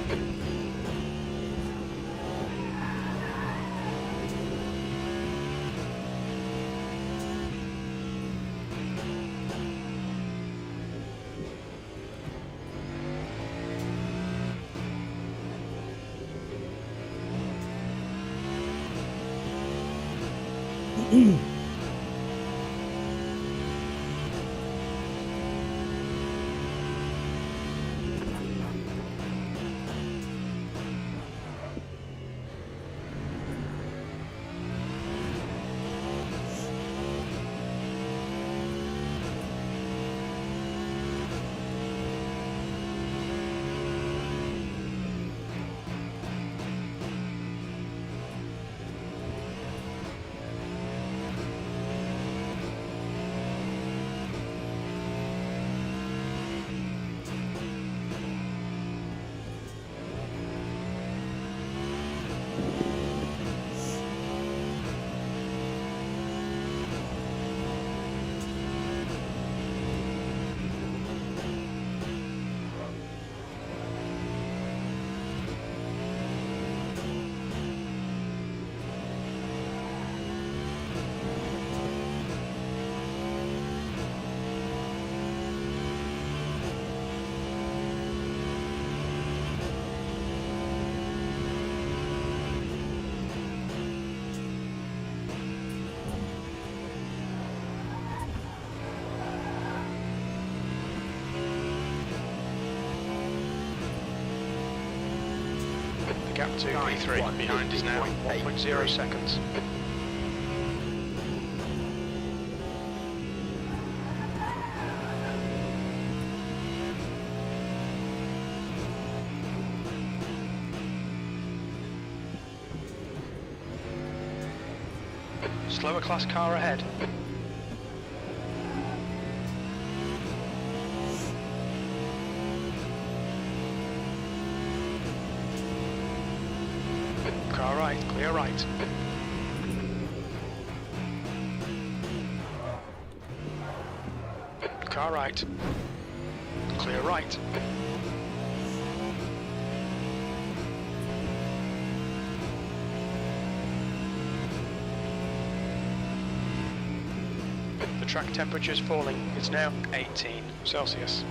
S2: Gap to P3 behind is now 1.0 seconds. Slower class car ahead. Car right, clear right. Car right. Clear right. The track temperature is falling. It's now 18 Celsius.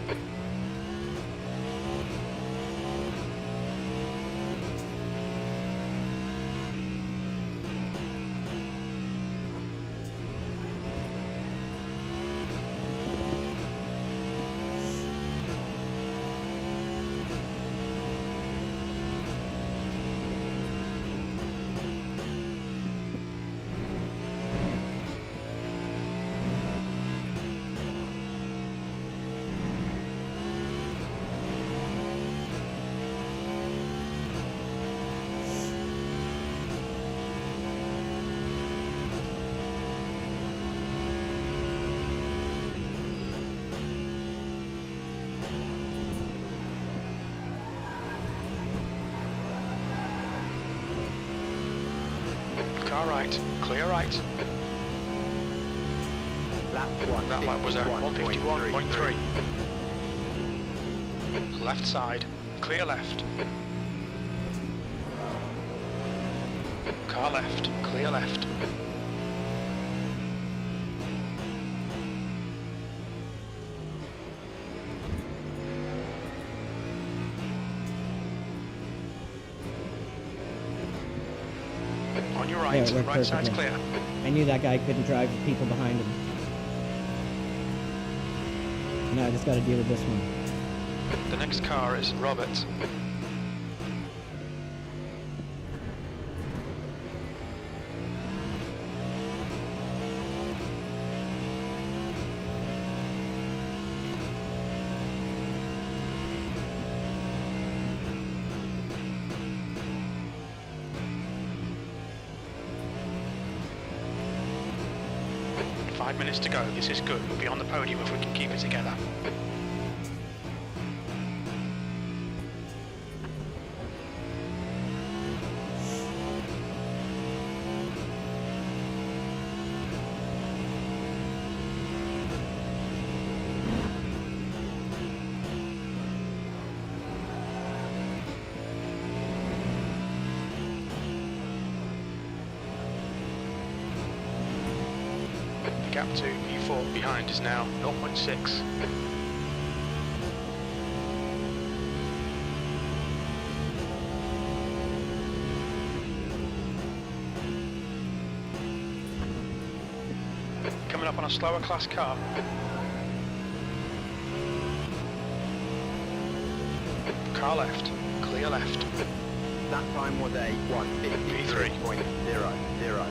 S2: Car right, clear right.
S3: Lap 1.
S2: That lap was a 151.3. Left side, clear left. Car left, clear left. On your right,
S1: Yeah, it worked
S2: right side's
S1: perfectly.
S2: clear.
S1: I knew that guy couldn't drive with people behind him. Now I just got to deal with this one.
S2: The next car is Robert. Five minutes to go. This is good. We'll be on the podium if we can keep it together. The gap to E4 behind is now 0.6. Coming up on a slower class car. Car left, clear left.
S3: That time was a 1:53.00.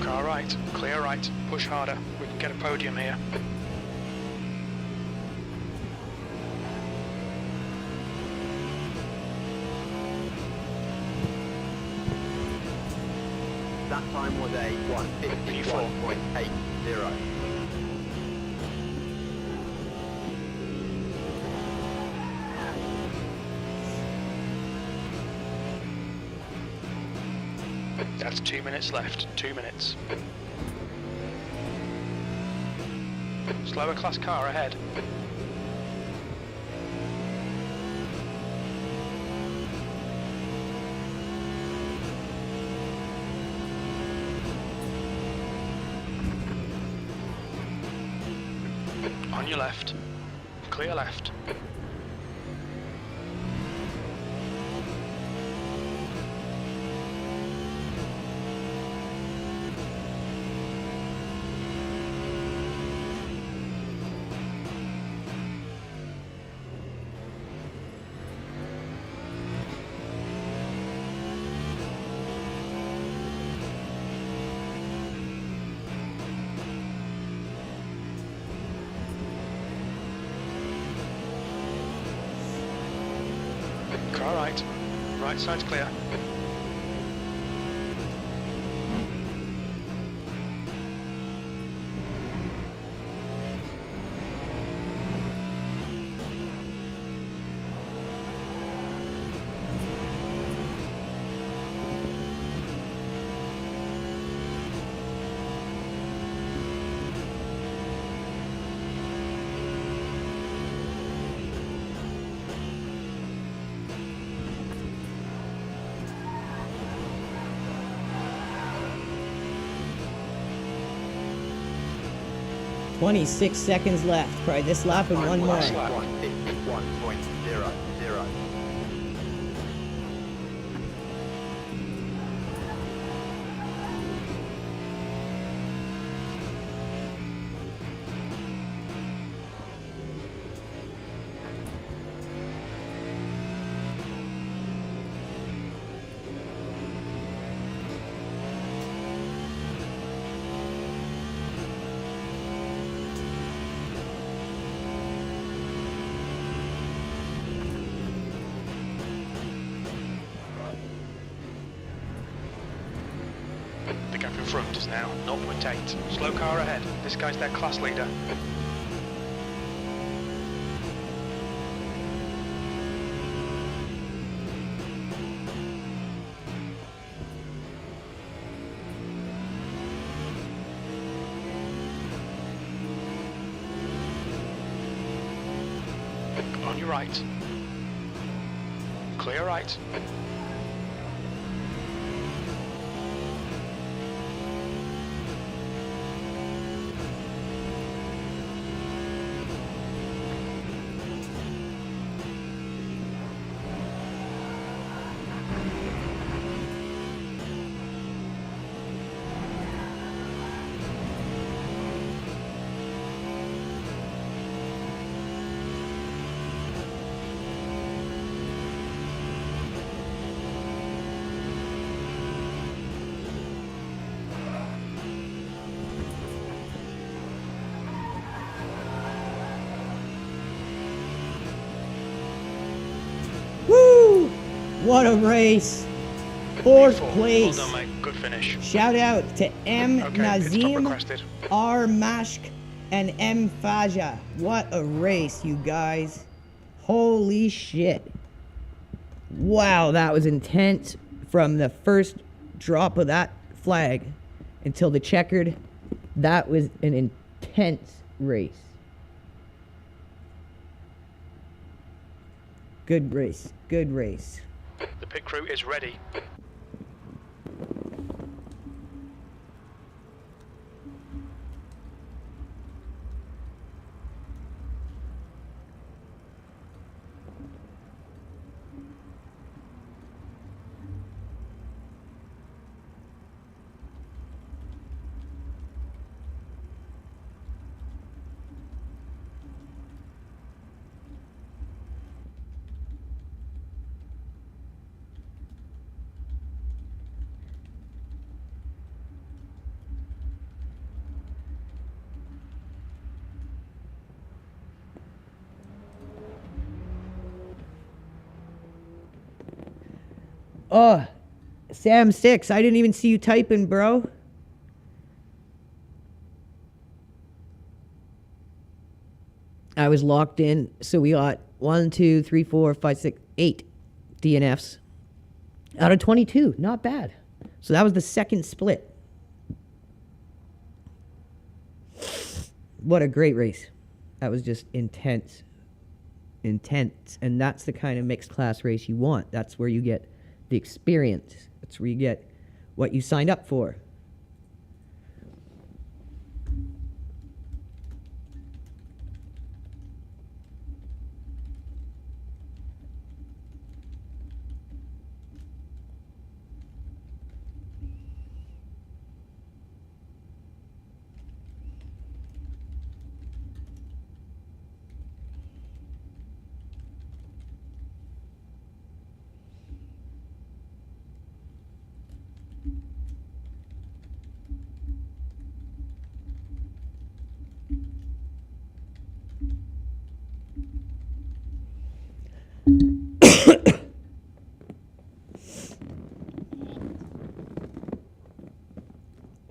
S2: Car right, clear right, push harder. We can get a podium here.
S3: That time was a 1:51.80.
S2: That's 2 minutes left, 2 minutes. Slower class car ahead. On your left, clear left. Car right, right side's clear.
S1: 26 seconds left. Probably this lap and one more.
S3: 151.00.
S2: The gap in front is now 0.8. Slow car ahead. This guy's their class leader. On your right. Clear right.
S1: Woo! What a race. Fourth
S2: P4.
S1: place.
S2: Well done, mate. Good finish.
S1: Shout out to M.
S2: Okay, pit stop
S1: Nazim,
S2: requested.
S1: R. Mashk, and M. Faja. What a race, you guys. Holy shit. Wow, that was intense from the first drop of that flag until the checkered. That was an intense race. Good race. Good race.
S2: The pit crew is ready.
S1: Oh, Sam 6, I didn't even see you typing, bro. I was locked in, so we got 1, 2, 3, 4, 5, 6, 8 DNFs out of 22. Not bad. So that was the second split. What a great race. That was just intense. Intense. And that's the kind of mixed class race you want. That's where you get the experience. That's where you get what you signed up for.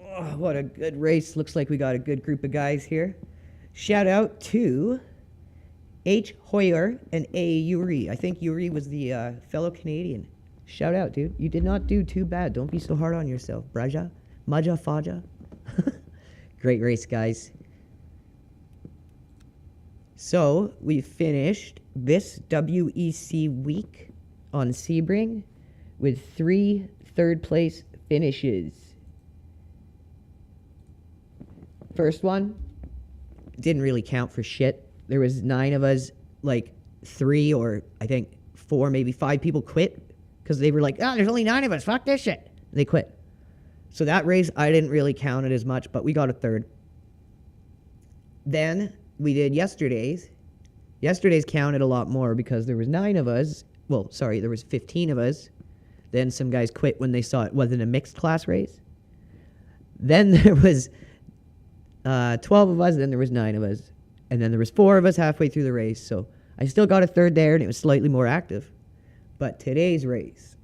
S1: Oh, what a good race. Looks like we got a good group of guys here. Shout out to H. Hoyer and A. Yuri. I think Yuri was the fellow Canadian. Shout out, dude. You did not do too bad. Don't be so hard on yourself. Braja? Maja Faja? Great race, guys. So, we finished this WEC week on Sebring with 3 third-place finishes. First one, didn't really count for shit. There was 9 of us, like 3 or I think 4, maybe 5 people quit because they were like, oh, there's only 9 of us. Fuck this shit. And they quit. So that race, I didn't really count it as much, but we got a 3rd. Then we did yesterday's. Yesterday's counted a lot more because there was 9 of us. Well, sorry, there was 15 of us. Then some guys quit when they saw it wasn't a mixed class race. Then there was 12 of us. Then there was 9 of us. And then there was 4 of us halfway through the race. So I still got a 3rd there, and it was slightly more active. But today's race,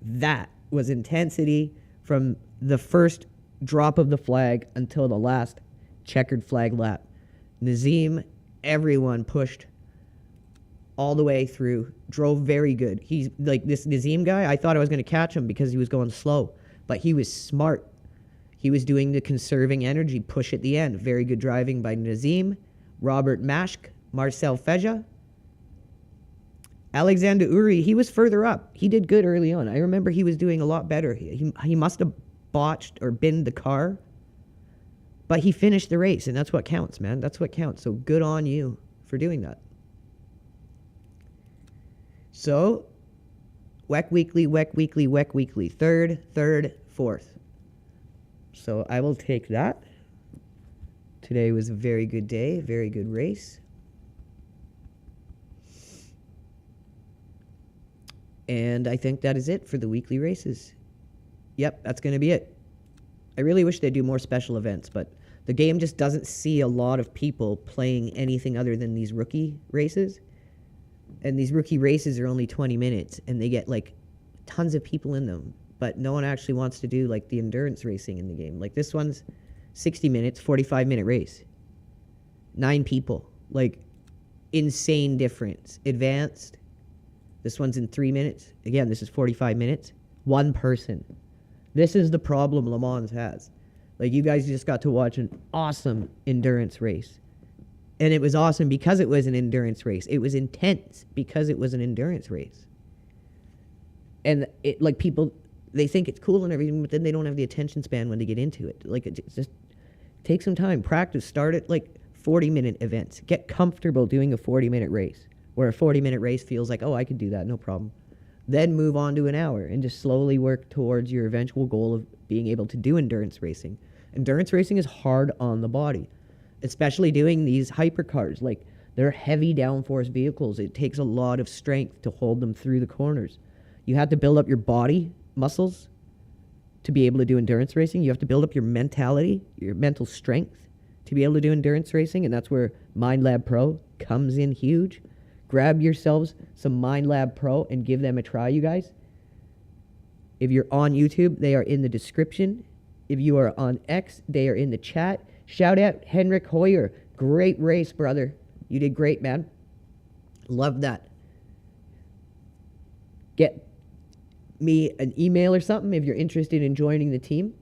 S1: that was intensity from the first drop of the flag until the last checkered flag lap. Nazim, everyone pushed all the way through, drove very good. He's like this Nazim guy, I thought I was going to catch him because he was going slow, but he was smart. He was doing the conserving energy push at the end. Very good driving by Nazim, Robert Mashk, Marcel Feja. Alexander Uri, he was further up. He did good early on. I remember he was doing a lot better. He must have botched or binned the car, but he finished the race, and that's what counts, man. That's what counts. So good on you for doing that. So, WEC Weekly, WEC Weekly, WEC Weekly. 3rd, 4th. So I will take that. Today was a very good day, very good race. And I think that is it for the weekly races. Yep, that's going to be it. I really wish they'd do more special events, but the game just doesn't see a lot of people playing anything other than these rookie races. And these rookie races are only 20 minutes, and they get, like, tons of people in them. But no one actually wants to do, like, the endurance racing in the game. Like, this one's 60 minutes, 45-minute race. 9 people. Like, insane difference. Advanced. This one's in 3 minutes. Again, this is 45 minutes. 1 person. This is the problem Le Mans has. Like, you guys just got to watch an awesome endurance race. And it was awesome because it was an endurance race. It was intense because it was an endurance race. And it, like, people, they think it's cool and everything, but then they don't have the attention span when they get into it. Like, it just take some time. Practice. Start at, like, 40-minute events. Get comfortable doing a 40-minute race, where a 40-minute race feels like, oh, I could do that, no problem. Then move on to an hour and just slowly work towards your eventual goal of being able to do endurance racing. Endurance racing is hard on the body, especially doing these hypercars. Like, they're heavy downforce vehicles. It takes a lot of strength to hold them through the corners. You have to build up your body muscles to be able to do endurance racing. You have to build up your mentality, your mental strength to be able to do endurance racing, and that's where MindLab Pro comes in huge. Grab yourselves some MindLab Pro and give them a try, you guys. If you're on YouTube, they are in the description. If you are on X, they are in the chat. Shout out Henrik Hoyer. Great race, brother. You did great, man. Love that. Get me an email or something if you're interested in joining the team.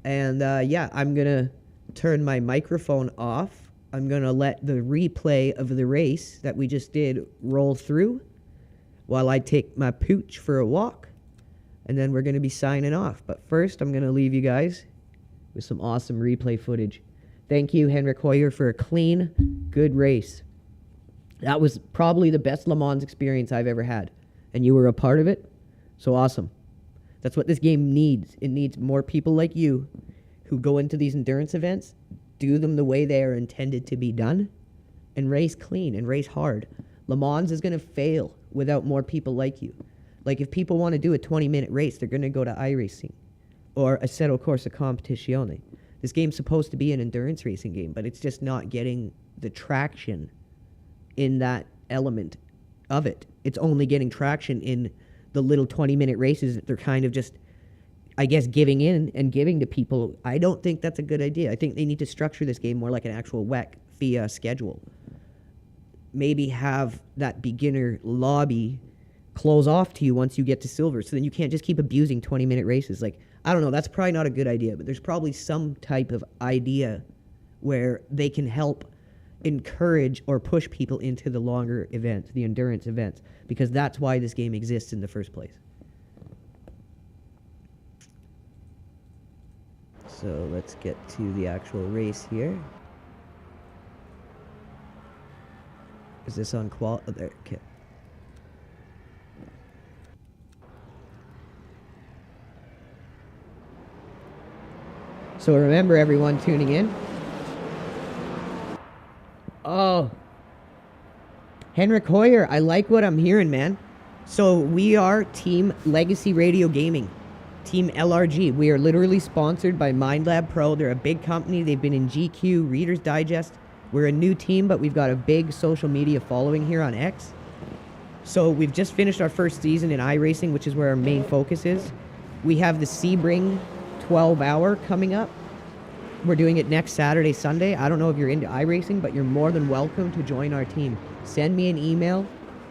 S1: And yeah, I'm going to turn my microphone off. I'm going to let the replay of the race that we just did roll through while I take my pooch for a walk. And then we're going to be signing off. But first, I'm going to leave you guys with some awesome replay footage. Thank you, Henrik Hoyer, for a clean, good race. That was probably the best Le Mans experience I've ever had. And you were a part of it. So awesome. That's what this game needs. It needs more people like you who go into these endurance events, do them the way they are intended to be done, and race clean and race hard. Le Mans is going to fail without more people like you. Like, if people want to do a 20-minute race, they're going to go to iRacing or Assetto Corsa Competizione. This game's supposed to be an endurance racing game, but it's just not getting the traction in that element of it. It's only getting traction in the little 20-minute races that they're kind of just, I guess, giving in and giving to people. I don't think that's a good idea. I think they need to structure this game more like an actual WEC FIA schedule. Maybe have that beginner lobby close off to you once you get to silver, so then you can't just keep abusing 20-minute races. Like, I don't know, that's probably not a good idea, but there's probably some type of idea where they can help encourage or push people into the longer events, the endurance events, because that's why this game exists in the first place. So let's get to the actual race here. Is this on qual? Oh, there. Okay. So remember, everyone tuning in. Oh. Henrik Hoyer, I like what I'm hearing, man. So we are Team Legacy Radio Gaming. Team LRG. We are literally sponsored by MindLab Pro. They're a big company. They've been in GQ, Reader's Digest. We're a new team, but we've got a big social media following here on X. So we've just finished our first season in iRacing, which is where our main focus is. We have the Sebring 12-hour coming up. We're doing it next Saturday, Sunday. I don't know if you're into iRacing, but you're more than welcome to join our team. Send me an email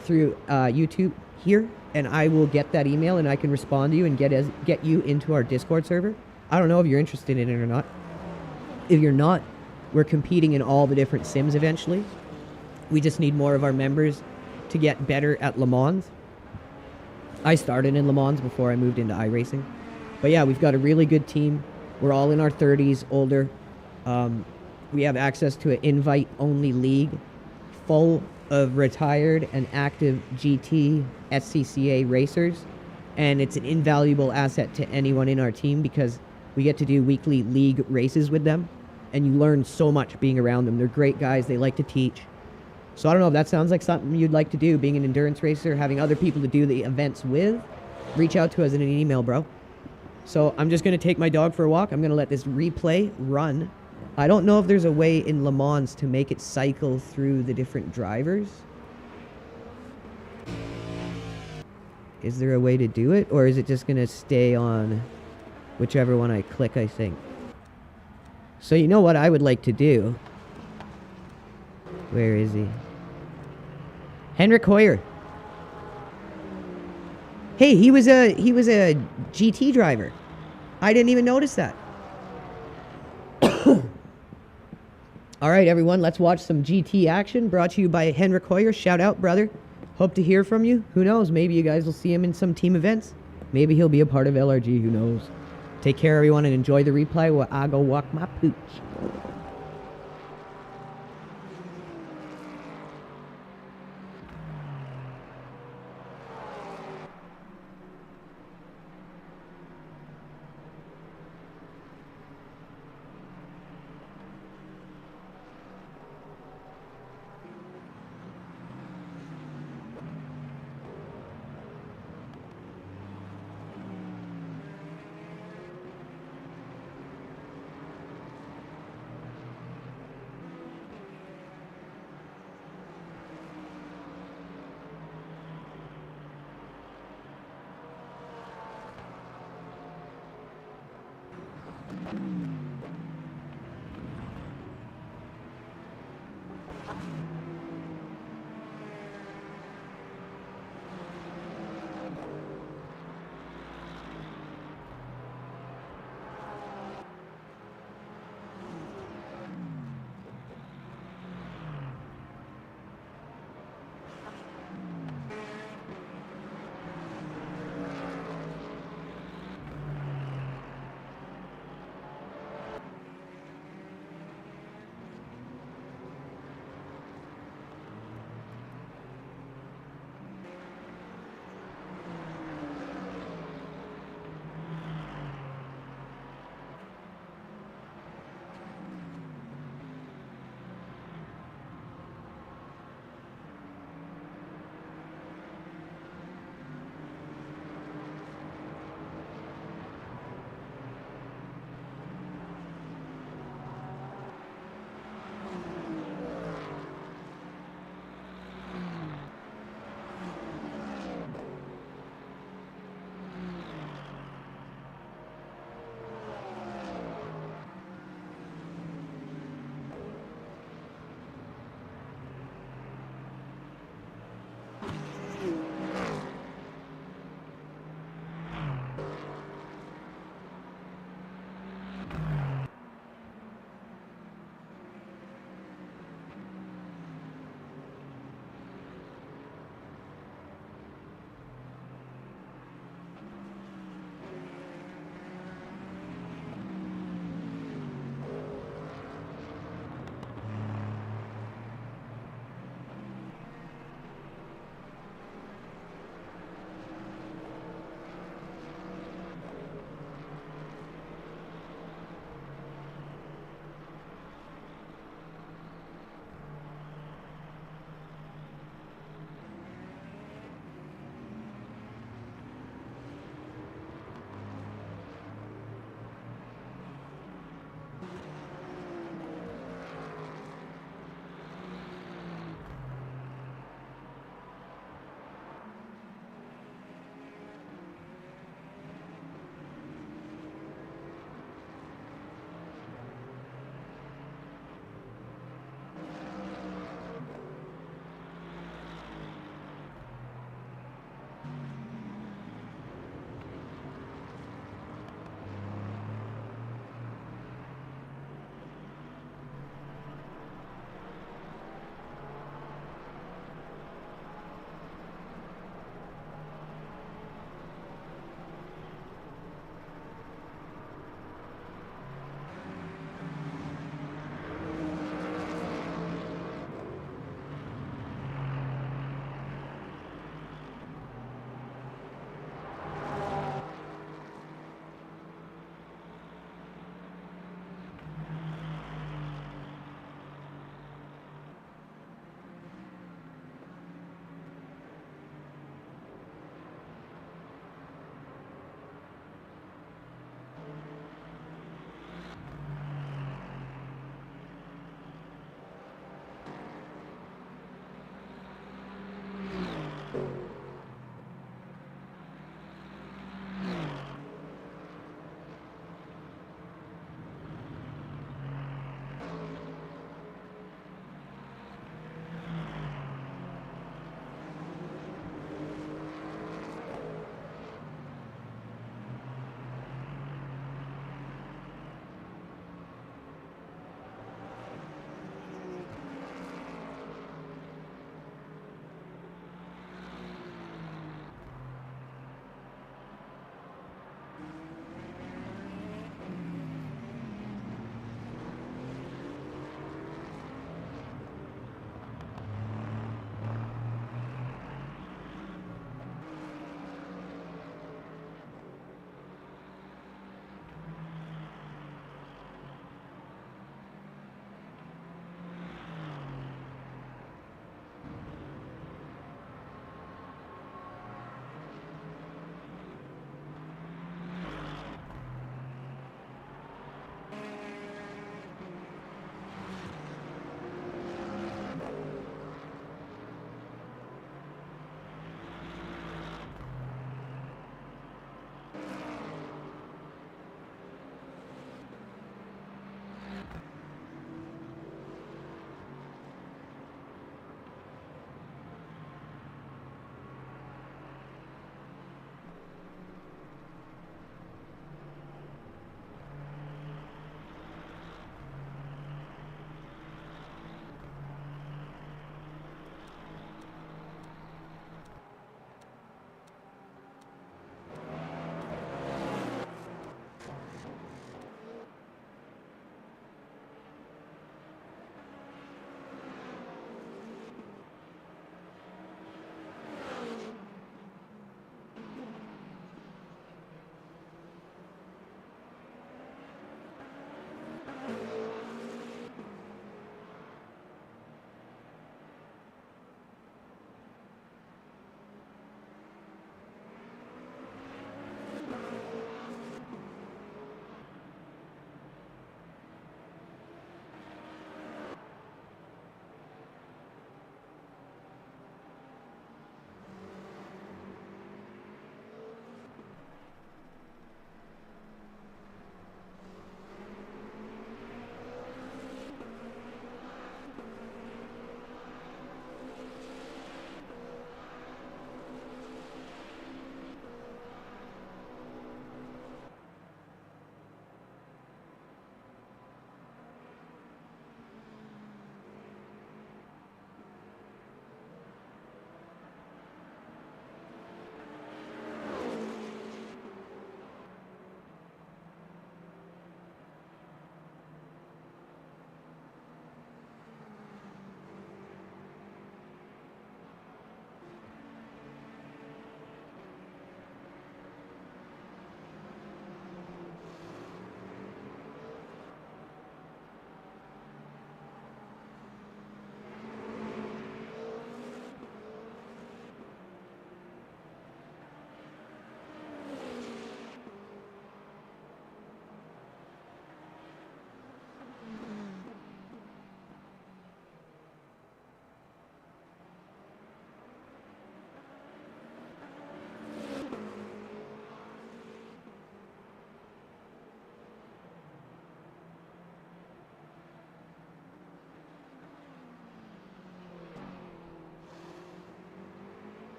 S1: through YouTube here, and I will get that email, and I can respond to you and get you into our Discord server. I don't know if you're interested in it or not. If you're not, we're competing in all the different sims eventually. We just need more of our members to get better at Le Mans. I started in Le Mans before I moved into iRacing. But yeah, we've got a really good team. We're all in our 30s, older. We have access to an invite-only league full of retired and active GT SCCA racers. And it's an invaluable asset to anyone in our team because we get to do weekly league races with them. And you learn so much being around them. They're great guys. They like to teach. So I don't know if that sounds like something you'd like to do, being an endurance racer, having other people to do the events with. Reach out to us in an email, bro. So I'm just going to take my dog for a walk. I'm going to let this replay run. I don't know if there's a way in Le Mans to make it cycle through the different drivers. Is there a way to do it? Or is it just going to stay on whichever one I click, I think? So you know what I would like to do? Where is he? Henrik Hoyer. Hey, he was a GT driver. I didn't even notice that. All right, everyone, let's watch some GT action brought to you by Henrik Hoyer. Shout out, brother. Hope to hear from you. Who knows? Maybe you guys will see him in some team events. Maybe he'll be a part of LRG. Who knows? Take care, everyone, and enjoy the replay while I go walk my pooch.